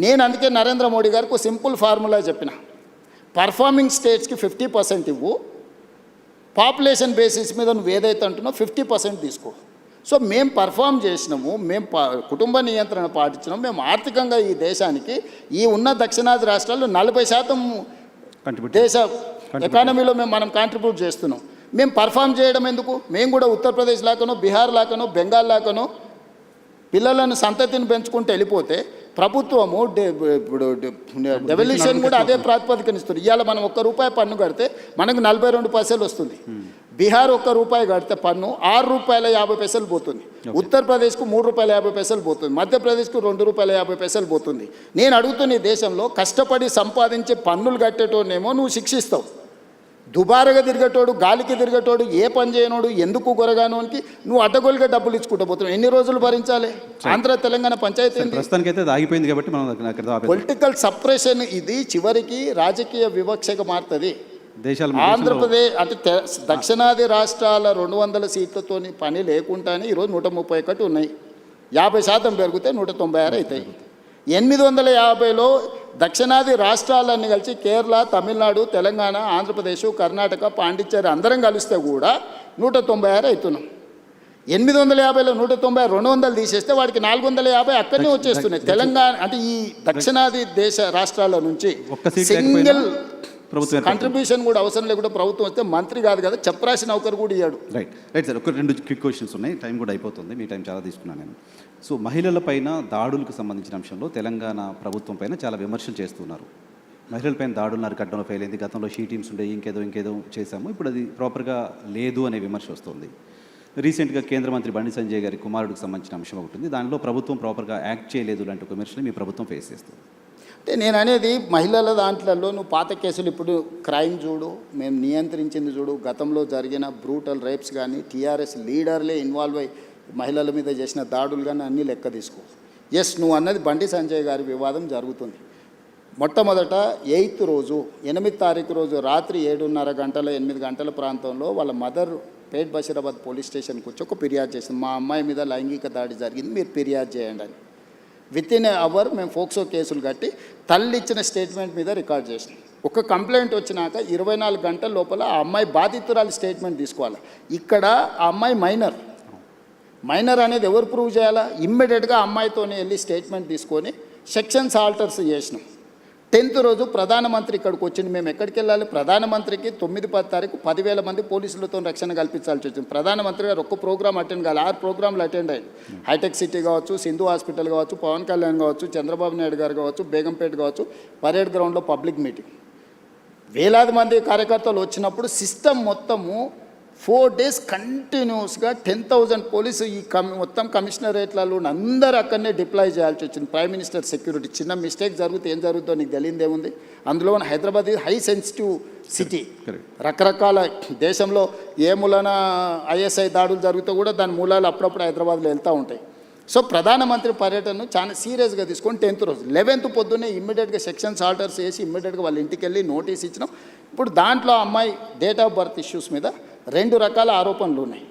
నేను అందుకే నరేంద్ర మోడీ గారికి సింపుల్ ఫార్ములా చెప్పిన, పర్ఫార్మింగ్ స్టేట్స్కి 50% ఇవ్వు, పాపులేషన్ బేసిస్ మీద నువ్వు ఏదైతే అంటున్నావు 50% తీసుకో. సో మేము పర్ఫామ్ చేసినాము, మేము కుటుంబ నియంత్రణ పాటించినాము, మేము ఆర్థికంగా ఈ దేశానికి ఈ ఉన్న దక్షిణాది రాష్ట్రాల్లో 40% దేశ ఎకానమీలో మనం కాంట్రిబ్యూట్ చేస్తున్నాం. మేము పర్ఫామ్ చేయడం ఎందుకు? మేము కూడా ఉత్తరప్రదేశ్ లాకనో, బీహార్ లాకనో, బెంగాల్ లాకనో పిల్లలను సంతతిని పెంచుకుంటూ వెళ్ళిపోతే ప్రభుత్వము ఇప్పుడు డెవల్యూషన్ కూడా అదే ప్రాతిపదికనిస్తుంది. ఇవాళ మనం ₹1 పన్ను కడితే మనకు 42 పైసలు వస్తుంది. బీహార్ ₹1 కడితే పన్ను ₹6.50 పోతుంది, ఉత్తరప్రదేశ్కు ₹3.50 పోతుంది, మధ్యప్రదేశ్కు ₹2.50 పోతుంది. నేను అడుగుతున్న ఈ దేశంలో కష్టపడి సంపాదించే పన్నులు కట్టేటోనేమో నువ్వు శిక్షిస్తావు, దుబారగా తిరిగేటోడు, గాలికి తిరిగేటోడు, ఏ పని చేయనోడు, ఎందుకు కొరగానోనికి నువ్వు అడ్డగోలుగా డబ్బులు ఇచ్చుకుంటూ పోతున్నావు. ఎన్ని రోజులు భరించాలి? ఆంధ్ర తెలంగాణ పంచాయతీ ఆగిపోయింది కాబట్టి పొలిటికల్ సప్రెషన్ ఇది చివరికి రాజకీయ వివక్షగా మారుతుంది. ఆంధ్రప్రదేశ్ అంటే దక్షిణాది రాష్ట్రాల 200 సీట్లతో పని లేకుండానే ఈరోజు 131 ఉన్నాయి, 50% పెరిగితే 196 అవుతాయి. 850లో దక్షిణాది రాష్ట్రాలన్నీ కలిసి కేరళ, తమిళనాడు, తెలంగాణ, ఆంధ్రప్రదేశ్, కర్ణాటక, పాండిచ్చేరి అందరం కలిస్తే కూడా 196 అవుతున్నాం. 850లో 190, 200 తీసేస్తే వాడికి 450 అక్కడనే వచ్చేస్తున్నాయి. తెలంగాణ అంటే ఈ దక్షిణాది దేశ రాష్ట్రాల నుంచి సింగిల్ కంట్రిబ్యూషన్ కూడా అవసరం లేకుండా ప్రభుత్వం వస్తే మంత్రి కాదు కదా, చెప్పరాసిన నౌకరు కూడా ఇయ్యాడు. రైట్ సార్, ఒక 2 క్విక్ క్వశ్చన్స్ ఉన్నాయి, టైం కూడా అయిపోతుంది, మీ టైం చాలా తీసుకున్నాను నేను. సో మహిళలపైన దాడులకు సంబంధించిన అంశంలో తెలంగాణ ప్రభుత్వం పైన చాలా విమర్శలు చేస్తున్నారు. మహిళలపైన దాడులు అరికట్టడంలో ఫెయిల్ అయింది, గతంలో షీ టీమ్స్ ఉండే ఇంకేదో చేశాము, ఇప్పుడు అది ప్రాపర్గా లేదు అనే విమర్శ వస్తుంది. రీసెంట్గా కేంద్ర మంత్రి బండి సంజయ్ గారి కుమారుడికి సంబంధించిన అంశం ఒకటి ఉంది, దానిలో ప్రభుత్వం ప్రాపర్గా యాక్ట్ చేయలేదు లాంటి ఒక విమర్శలు మీ ప్రభుత్వం ఫేస్ చేస్తుంది. అంటే నేను అనేది మహిళల దాంట్లలో నువ్వు పాత కేసులు ఇప్పుడు క్రైమ్ చూడు, మేము నియంత్రించింది చూడు, గతంలో జరిగిన బ్రూటల్ రేప్స్ కానీ టీఆర్ఎస్ లీడర్లే ఇన్వాల్వ్ అయ్యి మహిళల మీద చేసిన దాడులు కానీ అన్నీ లెక్క తీసుకో. ఎస్, నువ్వు అన్నది బండి సంజయ్ గారి వివాదం జరుగుతుంది. మొట్టమొదట 8th రోజు 8వ తారీఖు రోజు రాత్రి 7:30 గంటల 8 గంటల ప్రాంతంలో వాళ్ళ మదర్ పేట్ బషీరాబాద్ పోలీస్ స్టేషన్కి వచ్చి ఒక ఫిర్యాదు చేసింది, మా అమ్మాయి మీద లైంగిక దాడి జరిగింది, మీరు ఫిర్యాదు చేయండి అని. వితిన్ ఏ అవర్ మేము ఫోక్సో కేసులు కట్టి తల్లి ఇచ్చిన స్టేట్మెంట్ మీద రికార్డ్ చేసినాం. ఒక కంప్లైంట్ వచ్చినాక 24 గంటల లోపల ఆ అమ్మాయి బాధితురాలి స్టేట్మెంట్ తీసుకోవాలి. ఇక్కడ ఆ అమ్మాయి మైనర్ అనేది ఎవరు ప్రూవ్ చేయాలా? ఇమ్మీడియట్గా అమ్మాయితోనే వెళ్ళి స్టేట్మెంట్ తీసుకొని సెక్షన్స్ ఆల్టర్స్ చేసినాం. 10th రోజు ప్రధానమంత్రి ఇక్కడికి వచ్చింది. మేము ఎక్కడికి వెళ్ళాలి? ప్రధానమంత్రికి 9-10 తారీఖు 10,000 మంది పోలీసులతో రక్షణ కల్పించాల్సి వచ్చింది. ప్రధానమంత్రి గారు ఒక్క ప్రోగ్రామ్ అటెండ్ కావాలి, 6 ప్రోగ్రాంలు అటెండ్ అయ్యారు. హైటెక్ సిటీ కావచ్చు, సింధు హాస్పిటల్ కావచ్చు, పవన్ కళ్యాణ్ కావచ్చు, చంద్రబాబు నాయుడు గారు కావచ్చు, బేగంపేట కావచ్చు, పరేడ్ గ్రౌండ్లో పబ్లిక్ మీటింగ్. వేలాది మంది కార్యకర్తలు వచ్చినప్పుడు సిస్టమ్ మొత్తము 4 days కంటిన్యూస్గా 10,000 పోలీసు ఈ మొత్తం కమిషనరేట్లలో అందరూ అక్కడనే డిప్లాయ్ చేయాల్సి వచ్చింది. Prime minister security. చిన్న మిస్టేక్ జరిగితే ఏం జరుగుతుందో నీకు తెలియదేముంది. అందులో హైదరాబాద్ హై సెన్సిటివ్ సిటీ. రకరకాల దేశంలో ఏ మూలన ఐఎస్ఐ దాడులు జరుగుతూ కూడా దాని మూలాలు అప్పుడప్పుడు హైదరాబాద్లో వెళ్తూ ఉంటాయి. సో ప్రధానమంత్రి పర్యటనను చాలా సీరియస్గా తీసుకొని 10th రోజు 11th పొద్దున్నే ఇమ్మీడియట్గా సెక్షన్స్ ఆర్డర్స్ చేసి ఇమ్మీడియట్గా వాళ్ళ ఇంటికి వెళ్ళి నోటీస్ ఇచ్చినాం. ఇప్పుడు దాంట్లో అమ్మాయి డేట్ ఆఫ్ బర్త్ ఇష్యూస్ మీద 2 రకాల ఆరోపణలు ఉన్నాయి.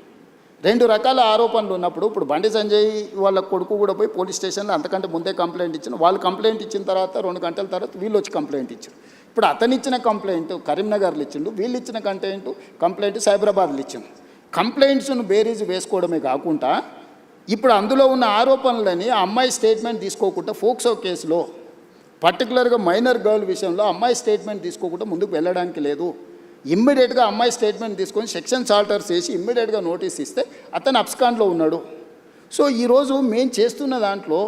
2 రకాల ఆరోపణలు ఉన్నప్పుడు ఇప్పుడు బండి సంజయ్ వాళ్ళ కొడుకు కూడా పోయి పోలీస్ స్టేషన్లో అంతకంటే ముందే కంప్లైంట్ ఇచ్చిన. వాళ్ళు కంప్లైంట్ ఇచ్చిన తర్వాత 2 గంటల తర్వాత వీళ్ళు వచ్చి కంప్లైంట్ ఇచ్చారు. ఇప్పుడు అతను ఇచ్చిన కంప్లైంట్ కరీంనగర్లో ఇచ్చిండు, వీళ్ళు ఇచ్చిన కంప్లైంట్ సైబరాబాద్లో ఇచ్చిండు. కంప్లైంట్స్ను బేరీజ్ వేసుకోవడమే కాకుండా ఇప్పుడు అందులో ఉన్న ఆరోపణలని ఆ అమ్మాయి స్టేట్మెంట్ తీసుకోకుండా ఫోక్సో కేసులో పర్టికులర్గా మైనర్ గర్ల్ విషయంలో అమ్మాయి స్టేట్మెంట్ తీసుకోకుండా ముందుకు వెళ్ళడానికి లేదు. ఇమ్మీడియట్గా అమ్మాయి స్టేట్మెంట్ తీసుకొని సెక్షన్స్ ఆల్టర్స్ చేసి ఇమ్మీడియట్గా నోటీస్ ఇస్తే అతను అబ్స్కాండ్లో ఉన్నాడు. సో ఈరోజు మేము చేస్తున్న దాంట్లో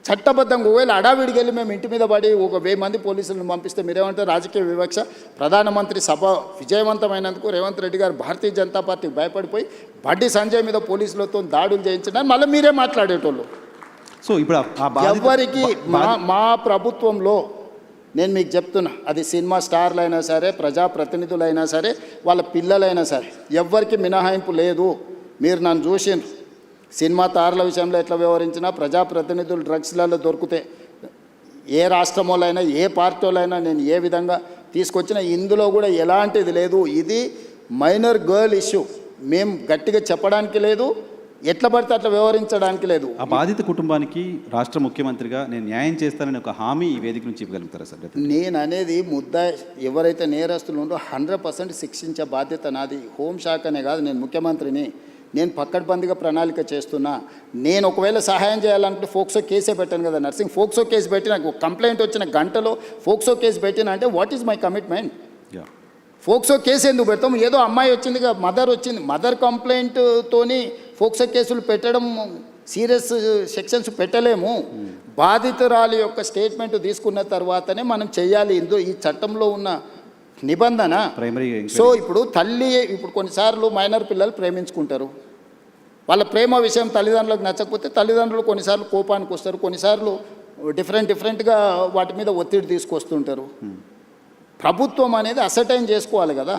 చట్టబద్ధంగా ఒకవేళ అడావిడికి వెళ్ళి మేము ఇంటి మీద పడి 1,000 మంది పోలీసులను పంపిస్తే మీరేమంటారు? రాజకీయ వివక్ష. ప్రధానమంత్రి సభ విజయవంతమైనందుకు రేవంత్ రెడ్డి గారు భారతీయ జనతా పార్టీకి భయపడిపోయి బండి సంజయ్ మీద పోలీసులతో దాడులు చేయించడానికి మళ్ళీ మీరే మాట్లాడేటోళ్ళు. సో ఇప్పుడు ఎవరికి మా ప్రభుత్వంలో నేను మీకు చెప్తున్నా, అది సినిమా స్టార్లు అయినా సరే, ప్రజాప్రతినిధులైనా సరే, వాళ్ళ పిల్లలైనా సరే, ఎవ్వరికి మినహాయింపు లేదు. మీరు నన్ను చూసిండ్రు. సినిమా తారల విషయంలో ఎట్లా వ్యవహరించినా, ప్రజాప్రతినిధులు డ్రగ్స్లలో దొరికితే ఏ రాష్ట్రంలోనైనా ఏ పార్టీలైనా నేను ఏ విధంగా తీసుకొచ్చినా ఇందులో కూడా ఎలాంటిది లేదు. ఇది మైనర్ గర్ల్ ఇష్యూ. మేము గట్టిగా చెప్పడానికి లేదు, ఎట్లా పడితే అట్లా వ్యవహరించడానికి లేదు. ఆ బాధిత కుటుంబానికి రాష్ట్ర ముఖ్యమంత్రిగా నేను న్యాయం చేస్తానని ఒక హామీ ఈ వేదిక నుంచి ఇవ్వగలుగుతారా సార్? నేను అనేది ఎవరైతే నేరస్తులు ఉందో 100% శిక్షించే బాధ్యత నాది. హోంశాఖనే కాదు, నేను ముఖ్యమంత్రిని. నేను పక్కడ్బందీగా ప్రణాళిక చేస్తున్నా. నేను ఒకవేళ సహాయం చేయాలంటే ఫోక్సో కేసే పెట్టాను కదా నర్సింగ్. ఫోక్సో కేసు పెట్టి నాకు కంప్లైంట్ వచ్చిన గంటలో ఫోక్సో కేసు పెట్టినా అంటే what is my commitment? POCSO case ఎందుకు పెడతాం? ఏదో అమ్మాయి వచ్చిందిగా, మదర్ వచ్చింది, మదర్ కంప్లైంట్తోని ఫోక్సో కేసులు పెట్టడం సీరియస్ సెక్షన్స్ పెట్టలేము. బాధితురాలి యొక్క స్టేట్మెంట్ తీసుకున్న తర్వాతనే మనం చేయాలి. ఈ చట్టంలో ఉన్న నిబంధన. సో ఇప్పుడు ఇప్పుడు కొన్నిసార్లు మైనర్ పిల్లలు ప్రేమించుకుంటారు. వాళ్ళ ప్రేమ విషయం తల్లిదండ్రులకు నచ్చకపోతే తల్లిదండ్రులు కొన్నిసార్లు కోపానికి వస్తారు, కొన్నిసార్లు డిఫరెంట్గా వాటి మీద ఒత్తిడి తీసుకొస్తుంటారు. ప్రభుత్వం అనేది అసర్టైన్ చేసుకోవాలి కదా.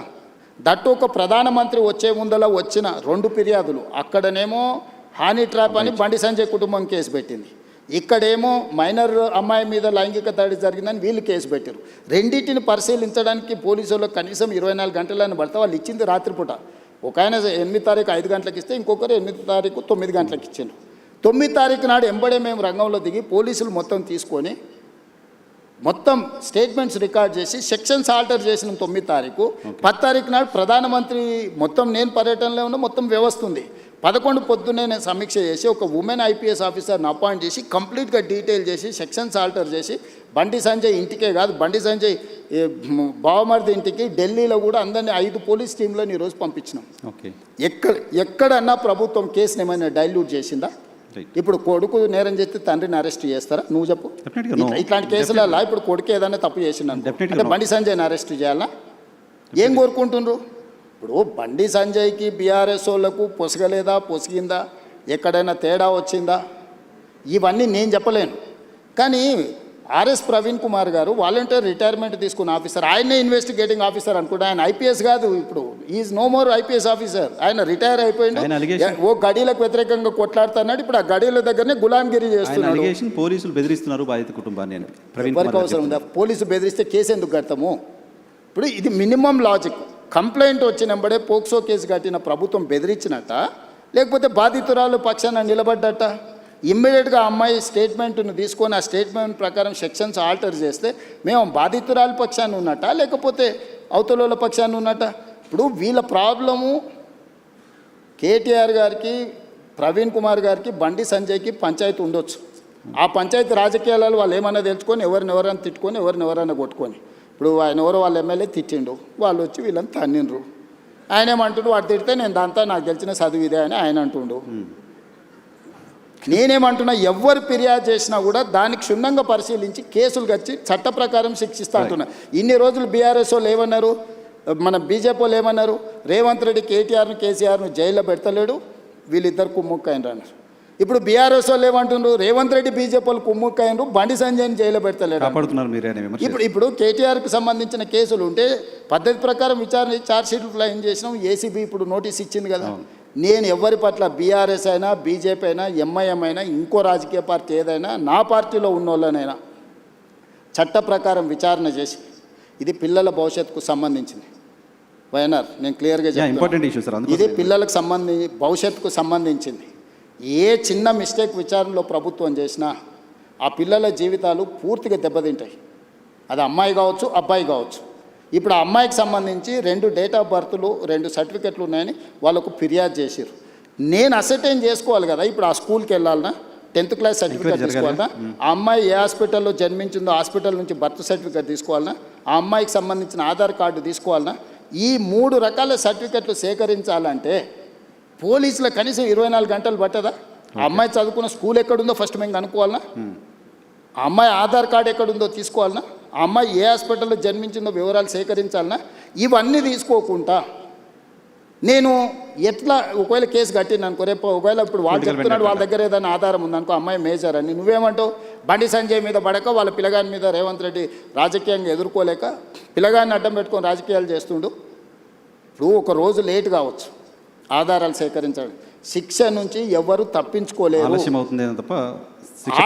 దట్టు ఒక ప్రధానమంత్రి వచ్చే ముందల వచ్చిన 2 ఫిర్యాదులు, అక్కడనేమో హానీ ట్రాప్ అని బండి సంజయ్ కుటుంబం కేసు పెట్టింది, ఇక్కడేమో మైనర్ అమ్మాయి మీద లైంగిక దాడి జరిగిందని వీళ్ళు కేసు పెట్టారు. రెండింటిని పరిశీలించడానికి పోలీసులకు కనీసం 24 గంటలని పడితే వాళ్ళు ఇచ్చింది రాత్రిపూట. ఒక ఆయన 8 తారీఖు 5 గంటలకు ఇస్తే ఇంకొకరు 8 తారీఖు 9 గంటలకు ఇచ్చారు. 9 తారీఖు నాడు ఎంబడే మేము రంగంలో దిగి పోలీసులు మొత్తం తీసుకొని మొత్తం స్టేట్మెంట్స్ రికార్డ్ చేసి సెక్షన్స్ ఆల్టర్ చేసిన 9 తారీఖు. 10 తారీఖు నాడు ప్రధానమంత్రి మొత్తం నేను పర్యటనలో ఉన్న మొత్తం వ్యవస్థ ఉంది. 11 పొద్దున్నే నేను సమీక్ష చేసి ఒక ఉమెన్ ఐపీఎస్ ఆఫీసర్ని అపాయింట్ చేసి కంప్లీట్గా డీటెయిల్ చేసి సెక్షన్స్ ఆల్టర్ చేసి బండి సంజయ్ ఇంటికే కాదు, బండి సంజయ్ బావమర్ది ఇంటికి ఢిల్లీలో కూడా అందరినీ 5 పోలీస్ టీంలను ఈరోజు పంపించినాం. ఎక్కడన్నా ప్రభుత్వం కేసుని ఏమైనా డైల్యూట్ చేసిందా? ఇప్పుడు కొడుకు నేరం చేస్తే తండ్రిని అరెస్ట్ చేస్తారా? నువ్వు చెప్పు. ఇట్లాంటి కేసులలో ఇప్పుడు కొడుకు ఏదైనా తప్పు చేసిండు అంటే బండి సంజయ్ని అరెస్ట్ చేయాలా? ఏం కోరుకుంటుండ్రు? ఇప్పుడు బండి సంజయ్కి బీఆర్ఎస్ వాళ్ళకు పొసగలేదా, పొసిగిందా, ఎక్కడైనా తేడా వచ్చిందా, ఇవన్నీ నేను చెప్పలేను. కానీ RS Praveen Kumar garu volunteer retirement తీసుకున్న ఆఫీసర్, ఆయనే ఇన్వెస్టిగేటింగ్ ఆఫీసర్ అనుకుంటా. ఆయన ఐపీఎస్ కాదు, ఇప్పుడు is no more IPS officer. ఆయన రిటైర్ అయిపోయింది. ఓ గడీలకు వ్యతిరేకంగా కొట్లాడుతున్నాడు. ఇప్పుడు ఆ గడీల దగ్గరనే గులాంగిరి చేస్తున్నాడు. పోలీసులు బెదిరిస్తున్నారు బాధిత కుటుంబాన్ని. ఎవరికి అవసరం ఉందా? పోలీసు బెదిరిస్తే కేసు ఎందుకు కడతాము? ఇప్పుడు ఇది మినిమం లాజిక్. కంప్లైంట్ వచ్చినప్పుడే పోక్సో కేసు కట్టిన ప్రభుత్వం బెదిరించినట్ట, లేకపోతే బాధితురాలు పక్షాన నిలబడ్డట? ఇమ్మీడియట్గా అమ్మాయి స్టేట్మెంట్ను తీసుకొని ఆ స్టేట్మెంట్ ప్రకారం సెక్షన్స్ ఆల్టర్ చేస్తే మేము బాధితురాలి పక్షాన్ని ఉన్నట్ట, లేకపోతే అవతల పక్షాన్ని ఉన్నట్ట? ఇప్పుడు వీళ్ళ ప్రాబ్లము కేటీఆర్ గారికి ప్రవీణ్ కుమార్ గారికి బండి సంజయ్కి పంచాయతీ ఉండొచ్చు. ఆ పంచాయతీ రాజకీయాలలో వాళ్ళు ఏమన్నా తెలుసుకొని ఎవరినెవరైనా తిట్టుకొని ఎవరినెవరైనా కొట్టుకొని, ఇప్పుడు ఆయన ఎవరో వాళ్ళ ఎమ్మెల్యే తిట్టిండు, వాళ్ళు వచ్చి వీళ్ళని తన్నిండ్రు. ఆయన ఏమంటుండు, వాడు తిడితే నేను దాంతో నాకు తెలిసిన చదువు ఇదే అని ఆయన అంటుండు. నేనేమంటున్నా, ఎవరు ఫిర్యాదు చేసినా కూడా దానికి క్షుణ్ణంగా పరిశీలించి కేసులు కచ్చి చట్ట ప్రకారం శిక్షిస్తా అంటున్నా. ఇన్ని రోజులు బీఆర్ఎస్ వాళ్ళు ఏమన్నారు, మన బీజేపీ వాళ్ళు ఏమన్నారు, రేవంత్ రెడ్డి కేటీఆర్ను కేసీఆర్ను జైల్లో పెడతలేడు, వీళ్ళిద్దరు కుమ్ముక్కైనరు అన్నారు. ఇప్పుడు బీఆర్ఎస్ వాళ్ళు ఏమంటున్నారు, రేవంత్ రెడ్డి బీజేపీ వాళ్ళు కుమ్ముక్కైనరు, బండి సంజయ్ని జైల్లో పెడతలేడు. ఇప్పుడు కేటీఆర్కి సంబంధించిన కేసులు ఉంటే పద్ధతి ప్రకారం విచారణ ఛార్జ్షీట్లు క్లెయిమ్ చేసినాం. ఏసీబీ ఇప్పుడు నోటీస్ ఇచ్చింది కదా. నేను ఎవరి పట్ల బీఆర్ఎస్ అయినా బీజేపీ అయినా ఎంఐఎం అయినా ఇంకో రాజకీయ పార్టీ ఏదైనా నా పార్టీలో ఉన్న వాళ్ళనైనా చట్ట ప్రకారం విచారణ చేసి, ఇది పిల్లల భవిష్యత్తుకు సంబంధించింది. వైఎన్ఆర్ నేను క్లియర్గా చెప్తాను, ఇది పిల్లలకు భవిష్యత్తుకు సంబంధించింది. ఏ చిన్న మిస్టేక్ విచారణలో ప్రభుత్వం చేసినా ఆ పిల్లల జీవితాలు పూర్తిగా దెబ్బతింటాయి. అది అమ్మాయి కావచ్చు, అబ్బాయి కావచ్చు. ఇప్పుడు ఆ అమ్మాయికి సంబంధించి 2 డేట్ ఆఫ్ బర్త్లు 2 సర్టిఫికెట్లు ఉన్నాయని వాళ్ళకు ఫిర్యాదు చేశారు. నేను అసర్టైన్ చేసుకోవాలి కదా, ఇప్పుడు ఆ స్కూల్కి వెళ్ళాలన్నా, 10th క్లాస్ సర్టిఫికేట్ తీసుకోవాలన్నా, ఆ అమ్మాయి ఏ హాస్పిటల్లో జన్మించిందో హాస్పిటల్ నుంచి బర్త్ సర్టిఫికేట్ తీసుకోవాలన్నా, ఆ అమ్మాయికి సంబంధించిన ఆధార్ కార్డు తీసుకోవాలన్నా, ఈ 3 రకాల సర్టిఫికెట్లు సేకరించాలంటే పోలీసులకు కనీసం 24 గంటలు పట్టదా? ఆ అమ్మాయి చదువుకున్న స్కూల్ ఎక్కడుందో ఫస్ట్ మేము కనుక్కోవాలన్నా, ఆ అమ్మాయి ఆధార్ కార్డు ఎక్కడుందో తీసుకోవాలన్నా, ఆ అమ్మాయి ఏ హాస్పిటల్లో జన్మించిందో వివరాలు సేకరించాలన్నా, ఇవన్నీ తీసుకోకుండా నేను ఎట్లా ఒకవేళ కేసు కట్టిన అనుకో, రేపు ఒకవేళ ఇప్పుడు వాళ్ళు చెప్తున్నాడు వాళ్ళ దగ్గర ఏదైనా ఆధారం ఉందనుకో, అమ్మాయి మేజర్ అని, నువ్వేమంటావు? బండి సంజయ్ మీద పడక వాళ్ళ పిల్లగాని మీద రేవంత్ రెడ్డి రాజకీయంగా ఎదుర్కోలేక పిల్లగాన్ని అడ్డం పెట్టుకొని రాజకీయాలు చేస్తుండు. ఇప్పుడు ఒక రోజు లేట్ కావచ్చు ఆధారాలు సేకరించడం, శిక్ష నుంచి ఎవరు తప్పించుకోలేరు.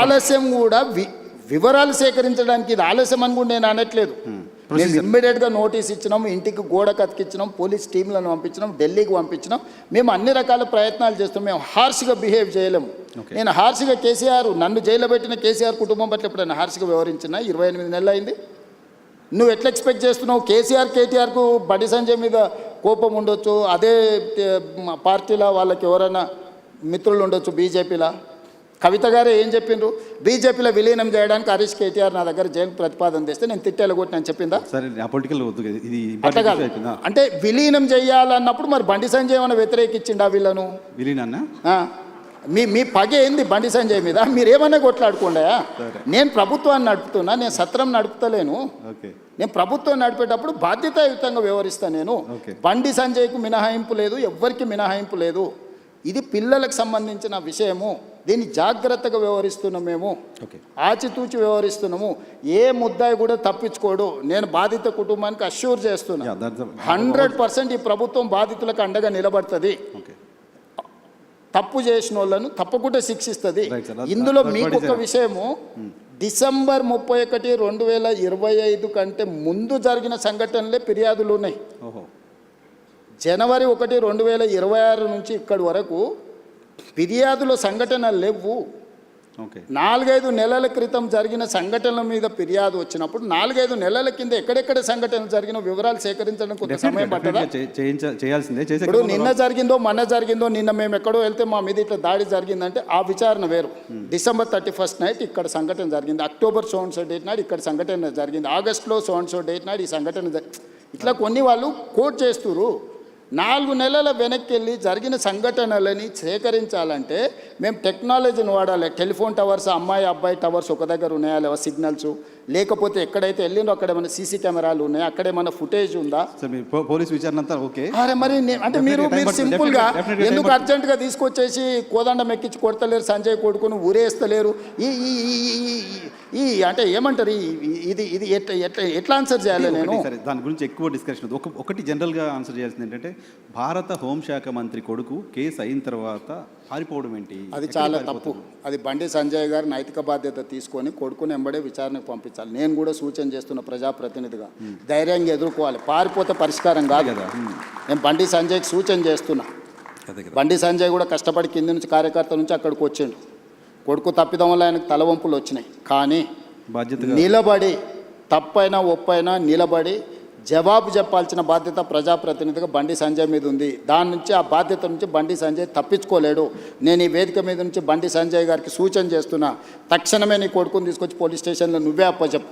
ఆలస్యం కూడా వివరాలు సేకరించడానికి ఇది ఆలస్యం అని కూడా నేను అనట్లేదు. మేము ఇమ్మీడియట్గా నోటీస్ ఇచ్చినాం, ఇంటికి గోడ కతికిచ్చినాం, పోలీస్ టీంలను పంపించినాం, ఢిల్లీకి పంపించినాం. మేము అన్ని రకాల ప్రయత్నాలు చేస్తాం. మేము హార్ష్గా బిహేవ్ చేయలేము. నేను హార్ష్గా నన్ను జైల్లో పెట్టిన కేసీఆర్ కుటుంబం పట్ల ఎప్పుడైనా హార్ష్గా వ్యవహరించిన 28 నెలలు అయింది. నువ్వు ఎట్లా ఎక్స్పెక్ట్ చేస్తున్నావు? కేటీఆర్కు బండి సంజయ్ మీద కోపం ఉండొచ్చు, అదే పార్టీలో వాళ్ళకి ఎవరైనా మిత్రులు ఉండొచ్చు, బీజేపీలో. కవిత గారే ఏం చెప్పిండ్రు, బీజేపీలో విలీనం చేయడానికి హరీష్ కేటీఆర్ నా దగ్గర జైలు ప్రతిపాదన తెస్తే నేను తిట్టేలా కొట్టి నేను చెప్పిందా? అట్లా కాదు. అంటే విలీనం చేయాలన్నప్పుడు మరి బండి సంజయ్ ఏమైనా వ్యతిరేకించిండా వీళ్ళను? మీ పగ ఏంది బండి సంజయ్ మీద? మీరు ఏమన్నా కొట్లాడుకోండా? నేను ప్రభుత్వాన్ని నడుపుతున్నా, నేను సత్రం నడుపుతలేను. నేను ప్రభుత్వం నడిపేటప్పుడు బాధ్యతాయుతంగా వ్యవహరిస్తాను. నేను బండి సంజయ్కు మినహాయింపు లేదు, ఎవ్వరికి మినహాయింపు లేదు. ఇది పిల్లలకు సంబంధించిన విషయము. దీన్ని జాగ్రత్తగా వ్యవహరిస్తున్నాం, మేము ఆచితూచి వ్యవహరిస్తున్నాము. ఏ ముద్దాయి కూడా తప్పించుకోడు. నేను బాధిత కుటుంబానికి అష్యూర్ చేస్తున్నా, 100% ఈ ప్రభుత్వం బాధితులకు అండగా నిలబడుతుంది. తప్పు చేసిన వాళ్ళను తప్పకుండా శిక్షిస్తుంది. ఇందులో మీకు ఒక విషయము, డిసెంబర్ 31, 2025 కంటే ముందు జరిగిన సంఘటనలే ఫిర్యాదులు ఉన్నాయి. జనవరి 1, 2026 నుంచి ఇక్కడి వరకు ఫిర్యాదుల సంఘటనలు లేవు. 4-5 నెలల క్రితం జరిగిన సంఘటనల మీద ఫిర్యాదు వచ్చినప్పుడు 4-5 నెలల కింద ఎక్కడెక్కడ సంఘటనలు జరిగిన వివరాలు సేకరించడం కొంత సమయం పట్టదా? ఇప్పుడు నిన్న జరిగిందో మొన్న జరిగిందో, నిన్న మేము ఎక్కడో వెళ్తే మా మీద ఇట్లా దాడి జరిగిందంటే ఆ విచారణ వేరు. డిసెంబర్ 31 నైట్ ఇక్కడ సంఘటన జరిగింది, October so and so date నాడు ఇక్కడ సంఘటన జరిగింది, ఆగస్టులో సో అండ్ సో డేట్ నాడు ఈ సంఘటన ఇట్లా కొన్ని వాళ్ళు కోట్ చేస్తున్నారు. 4 నెలల వెనక్కి వెళ్ళి జరిగిన సంఘటనలని సేకరించాలంటే మేము టెక్నాలజీని వాడాలి. టెలిఫోన్ టవర్స్, అమ్మాయి అబ్బాయి టవర్స్ ఒక దగ్గర ఉన్నాయా లేవా సిగ్నల్స్, లేకపోతే ఎక్కడైతే వెళ్ళిందో అక్కడ ఏమైనా సీసీ కెమెరాలు ఉన్నాయా, అక్కడ ఏమైనా ఫుటేజ్ ఉందా? పోలీస్ విచారణ అంతా ఓకే. అరే మరి అంటే మీరు సింపుల్గా ఎందుకు అర్జెంటుగా తీసుకొచ్చేసి కోదండం ఎక్కించి కొడతలేరు, సంజయ్ కొడుకుని ఊరేస్తలేరు? ఈ అంటే ఏమంటారు, ఇది ఇది ఎట్లా ఆన్సర్ చేయాలి? నేను దాని గురించి ఎక్కువ డిస్కషన్. ఒకటి జనరల్గా ఆన్సర్ చేయాల్సింది ఏంటంటే, భారత హోంశాఖ మంత్రి కొడుకు కేసు అయిన తర్వాత పారిపోవడం ఏంటి? అది చాలా తప్పు. అది బండి సంజయ్ గారు నైతిక బాధ్యత తీసుకొని కొడుకుని ఎంబడే విచారణకు పంపించాలి. నేను కూడా సూచన చేస్తున్న ప్రజాప్రతినిధిగా ధైర్యంగా ఎదుర్కోవాలి. పారిపోతే పరిష్కారం కాదు కదా. నేను బండి సంజయ్కి సూచన చేస్తున్నా. బండి సంజయ్ కూడా కష్టపడి కింది నుంచి కార్యకర్త నుంచి అక్కడికి వచ్చిండు. కొడుకు తప్పిదం వల్ల ఆయనకు తలవంపులు వచ్చినాయి. కానీ నిలబడి తప్పైనా ఒప్పైనా నిలబడి జవాబు చెప్పాల్సిన బాధ్యత ప్రజాప్రతినిధిగా బండి సంజయ్ మీద ఉంది. దాని నుంచి ఆ బాధ్యత నుంచి బండి సంజయ్ తప్పించుకోలేడు. నేను ఈ వేదిక మీద నుంచి బండి సంజయ్ గారికి సూచన చేస్తున్నా, తక్షణమే నీ కొడుకుని తీసుకొచ్చి పోలీస్ స్టేషన్లో నువ్వే అప్పచెప్పు.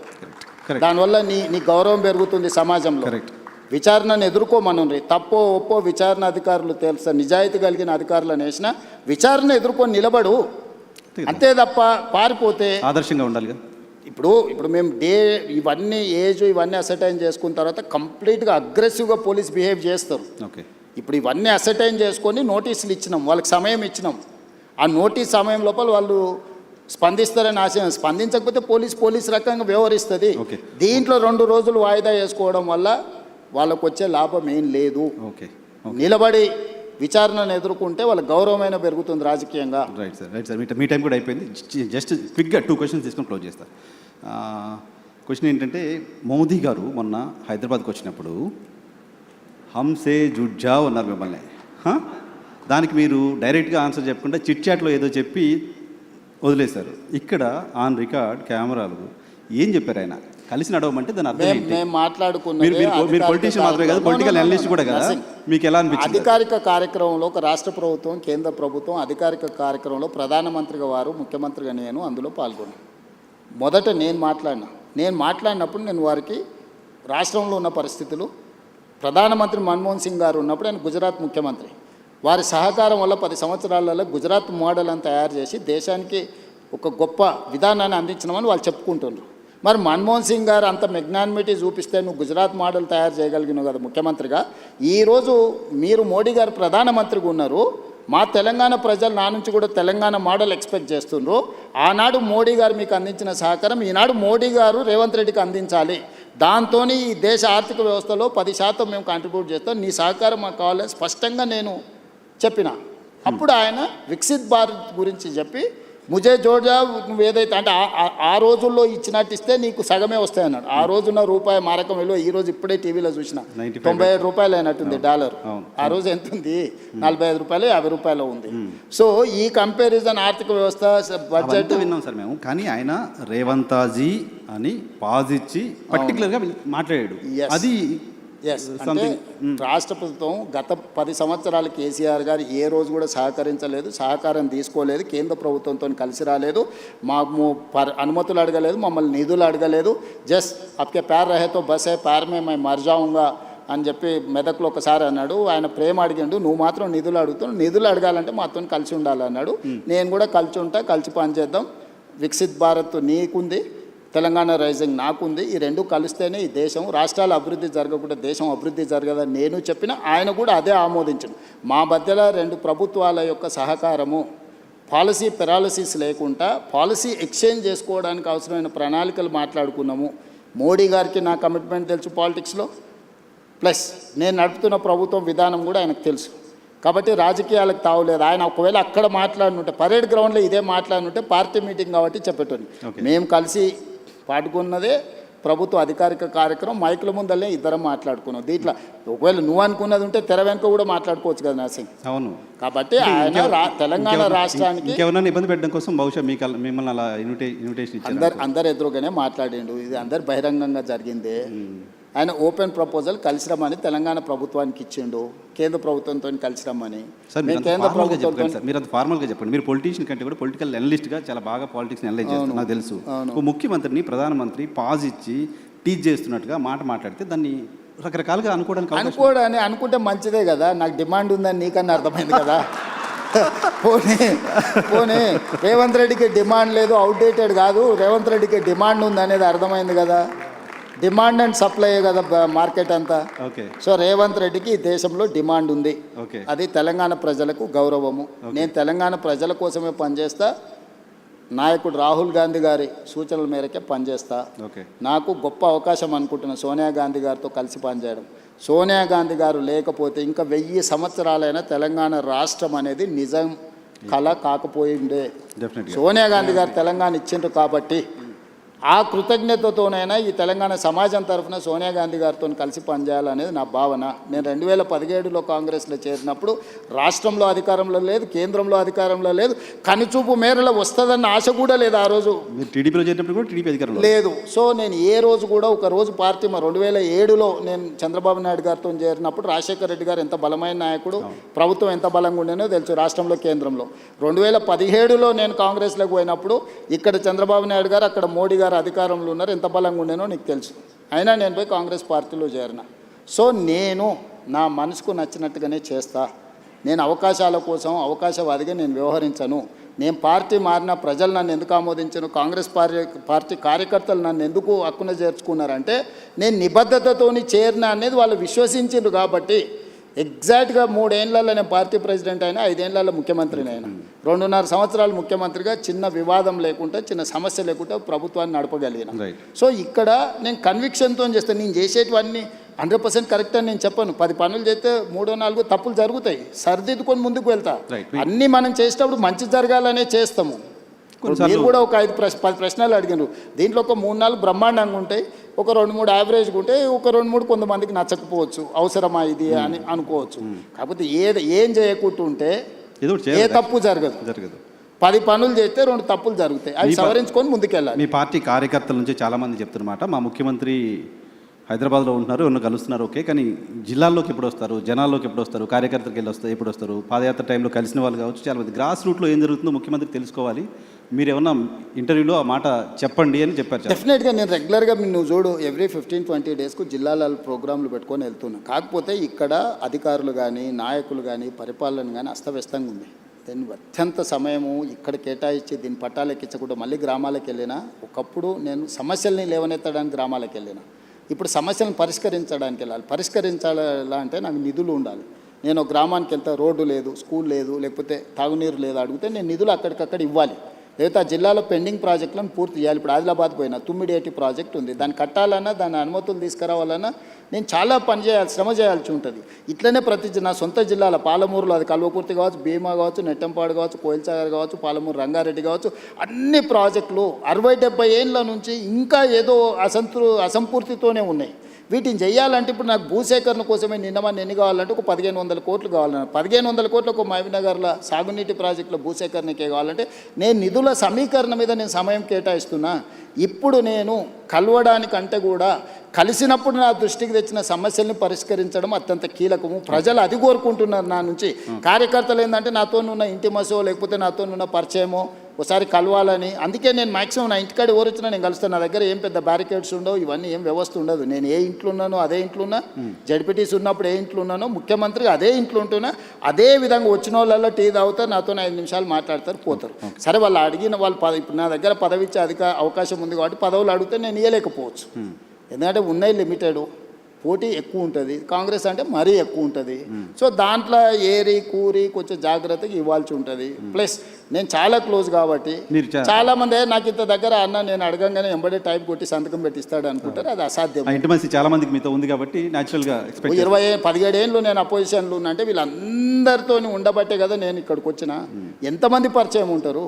Correct. దానివల్ల నీ గౌరవం పెరుగుతుంది సమాజంలో. కరెక్ట్. విచారణను ఎదుర్కోమనుండ్రి. తప్పో ఒప్పో విచారణ అధికారులు తెలుసా, నిజాయితీ కలిగిన అధికారులను వేసిన విచారణ ఎదుర్కొని నిలబడు. అంతే తప్ప పారిపోతే ఆదర్శంగా ఉండాలిగా. ఇప్పుడు మేము ఇవన్నీ ఇవన్నీ అసర్టైన్ చేసుకున్న తర్వాత కంప్లీట్గా అగ్రెసివ్గా పోలీస్ బిహేవ్ చేస్తారు. ఓకే. ఇప్పుడు ఇవన్నీ అసర్టైన్ చేసుకొని నోటీసులు ఇచ్చినాం, వాళ్ళకి సమయం ఇచ్చినాం. ఆ నోటీస్ సమయం లోపల వాళ్ళు స్పందిస్తారని ఆశ, స్పందించకపోతే పోలీస్ రకంగా వ్యవహరిస్తుంది. ఓకే. దీంట్లో 2 రోజులు వాయిదా వేసుకోవడం వల్ల వాళ్ళకు వచ్చే లాభం ఏం లేదు. ఓకే. నిలబడి విచారణను ఎదుర్కొంటే వాళ్ళ గౌరవమైన పెరుగుతుంది రాజకీయంగా. Right sir. మీ టైం కూడా అయిపోయింది. జస్ట్ క్విక్గా 2 క్వశ్చన్స్ తీసుకొని క్లోజ్ చేస్తా. క్వశ్చన్ ఏంటంటే, మోదీ గారు మొన్న హైదరాబాద్కి వచ్చినప్పుడు హంసే జుడ్జావ్ అన్నారు మిమ్మల్ని. దానికి మీరు డైరెక్ట్గా ఆన్సర్ చెప్పకుండా చిట్ చాట్లో ఏదో చెప్పి వదిలేశారు. ఇక్కడ ఆన్ రికార్డ్ కెమెరాలు ఏం చెప్పారు ఆయన? కలిసి నడవమంటే దాని అర్థం ఏంటి? మేము మాట్లాడుకున్నది మీరు పొలిటీషియన్ మాత్రమే కదా, పొలిటికల్ అనలిస్ట్ కూడా కదా. మీకు ఎలా అనిపించింది? అధికారిక కార్యక్రమంలో ఒక రాష్ట్ర ప్రభుత్వం, కేంద్ర ప్రభుత్వం అధికారిక కార్యక్రమంలో ప్రధానమంత్రిగా వారు, ముఖ్యమంత్రిగా నేను అందులో పాల్గొన్నాను. మొదట నేను మాట్లాడినప్పుడు నేను వారికి రాష్ట్రంలో ఉన్న పరిస్థితులు, ప్రధానమంత్రి మన్మోహన్ సింగ్ గారు ఉన్నప్పుడు ఆయన గుజరాత్ ముఖ్యమంత్రి, వారి సహకారం వల్ల 10 సంవత్సరాలలో గుజరాత్ మోడల్ అని తయారు చేసి దేశానికి ఒక గొప్ప విధానాన్ని అందించినామని వాళ్ళు చెప్పుకుంటున్నారు. మరి మన్మోహన్ సింగ్ గారు అంత మెగ్నానిమిటీ చూపిస్తే నువ్వు గుజరాత్ మోడల్ తయారు చేయగలిగినావు కదా ముఖ్యమంత్రిగా. ఈరోజు మీరు మోడీ గారు ప్రధానమంత్రిగా ఉన్నారు. మా తెలంగాణ ప్రజలు నా నుంచి కూడా తెలంగాణ మోడల్ ఎక్స్పెక్ట్ చేస్తున్నారు. ఆనాడు మోడీ గారు మీకు అందించిన సహకారం ఈనాడు మోడీ గారు రేవంత్ రెడ్డికి అందించాలి. దాంతో ఈ దేశ ఆర్థిక వ్యవస్థలో 10% మేము కాంట్రిబ్యూట్ చేస్తాం, నీ సహకారం మాకు కావాలి స్పష్టంగా నేను చెప్పిన. అప్పుడు ఆయన వికసిత్ భారత్ గురించి చెప్పి ముజే జోజా నువ్వు ఏదైతే అంటే ఆ రోజుల్లో ఇచ్చినట్టు ఇస్తే నీకు సగమే వస్తాయన్నాడు. ఆ రోజున్న రూపాయి మారకం విలువ ఈ రోజు ఇప్పుడే టీవీలో చూసిన 97 రూపాయలు అయినట్టుంది డాలర్. ఆ రోజు ఎంత ఉంది? 45 రూపాయలు 50 రూపాయలు ఉంది. సో ఈ కంపారిజన్ ఆర్థిక వ్యవస్థ బడ్జెట్ విన్నాం సార్ మేము. కానీ ఆయన రేవంతాజీ అని పాజిచ్చి పర్టికులర్గా మాట్లాడాడు. అది అంటే రాష్ట్ర ప్రభుత్వం గత 10 సంవత్సరాలు కేసీఆర్ గారు ఏ రోజు కూడా సహకరించలేదు, సహకారం తీసుకోలేదు, కేంద్ర ప్రభుత్వంతో కలిసి రాలేదు, మాకు అనుమతులు అడగలేదు, మమ్మల్ని నిధులు అడగలేదు. జస్ట్ అప్కే ప్యార్ రహేతో బస్ హై ప్యార్ మే మై మర్ జాऊंगा అని చెప్పి మెదక్లో ఒకసారి అన్నాడు. ఆయన ప్రేమ అడిగిండు, నువ్వు మాత్రం నిధులు అడుగుతున్నావు, నిధులు అడగాలంటే మాతో కలిసి ఉండాలన్నాడు. నేను కూడా కలిసి పనిచేద్దాం. వికసిత్ భారత్ నీకుంది, తెలంగాణ రైజింగ్ నాకుంది. ఈ 2 కలిస్తేనే ఈ దేశం, రాష్ట్రాల అభివృద్ధి జరగకుండా దేశం అభివృద్ధి జరగదని నేను చెప్పిన, ఆయన కూడా అదే ఆమోదించను. మా మధ్యలో 2 ప్రభుత్వాల యొక్క సహకారము, పాలసీ పెరాలసిస్ లేకుండా పాలసీ ఎక్స్చేంజ్ చేసుకోవడానికి అవసరమైన ప్రణాళికలు మాట్లాడుకున్నాము. మోడీ గారికి నా కమిట్మెంట్ తెలుసు పాలిటిక్స్లో, ప్లస్ నేను నడుపుతున్న ప్రభుత్వం విధానం కూడా ఆయనకు తెలుసు. కాబట్టి రాజకీయాలకు తావులేదు. ఆయన ఒకవేళ అక్కడ మాట్లాడినుంటే, పరేడ్ గ్రౌండ్లో ఇదే మాట్లాడినుంటే పార్టీ మీటింగ్ కాబట్టి చెప్పేటోని. మేము కలిసి పాడుకున్నదే ప్రభుత్వ అధికారిక కార్యక్రమం, మైకుల ముందల్లే ఇద్దరం మాట్లాడుకున్నాం. దీంట్లో ఒకవేళ నువ్వు అనుకున్నది ఉంటే తెర వెనుక కూడా మాట్లాడుకోవచ్చు కదా నరసింగ్. అవును. కాబట్టి ఆయన తెలంగాణ రాష్ట్రానికి ఇంకెవరైనా ఇబ్బంది పెట్టడం కోసం బహుశా మిమ్మల్ని అలా ఇన్విటేషన్ ఇచ్చారు. అందరు ఎదురుగానే మాట్లాడిండు. ఇది అందరు బహిరంగంగా జరిగిందే. ఆయన ఓపెన్ ప్రపోజల్ కలిసి రమ్మని తెలంగాణ ప్రభుత్వానికి ఇచ్చిండు, కేంద్ర ప్రభుత్వంతో కలిసి రమ్మని. కేంద్ర ప్రభుత్వం మీరు అంత ఫార్మల్గా చెప్పండి. మీరు పొలిటీషియన్ కంటే కూడా పొలిటికల్ అనలిస్ట్గా చాలా బాగా పాలిటిక్స్ అనలైజ్ చేస్తారు, నాకు తెలుసు. ముఖ్యమంత్రిని ప్రధానమంత్రి పాజ్ ఇచ్చి టీచ్ చేస్తున్నట్టుగా మాట్లాడితే దాన్ని రకరకాలుగా అనుకుంటే మంచిదే కదా. నాకు డిమాండ్ ఉందని నీకన్నా అర్థమైంది కదా. పోనీ రేవంత్ రెడ్డికి డిమాండ్ లేదు, అవుట్డేటెడ్ కాదు, రేవంత్ రెడ్డికి డిమాండ్ ఉంది అనేది అర్థమైంది కదా. డిమాండ్ అండ్ సప్లై కదా మార్కెట్ అంతా. సో రేవంత్ రెడ్డికి ఈ దేశంలో డిమాండ్ ఉంది, అది తెలంగాణ ప్రజలకు గౌరవము. నేను తెలంగాణ ప్రజల కోసమే పనిచేస్తా, నాయకుడు రాహుల్ గాంధీ గారి సూచనల మేరకే పనిచేస్తా. నాకు గొప్ప అవకాశం అనుకుంటున్నా సోనియా గాంధీ గారితో కలిసి పనిచేయడం. సోనియా గాంధీ గారు లేకపోతే ఇంకా 1000 సంవత్సరాలైనా తెలంగాణ రాష్ట్రం అనేది నిజం కళ కాకపోయిండే. సోనియా గాంధీ గారు తెలంగాణ ఇచ్చిండ్రు కాబట్టి ఆ కృతజ్ఞతతోనైనా ఈ తెలంగాణ సమాజం తరఫున సోనియా గాంధీ గారితో కలిసి పనిచేయాలనేది నా భావన. నేను 2017లో కాంగ్రెస్లో చేరినప్పుడు రాష్ట్రంలో అధికారంలో లేదు, కేంద్రంలో అధికారంలో లేదు, కనుచూపు మేరలో వస్తుందన్న ఆశ కూడా లేదు ఆ రోజు. మీరు టీడీపీలో చేరినప్పుడు కూడా టీడీపీ అధికారంలో లేదు. సో నేను ఏ రోజు కూడా ఒక రోజు పార్టీ 2007లో నేను చంద్రబాబు నాయుడు గారితో చేరినప్పుడు రాజశేఖర రెడ్డి గారు ఎంత బలమైన నాయకుడు, ప్రభుత్వం ఎంత బలంగా ఉండేనో తెలుసు రాష్ట్రంలో, కేంద్రంలో. 2017లో నేను కాంగ్రెస్లోకి పోయినప్పుడు ఇక్కడ చంద్రబాబు నాయుడు గారు, అక్కడ మోడీ గారు అధికారంలో ఉన్నారు, ఎంత బలంగా ఉండేనో నీకు తెలుసు. అయినా నేను పోయి కాంగ్రెస్ పార్టీలో చేరిన. సో నేను నా మనసుకు నచ్చినట్టుగానే చేస్తా. నేను అవకాశాల కోసం అవకాశవాదిగా నేను వ్యవహరించను. నేను పార్టీ మారిన ప్రజలు నన్ను ఎందుకు ఆమోదించను, కాంగ్రెస్ పార్టీ కార్యకర్తలు నన్ను ఎందుకు హక్కున చేర్చుకున్నారంటే నేను నిబద్ధతతోని చేరిన అనేది వాళ్ళు విశ్వసించారు కాబట్టి. ఎగ్జాక్ట్గా 3 ఏళ్లలో నేను పార్టీ ప్రెసిడెంట్ అయినా, 5 ఏళ్లలో ముఖ్యమంత్రిని అయినా, 2.5 సంవత్సరాలు ముఖ్యమంత్రిగా చిన్న వివాదం లేకుండా, చిన్న సమస్య లేకుండా ప్రభుత్వాన్ని నడపగలిగిన. సో ఇక్కడ నేను కన్విక్షన్తో చేస్తాను. నేను చేసేటివన్నీ 100% కరెక్ట్ అని నేను చెప్పను. 10 పనులు చేస్తే 3-4 తప్పులు జరుగుతాయి, సరిదిద్దుకొని ముందుకు వెళ్తా. అన్నీ మనం చేసేటప్పుడు మంచి జరగాలనే చేస్తాము. మీరు కూడా ఒక 10 ప్రశ్నలు అడిగినారు. దీంట్లో ఒక 3-4 బ్రహ్మాండంగా ఉంటాయి, ఒక 2-3 యావరేజ్గా ఉంటాయి, ఒక 2-3 కొంతమందికి నచ్చకపోవచ్చు, అవసరమా ఇది అని అనుకోవచ్చు. కాకపోతే ఏం చేయకుంటుంటే ఏ తప్పు జరగదు. 10 పనులు చేస్తే 2 తప్పులు జరుగుతాయి, అవి సవరించుకొని ముందుకెళ్ళాలి. మీ పార్టీ కార్యకర్తల నుంచి చాలామంది చెప్తున్నమాట, మా ముఖ్యమంత్రి హైదరాబాద్లో ఉంటున్నారు, ఎవరు కలుస్తున్నారు, ఓకే, కానీ జిల్లాల్లోకి ఎప్పుడు వస్తారు, జనాల్లోకి ఎప్పుడు వస్తారు, కార్యకర్తలకు ఎప్పుడు వస్తారు, పాదయాత్ర టైంలో కలిసిన వాళ్ళు కావచ్చు, చాలామంది గ్రాస్ రూట్లో ఏం జరుగుతుందో ముఖ్యమంత్రికి తెలుసుకోవాలి, మీరు ఏమన్నా ఇంటర్వ్యూలో ఆ మాట చెప్పండి అని చెప్పారు. డెఫినెట్గా నేను రెగ్యులర్గా నువ్వు చూడు ఎవ్రీ 15-20 డేస్కు జిల్లాల ప్రోగ్రాంలు పెట్టుకొని వెళ్తున్నాను. కాకపోతే ఇక్కడ అధికారులు కానీ, నాయకులు కానీ, పరిపాలన కానీ అస్తవ్యస్తంగా ఉంది. దీన్ని అత్యంత సమయము ఇక్కడ కేటాయించి దీన్ని పట్టాలు ఎక్కించకుండా మళ్ళీ గ్రామాలకు వెళ్ళినా. ఒకప్పుడు నేను సమస్యల్ని లేవనెత్తడానికి గ్రామాలకు వెళ్ళినా, ఇప్పుడు సమస్యలను పరిష్కరించడానికి వెళ్ళాలి. పరిష్కరించాలా అంటే నాకు నిధులు ఉండాలి. నేను గ్రామానికి వెళ్తే రోడ్డు లేదు, స్కూల్ లేదు, లేకపోతే తాగునీరు లేదు అడిగితే నేను నిధులు అక్కడికక్కడ ఇవ్వాలి. లేకపోతే ఆ జిల్లాలో పెండింగ్ ప్రాజెక్టులను పూర్తి చేయాలి. ఇప్పుడు ఆదిలాబాద్ పోయినా తుమ్మిడేటి ప్రాజెక్ట్ ఉంది, దాన్ని కట్టాలన్నా, దాని అనుమతులు తీసుకురావాలన్నా నేను చాలా శ్రమ చేయాల్సి ఉంటుంది. ఇట్లనే నా సొంత జిల్లాల పాలమూరులో అది కల్వకుర్తి కావచ్చు, భీమా కావచ్చు, నెట్టంపాడు కావచ్చు, కోయిల్సాగర్ కావచ్చు, పాలమూరు రంగారెడ్డి కావచ్చు, అన్ని ప్రాజెక్టులు 60-70 ఏళ్ళ నుంచి ఇంకా ఏదో అసంపూర్తితోనే ఉన్నాయి. వీటిని చేయాలంటే ఇప్పుడు నాకు భూసేకరణ కోసమే నిన్నమని ఎన్ని కావాలంటే ఒక 1500 కోట్లు కావాలన్నారు. 1500 కోట్లు ఒక మహబూబ్నగర్లో సాగునీటి ప్రాజెక్టులో భూసేకరణకే కావాలంటే నేను నిధుల సమీకరణ మీద నేను సమయం కేటాయిస్తున్నా. ఇప్పుడు నేను కలవడానికంటే కూడా కలిసినప్పుడు నా దృష్టికి తెచ్చిన సమస్యల్ని పరిష్కరించడం అత్యంత కీలకము. ప్రజలు అది కోరుకుంటున్నారు నా నుంచి. కార్యకర్తలు ఏంటంటే నాతోనున్న ఇంటిమసో లేకపోతే నాతోనున్న పరిచయమో ఒకసారి కలవాలని. అందుకే నేను మ్యాక్సిమం నా ఇంటికాడ ఎవరు వచ్చినా నేను కలుస్తాను. నా దగ్గర ఏం పెద్ద బ్యారికేడ్స్ ఉండవు, ఇవన్నీ ఏం వ్యవస్థ ఉండదు. నేను ఏ ఇంట్లో ఉన్నానో అదే ఇంట్లో ఉన్నా, జడ్పీటీసీ ఉన్నప్పుడు ఏ ఇంట్లో ఉన్నానో, ముఖ్యమంత్రిగా అదే ఇంట్లో ఉంటున్నా. అదే విధంగా వచ్చిన వాళ్ళల్లో టీ తాగుతారు, నాతో 5 నిమిషాలు మాట్లాడతారు, పోతారు. సరే వాళ్ళు అడిగిన వాళ్ళు ఇప్పుడు నా దగ్గర పదవి ఇచ్చే అవకాశం ఉంది కాబట్టి పదవులు అడిగితే నేను ఇవ్వలేకపోవచ్చు. ఎందుకంటే ఉన్నాయి లిమిటెడ్, పోటీ ఎక్కువ ఉంటుంది. కాంగ్రెస్ అంటే మరీ ఎక్కువ ఉంటుంది. సో దాంట్లో ఏరి కూరి కొంచెం జాగ్రత్తగా ఇవ్వాల్సి ఉంటుంది. ప్లస్ నేను చాలా క్లోజ్ కాబట్టి చాలామంది నాకు ఇంత దగ్గర అన్న నేను అడగంగానే ఎంబడే టైప్ కొట్టి సంతకం పెట్టిస్తాడు అనుకుంటారు. అది అసాధ్యం. చాలా మందికి మీతో ఉంది కాబట్టి న్యాచురల్గా 17 ఏళ్ళు నేను అపోజిషన్లో ఉన్నా అంటే వీళ్ళందరితో ఉండబట్టే కదా నేను ఇక్కడికి వచ్చిన. ఎంతమంది పరిచయం ఉంటారు.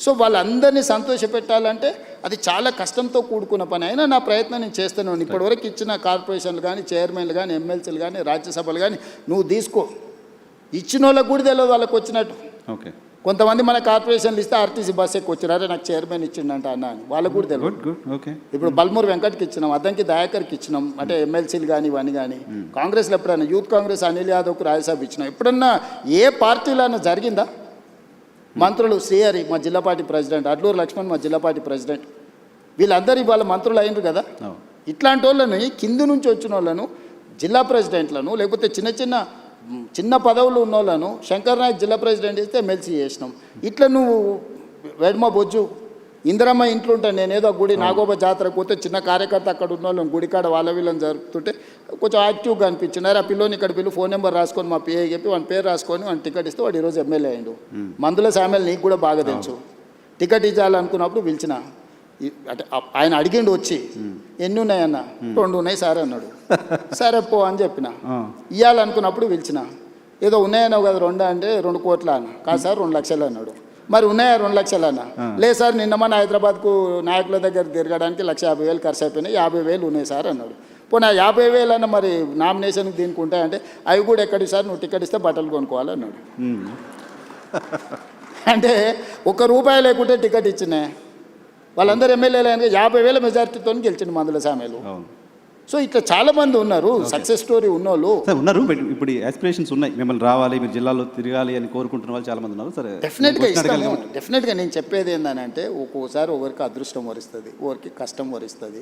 సో వాళ్ళందరినీ సంతోషపెట్టాలంటే అది చాలా కష్టంతో కూడుకున్న పని. అయినా నా ప్రయత్నం నేను చేస్తున్నాను. ఇప్పటివరకు ఇచ్చిన కార్పొరేషన్లు కానీ, చైర్మన్లు కానీ, ఎమ్మెల్సీలు కానీ, రాజ్యసభలు కానీ నువ్వు తీసుకో. ఇచ్చిన వాళ్ళకు కూడా తెలియదు వాళ్ళకి వచ్చినట్టు. ఓకే, కొంతమంది మన కార్పొరేషన్లు ఇస్తే ఆర్టీసీ బస్ ఎక్కువ వచ్చారు, నాకు చైర్మన్ ఇచ్చిండంట అన్న అని వాళ్ళకు కూడా తెలియదు. ఇప్పుడు బల్మూరు వెంకట్కి ఇచ్చినాం, అద్దంకి దయాకర్కి ఇచ్చినాం, అంటే ఎమ్మెల్సీలు కానీ ఇవన్నీ కానీ. కాంగ్రెస్లో ఎప్పుడైనా యూత్ కాంగ్రెస్ అనిల్ యాదవ్కు రాజ్యసభ ఇచ్చినాం. ఎప్పుడన్నా ఏ పార్టీలో జరిగిందా? మంత్రులు శ్రీహరి మా జిల్లా పార్టీ ప్రెసిడెంట్, అడ్లూరు లక్ష్మణ్ మా జిల్లా పార్టీ ప్రెసిడెంట్, వీళ్ళందరూ ఇవాళ మంత్రులు అయినరు కదా. ఇట్లాంటి వాళ్ళని కింది నుంచి వచ్చిన వాళ్ళను, జిల్లా ప్రెసిడెంట్లను, లేకపోతే చిన్న పదవులు ఉన్న వాళ్ళను శంకర్ నాయక్ జిల్లా ప్రెసిడెంట్ ఇస్తే ఎమ్మెల్సీ చేసినాం. ఇట్లా నువ్వు వెడ్మ బొజ్జు ఇందిరమ్మ ఇంట్లో ఉంటాను నేను, ఏదో గుడి నాగోబ జాతరకు పోతే చిన్న కార్యకర్త అక్కడ ఉన్న వాళ్ళని గుడికాడ వాళ్ళ వీళ్ళని జరుపుతుంటే కొంచెం యాక్టివ్గా అనిపించినారు. ఆ పిల్లోని ఇక్కడ పిల్లు ఫోన్ నెంబర్ రాసుకొని మా పిఏ చెప్పి వాని పేరు రాసుకొని వాని టికెట్ ఇస్తే వాడు ఈరోజు ఎమ్మెల్యే అయ్యిండు. మందుల సామెల్ నీకు కూడా బాగా తెలుసు. టికెట్ ఇవ్వాలనుకున్నప్పుడు పిలిచిన, అంటే ఆయన అడిగిండు వచ్చి ఎన్ని ఉన్నాయన్న, 2 ఉన్నాయి సార్ అన్నాడు. సరే పో అని చెప్పిన. ఇవ్వాలనుకున్నప్పుడు పిలిచిన, ఏదో ఉన్నాయన్నావు కదా 2 అంటే 2 కోట్ల అన్న, కాదు సార్ 2 లక్షలు అన్నాడు. మరి ఉన్నాయా 2 లక్షలు అన్న? లేదు సార్, నిన్న మన హైదరాబాద్కు నాయకుల దగ్గర తిరగడానికి 1,50,000 ఖర్చు అయిపోయినాయి, 50,000 ఉన్నాయి సార్ అన్నాడు. పోనీ 50,000 అన్న మరి నామినేషన్కి దీనికి ఉంటాయంటే అవి కూడా ఎక్కడి సార్, నువ్వు టికెట్ ఇస్తే బట్టలు కొనుక్కోవాలి అన్నాడు. అంటే ₹1 లేకుంటే టికెట్ ఇచ్చినా వాళ్ళందరూ ఎమ్మెల్యేలు 50,000 మెజార్టీతో గెలిచిండు మందుల సామెలు. సో ఇట్లా చాలామంది ఉన్నారు సక్సెస్ స్టోరీ ఉన్నోళ్ళు ఉన్నారు. ఇప్పుడు ఆస్పిరేషన్స్ ఉన్నాయి, మిమ్మల్ని రావాలి, మీరు జిల్లాలో తిరగాలి అని కోరుకుంటున్న వాళ్ళు చాలామంది ఉన్నారు. సరే, డెఫినెట్గా నేను చెప్పేది ఏంటంటే ఒక్కోసారి ఒకరికి అదృష్టం వరిస్తుంది, ఒకరికి కష్టం వరిస్తుంది,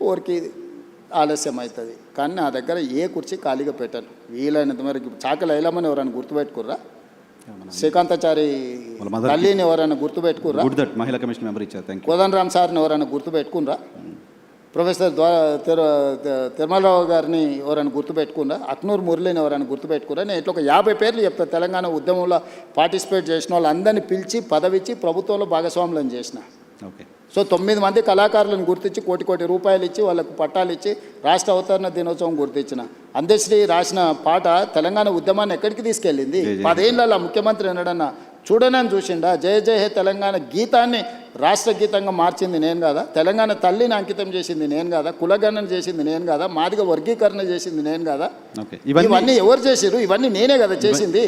ఒకరికి ఆలస్యం అవుతుంది. కానీ నా దగ్గర ఏ కుర్చీ ఖాళీగా పెట్టాను. వీలైనంత వరకు చాకలి ఐలమ్మని ఎవరైనా గుర్తుపెట్టుకుర్రా? శ్రీకాంతాచారి తల్లిని ఎవరైనా గుర్తుపెట్టుకుర్రా? మహిళా కమిషన్ మెంబర్ ఇచ్చారు. కోదండరామ్ సార్ని ఎవరైనా గుర్తుపెట్టుకుర్రా? ప్రొఫెసర్ తిరుమలరావు గారిని ఎవరైనా గుర్తుపెట్టుకున్నా? అక్నూర్ మురళిని ఎవరైనా గుర్తుపెట్టుకున్నా? నేను ఇట్లా ఒక 50 పేర్లు చెప్తాను. తెలంగాణ ఉద్యమంలో పార్టిసిపేట్ చేసిన వాళ్ళందరినీ పిలిచి పదవిచ్చి ప్రభుత్వంలో భాగస్వాములను చేసిన. ఓకే. సో 9 మంది కళాకారులను గుర్తించి కోటి రూపాయలు ఇచ్చి వాళ్ళకు పట్టాలు ఇచ్చి రాష్ట్ర అవతరణ దినోత్సవం గుర్తించిన. అందశ్రీ రాసిన పాట తెలంగాణ ఉద్యమాన్ని ఎక్కడికి తీసుకెళ్ళింది? 10 ఏళ్ళ ముఖ్యమంత్రి ఎన్నడన్నా చూడనని చూసిండా? జయ జయ హే తెలంగాణ గీతాన్ని రాష్ట్ర గీతంగా మార్చింది నేను కదా? తెలంగాణ తల్లిని అంకితం చేసింది నేను కదా? కులగణన చేసింది నేను కదా? మాదిగ వర్గీకరణ చేసింది నేను కదా? ఇవన్నీ ఎవరు చేసిరు? ఇవన్నీ నేనే కదా చేసింది.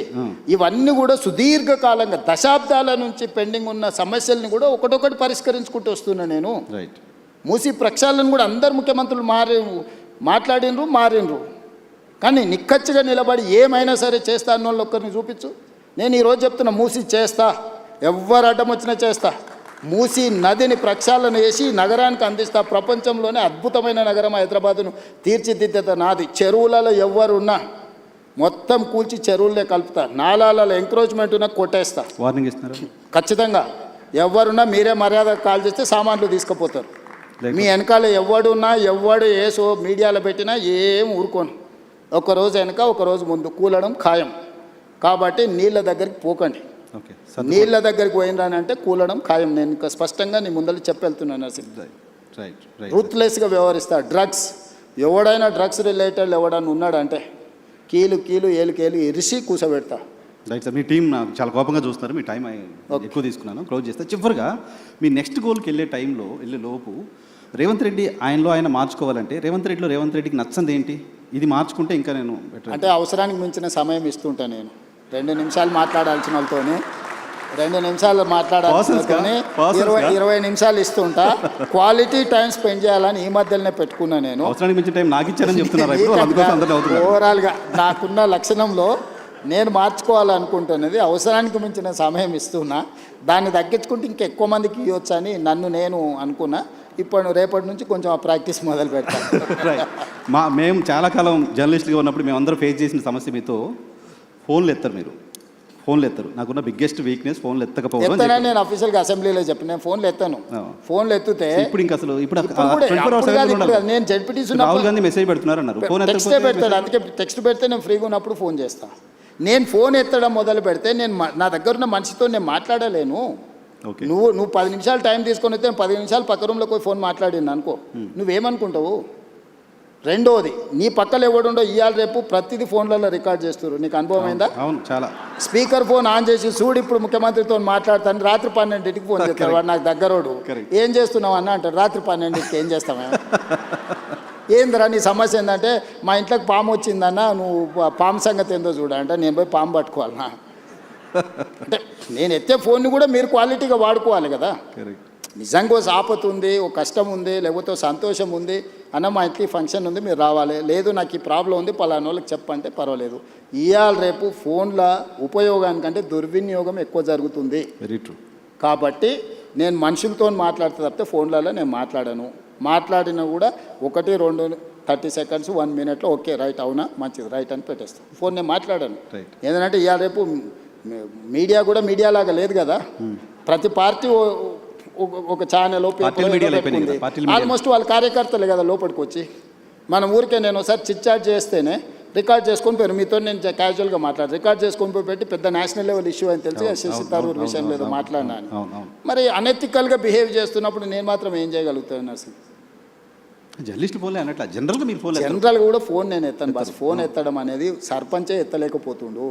ఇవన్నీ కూడా సుదీర్ఘకాలంగా దశాబ్దాల నుంచి పెండింగ్ ఉన్న సమస్యల్ని కూడా ఒకటొకటి పరిష్కరించుకుంటూ వస్తున్నా నేను. మూసి ప్రక్షాళన కూడా అందరు ముఖ్యమంత్రులు మారినరు. కానీ నిక్కచ్చిగా నిలబడి ఏమైనా సరే చేస్తా అన్న వాళ్ళు ఒక్కరిని చూపించు. నేను ఈరోజు చెప్తున్నా, మూసి చేస్తా, ఎవరు అడ్డం వచ్చినా చేస్తా. మూసి నదిని ప్రక్షాళన చేసి నగరానికి అందిస్తా. ప్రపంచంలోనే అద్భుతమైన నగరం హైదరాబాదును తీర్చిదిద్దేత నాది. చెరువులలో ఎవరున్నా మొత్తం కూల్చి చెరువులనే కలుపుతా. నాలాలలో ఎంక్రోచ్మెంట్ ఉన్నా కొట్టేస్తా. వార్నింగ్ ఇస్తున్నారు ఖచ్చితంగా. ఎవరున్నా మీరే మర్యాద కాల్ చేస్తే సామాన్లు తీసుకుపోతారు. మీ వెనకాల ఎవడున్నా ఎవడు ఏసో మీడియాలో పెట్టినా ఏం ఊరుకోను. ఒకరోజు వెనక ఒకరోజు ముందు కూలడం ఖాయం. కాబట్టి నీళ్ళ దగ్గరికి పోకండి. నీళ్ళ దగ్గరికి పోయినానంటే కూలడం ఖాయం. నేను ఇంకా స్పష్టంగా నీ ముందర చెప్పెళ్తున్నాను. రూత్లెస్గా వ్యవహరిస్తా. డ్రగ్స్ ఎవడైనా డ్రగ్స్ రిలేటెడ్ ఎవడన్నా ఉన్నాడంటే కీలు ఏలు ఇరిసి కూసబెడతా. రైట్ సార్, మీ టీం నాకు చాలా కోపంగా చూస్తున్నారు. మీ టైం ఎక్కువ తీసుకున్నాను, క్లోజ్ చేస్తా. చివరిగా మీ నెక్స్ట్ గోల్కి వెళ్ళే లోపు రేవంత్ రెడ్డి ఆయన మార్చుకోవాలంటే రేవంత్ రెడ్డికి నచ్చంది ఏంటి? ఇది మార్చుకుంటే ఇంకా నేను అంటే అవసరానికి మించిన సమయం ఇస్తుంటా. నేను 2 నిమిషాలు మాట్లాడాల్సిన వాళ్ళతోనే 2 నిమిషాలు మాట్లాడాల్సిన 20 నిమిషాలు ఇస్తుంటా. క్వాలిటీ టైం స్పెండ్ చేయాలని ఈ మధ్యలోనే పెట్టుకున్నా. నేను అవసరానికి మించిన టైం నాకు ఇచ్చారని చెప్తున్నారు. ఓవరాల్గా నాకున్న లక్షణంలో నేను మార్చుకోవాలనుకుంటున్నది అవసరానికి మించిన సమయం ఇస్తున్నా. దాన్ని తగ్గించుకుంటే ఇంకెక్కువ మందికి ఇవ్వచ్చు అని నన్ను నేను అనుకున్నా. ఇప్పుడు రేపటి నుంచి కొంచెం ఆ ప్రాక్టీస్ మొదలు పెడతాను. మేము చాలా కాలం జర్నలిస్ట్గా ఉన్నప్పుడు మేమందరం ఫేస్ చేసిన సమస్య, మీతో ఫోన్లు ఎత్తరు. నాకున్న బిగ్గెస్ట్ వీక్నెస్ ఫోన్లు ఎత్తకపోవడం. నేను అఫీషియల్గా అసెంబ్లీలో చెప్పిన నేను ఫోన్లు ఎత్తాను. ఫోన్లు ఎత్తితే ఇప్పుడు ఇంకా అసలు నేను జడ్పీటీసీ రాహుల్ గాంధీ మెసేజ్ పెడుతున్నారు అన్నారు. టెక్స్ట్ పెడతాడు. అందుకే టెక్స్ట్ పెడితే నేను ఫ్రీగా ఉన్నప్పుడు ఫోన్ చేస్తాను. నేను ఫోన్ ఎత్తడం మొదలు పెడితే నేను నా దగ్గర ఉన్న మనిషితో నేను మాట్లాడలేను. నువ్వు 10 నిమిషాలు టైం తీసుకొని వస్తే 10 నిమిషాలు పక్క రూమ్లోకి పోయి ఫోన్ మాట్లాడినా అనుకో, నువ్వేమనుకుంటావు? రెండోది, నీ పక్కన ఎవడుండో ఇవాళ రేపు ప్రతిదీ ఫోన్లలో రికార్డ్ చేస్తారు. నీకు అనుభవం అయిందా? అవును, చాలా. స్పీకర్ ఫోన్ ఆన్ చేసి చూడు ఇప్పుడు ముఖ్యమంత్రితో మాట్లాడతాను. రాత్రి 12ంటికి ఫోన్ చేస్తాడు వాడు. నాకు దగ్గరోడు ఏం చేస్తున్నావు అన్న అంటాడు. రాత్రి 12ంటికి ఏం చేస్తావా? ఏందిరా నీ సమస్య ఏంటంటే మా ఇంట్లోకి పాము వచ్చిందన్న, నువ్వు పాము సంగతి ఏందో చూడంటే నేను పోయి పాము పట్టుకోవాలన్నా. అంటే నేను ఎత్తే ఫోన్ని కూడా మీరు క్వాలిటీగా వాడుకోవాలి కదా. నిజంగా ఒక ఆపత్తు ఉంది, ఒక కష్టం ఉంది, లేకపోతే సంతోషం ఉంది అన్న, మా ఇంటికి ఫంక్షన్ ఉంది మీరు రావాలి, లేదు నాకు ఈ ప్రాబ్లం ఉంది పలానా వాళ్ళకి చెప్పంటే పర్వాలేదు. ఇవాళ రేపు ఫోన్ల ఉపయోగానికంటే దుర్వినియోగం ఎక్కువ జరుగుతుంది. Very true. కాబట్టి నేను మనుషులతో మాట్లాడితే తప్పితే ఫోన్లలో నేను మాట్లాడినా కూడా 1, 2, 30 సెకండ్స్ 1 మినిట్లో ఓకే రైట్ అవునా మంచిది రైట్ అని పెట్టేస్తాను. ఫోన్ నేను మాట్లాడాను. ఏంటంటే ఇవాళ రేపు మీడియా కూడా మీడియా లాగా లేదు కదా. ప్రతి పార్టీ ఒక ఛానల్ ఆల్మోస్ట్ వాళ్ళ కార్యకర్తలే కదా లోపలికి వచ్చి. మన ఊరికే నేను ఒకసారి చిట్చాట్ చేస్తేనే రికార్డ్ చేసుకొని పోయారు. మీతో నేను క్యాజువల్గా రికార్డ్ చేసుకొని పోయి పెట్టి పెద్ద నేషనల్ లెవెల్ ఇష్యూ అని తెలిసి శశి తరూర్ విషయం లేదు మాట్లాడినాను. మరి అనెథికల్గా బిహేవ్ చేస్తున్నప్పుడు నేను మాత్రం ఏం చేయగలుగుతాను? అసలు జర్నలిస్ట్ ఫోన్లే అన్నట్ల జనరల్గా కూడా ఫోన్ నేను ఎత్తాను. బస్ ఫోన్ ఎత్తడం అనేది సర్పంచే ఎత్తలేకపోతుండు.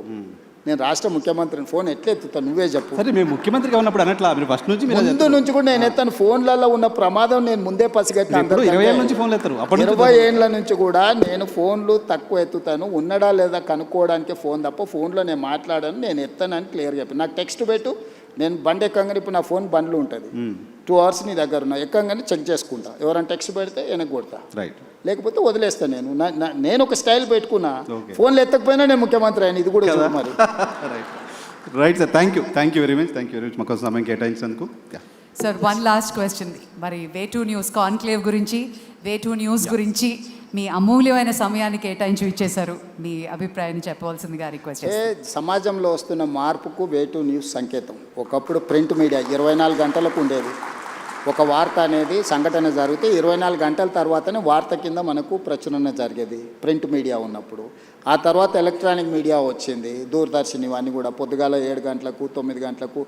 నేను రాష్ట్ర ముఖ్యమంత్రిని ఫోన్ ఎట్లా ఎత్తుతాను నువ్వే చెప్పు. సరే మేము ముఖ్యమంత్రిగా ఉన్నప్పుడు అనట్లా మీరు ఫస్ట్ నుంచి మీరు ముందు నుంచి కూడా నేను ఎత్తాను. ఫోన్లలో ఉన్న ప్రమాదం నేను ముందే పసిగట్టిన. ఇప్పుడు 20 ఏళ్ళ నుంచి ఫోన్లు ఎత్తారు. అప్పటి నుంచి 20 ఏళ్ళ నుంచి కూడా నేను ఫోన్లు తక్కువ ఎత్తుతాను. ఉన్నడా లేదా కనుక్కోవడానికి ఫోన్ తప్ప ఫోన్లో నేను మాట్లాడాను, నేను ఎత్తానని క్లియర్గా చెప్పాను. నాకు టెక్స్ట్ పెట్టు, నేను బండి ఎక్కంగానే ఇప్పుడు నా ఫోన్ బండ్లు ఉంటుంది 2 hours నీ దగ్గర ఉన్నా, ఎక్కంగానే చెక్ చేసుకుంటా. ఎవరైనా టెక్స్ట్ పెడితే వెనక్కి కొడతా, రైట్ లేకపోతే వదిలేస్తాను. నేను ఒక స్టైల్ పెట్టుకున్నా. Okay. ఫోన్లు ఎత్తకపోయినా నేను ముఖ్యమంత్రి అయిన, ఇది కూడా చూడు మరి. Right sir, thank you very much మాకు సమయం కేటాయించినందుకు. Sir, one last question. మరి వే2 న్యూస్ కాన్క్లేవ్ గురించి, వే2 న్యూస్ గురించి మీ అమూల్యమైన సమయాన్ని కేటాయించి ఇచ్చేశారు. మీ అభిప్రాయాన్ని చెప్పవలసిందిగా రిక్వెస్ట్ చేస్తాను. సమాజంలో వస్తున్న మార్పుకు వే2 న్యూస్ సంకేతం. ఒకప్పుడు ప్రింట్ మీడియా 24 గంటలకు ఉండేది. ఒక వార్త అనేది సంఘటన జరిగితే 24 గంటల తర్వాతనే వార్త కింద మనకు ప్రచురణ జరిగేది ప్రింట్ మీడియా ఉన్నప్పుడు. ఆ తర్వాత ఎలక్ట్రానిక్ మీడియా వచ్చింది, దూరదర్శన్, ఇవన్నీ కూడా పొద్దుగాల 7 గంటలకు 9 గంటలకు,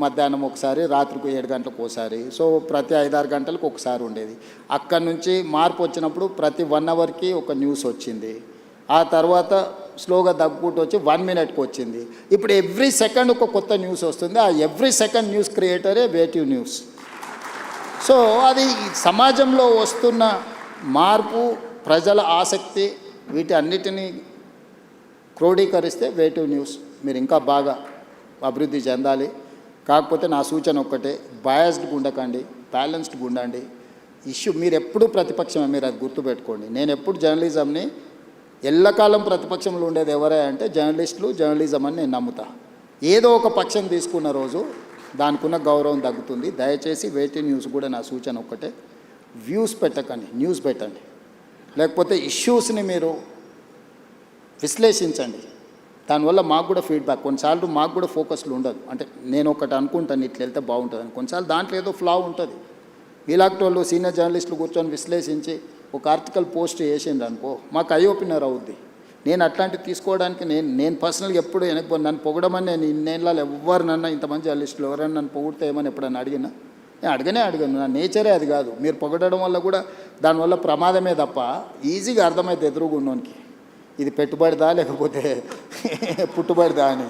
మధ్యాహ్నం ఒకసారి, రాత్రికి 7 గంటలకు ఒకసారి. సో ప్రతి 5-6 గంటలకు ఒకసారి ఉండేది. అక్కడి నుంచి మార్పు వచ్చినప్పుడు ప్రతి 1 అవర్కి ఒక న్యూస్ వచ్చింది. ఆ తర్వాత స్లోగా తగ్గుకుంటూ వచ్చి 1 మినిట్కి వచ్చింది. ఇప్పుడు ఎవ్రీ సెకండ్ ఒక కొత్త న్యూస్ వస్తుంది. ఆ ఎవ్రీ సెకండ్ న్యూస్ క్రియేటరే వే2 న్యూస్. సో అది సమాజంలో వస్తున్న మార్పు, ప్రజల ఆసక్తి, వీటి అన్నిటినీ క్రోడీకరిస్తే వే2 న్యూస్ మీరు ఇంకా బాగా అభివృద్ధి చెందాలి. కాకపోతే నా సూచన ఒక్కటే, బయాస్డ్గా ఉండకండి, బ్యాలెన్స్డ్గా ఉండండి. ఇష్యూ మీరు ఎప్పుడూ ప్రతిపక్షమే, మీరు అది గుర్తుపెట్టుకోండి. నేను ఎప్పుడు జర్నలిజంని ఎల్లకాలం ప్రతిపక్షంలో ఉండేది ఎవరే అంటే జర్నలిస్టులు, జర్నలిజం అని నేను నమ్ముతా. ఏదో ఒక పక్షం తీసుకున్న రోజు దానికి ఉన్న గౌరవం తగ్గుతుంది. దయచేసి వే2 న్యూస్ కూడా నా సూచన ఒక్కటే, వ్యూస్ పెట్టకండి, న్యూస్ పెట్టండి. లేకపోతే ఇష్యూస్ని మీరు విశ్లేషించండి. దానివల్ల మాకు కూడా ఫీడ్బ్యాక్, కొన్నిసార్లు మాకు కూడా ఫోకస్లు ఉండదు. అంటే నేను ఒకటి అనుకుంటాను ఇట్లా వెళ్తే బాగుంటుందని, కొన్నిసార్లు దాంట్లో ఏదో ఫ్లా ఉంటుంది. మీలాంటి వాళ్ళు సీనియర్ జర్నలిస్టులు కూర్చొని విశ్లేషించి ఒక ఆర్టికల్ పోస్ట్ చేసిండ్రు అనుకో, మాకు ఐ ఓపెనర్ అవుద్ది. నేను అట్లాంటివి తీసుకోవడానికి నేను పర్సనల్గా ఎప్పుడు వెనక్కి నన్ను పొగడమని నేను ఇన్నేళ్ళలో ఎవరినన్నా, ఇంతమంది జర్నలిస్టులు ఎవరైనా నన్ను పొగిడితే ఏమని ఎప్పుడన్నా అడిగినా, నేను అడగను. నా నేచరే అది కాదు. మీరు పొగడడం వల్ల కూడా దానివల్ల ప్రమాదమే తప్ప ఈజీగా అర్థమైతే ఎదురుగున్నోనికి ఇది పెట్టుబడిదా లేకపోతే పుట్టుబడిదా అని.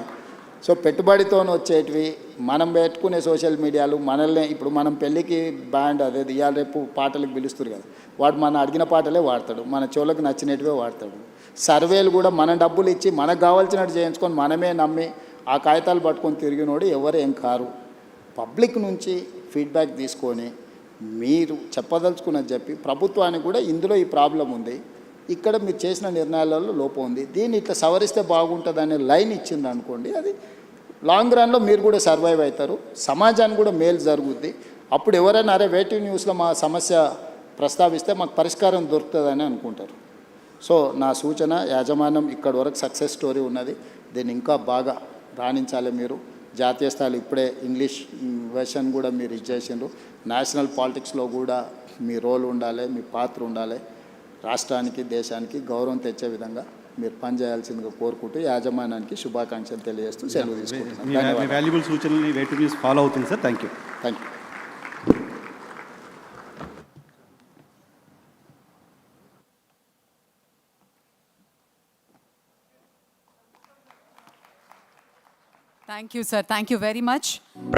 సో పెట్టుబడితో వచ్చేటివి మనం పెట్టుకునే సోషల్ మీడియాలు మనల్ని, ఇప్పుడు మనం పెళ్ళికి బ్యాండ్ అదే ఇవాళ రేపు పాటలకు పిలుస్తారు కదా, వాడు మన అడిగిన పాటలే వాడతాడు, మన చెవులకు నచ్చినట్టువే వాడతాడు. సర్వేలు కూడా మన డబ్బులు ఇచ్చి మనకు కావాల్సినట్టు చేయించుకొని మనమే నమ్మి ఆ కాగితాలు పట్టుకొని తిరిగినోడు ఎవరు ఏం కారు. పబ్లిక్ నుంచి ఫీడ్బ్యాక్ తీసుకొని మీరు చెప్పదలుచుకున్నది చెప్పి ప్రభుత్వానికి కూడా ఇందులో ఈ ప్రాబ్లం ఉంది, ఇక్కడ మీరు చేసిన నిర్ణయాలలో లోపం ఉంది, దీన్ని ఇట్లా సవరిస్తే బాగుంటుంది అనే లైన్ ఇచ్చింది అనుకోండి, అది లాంగ్ రన్లో మీరు కూడా సర్వైవ్ అవుతారు, సమాజానికి కూడా మేలు జరుగుద్ది. అప్పుడు ఎవరైనా అరే వే2 న్యూస్లో మా సమస్య ప్రస్తావిస్తే మాకు పరిష్కారం దొరుకుతుందని అనుకుంటారు. సో నా సూచన, యాజమాన్యం ఇక్కడి వరకు సక్సెస్ స్టోరీ ఉన్నది, దీన్ని ఇంకా బాగా రాణించాలి. మీరు జాతీయ స్థాయిలో ఇప్పుడే ఇంగ్లీష్ వెర్షన్ కూడా మీరు ఇచ్చేసిండ్రు. నేషనల్ పాలిటిక్స్లో కూడా మీ రోల్ ఉండాలి, మీ పాత్ర ఉండాలి. రాష్ట్రానికి, దేశానికి గౌరవం తెచ్చే విధంగా మీరు పనిచేయాల్సిందిగా కోరుకుంటూ యాజమాన్యానికి శుభాకాంక్షలు తెలియజేస్తూ సెలవు తీసుకుంటున్నాను. వాల్యుబుల్ సూచనల్ని వే2 న్యూస్ ఫాలో అవుతుంది sir. Thank you. Thank you, sir. Thank you very much.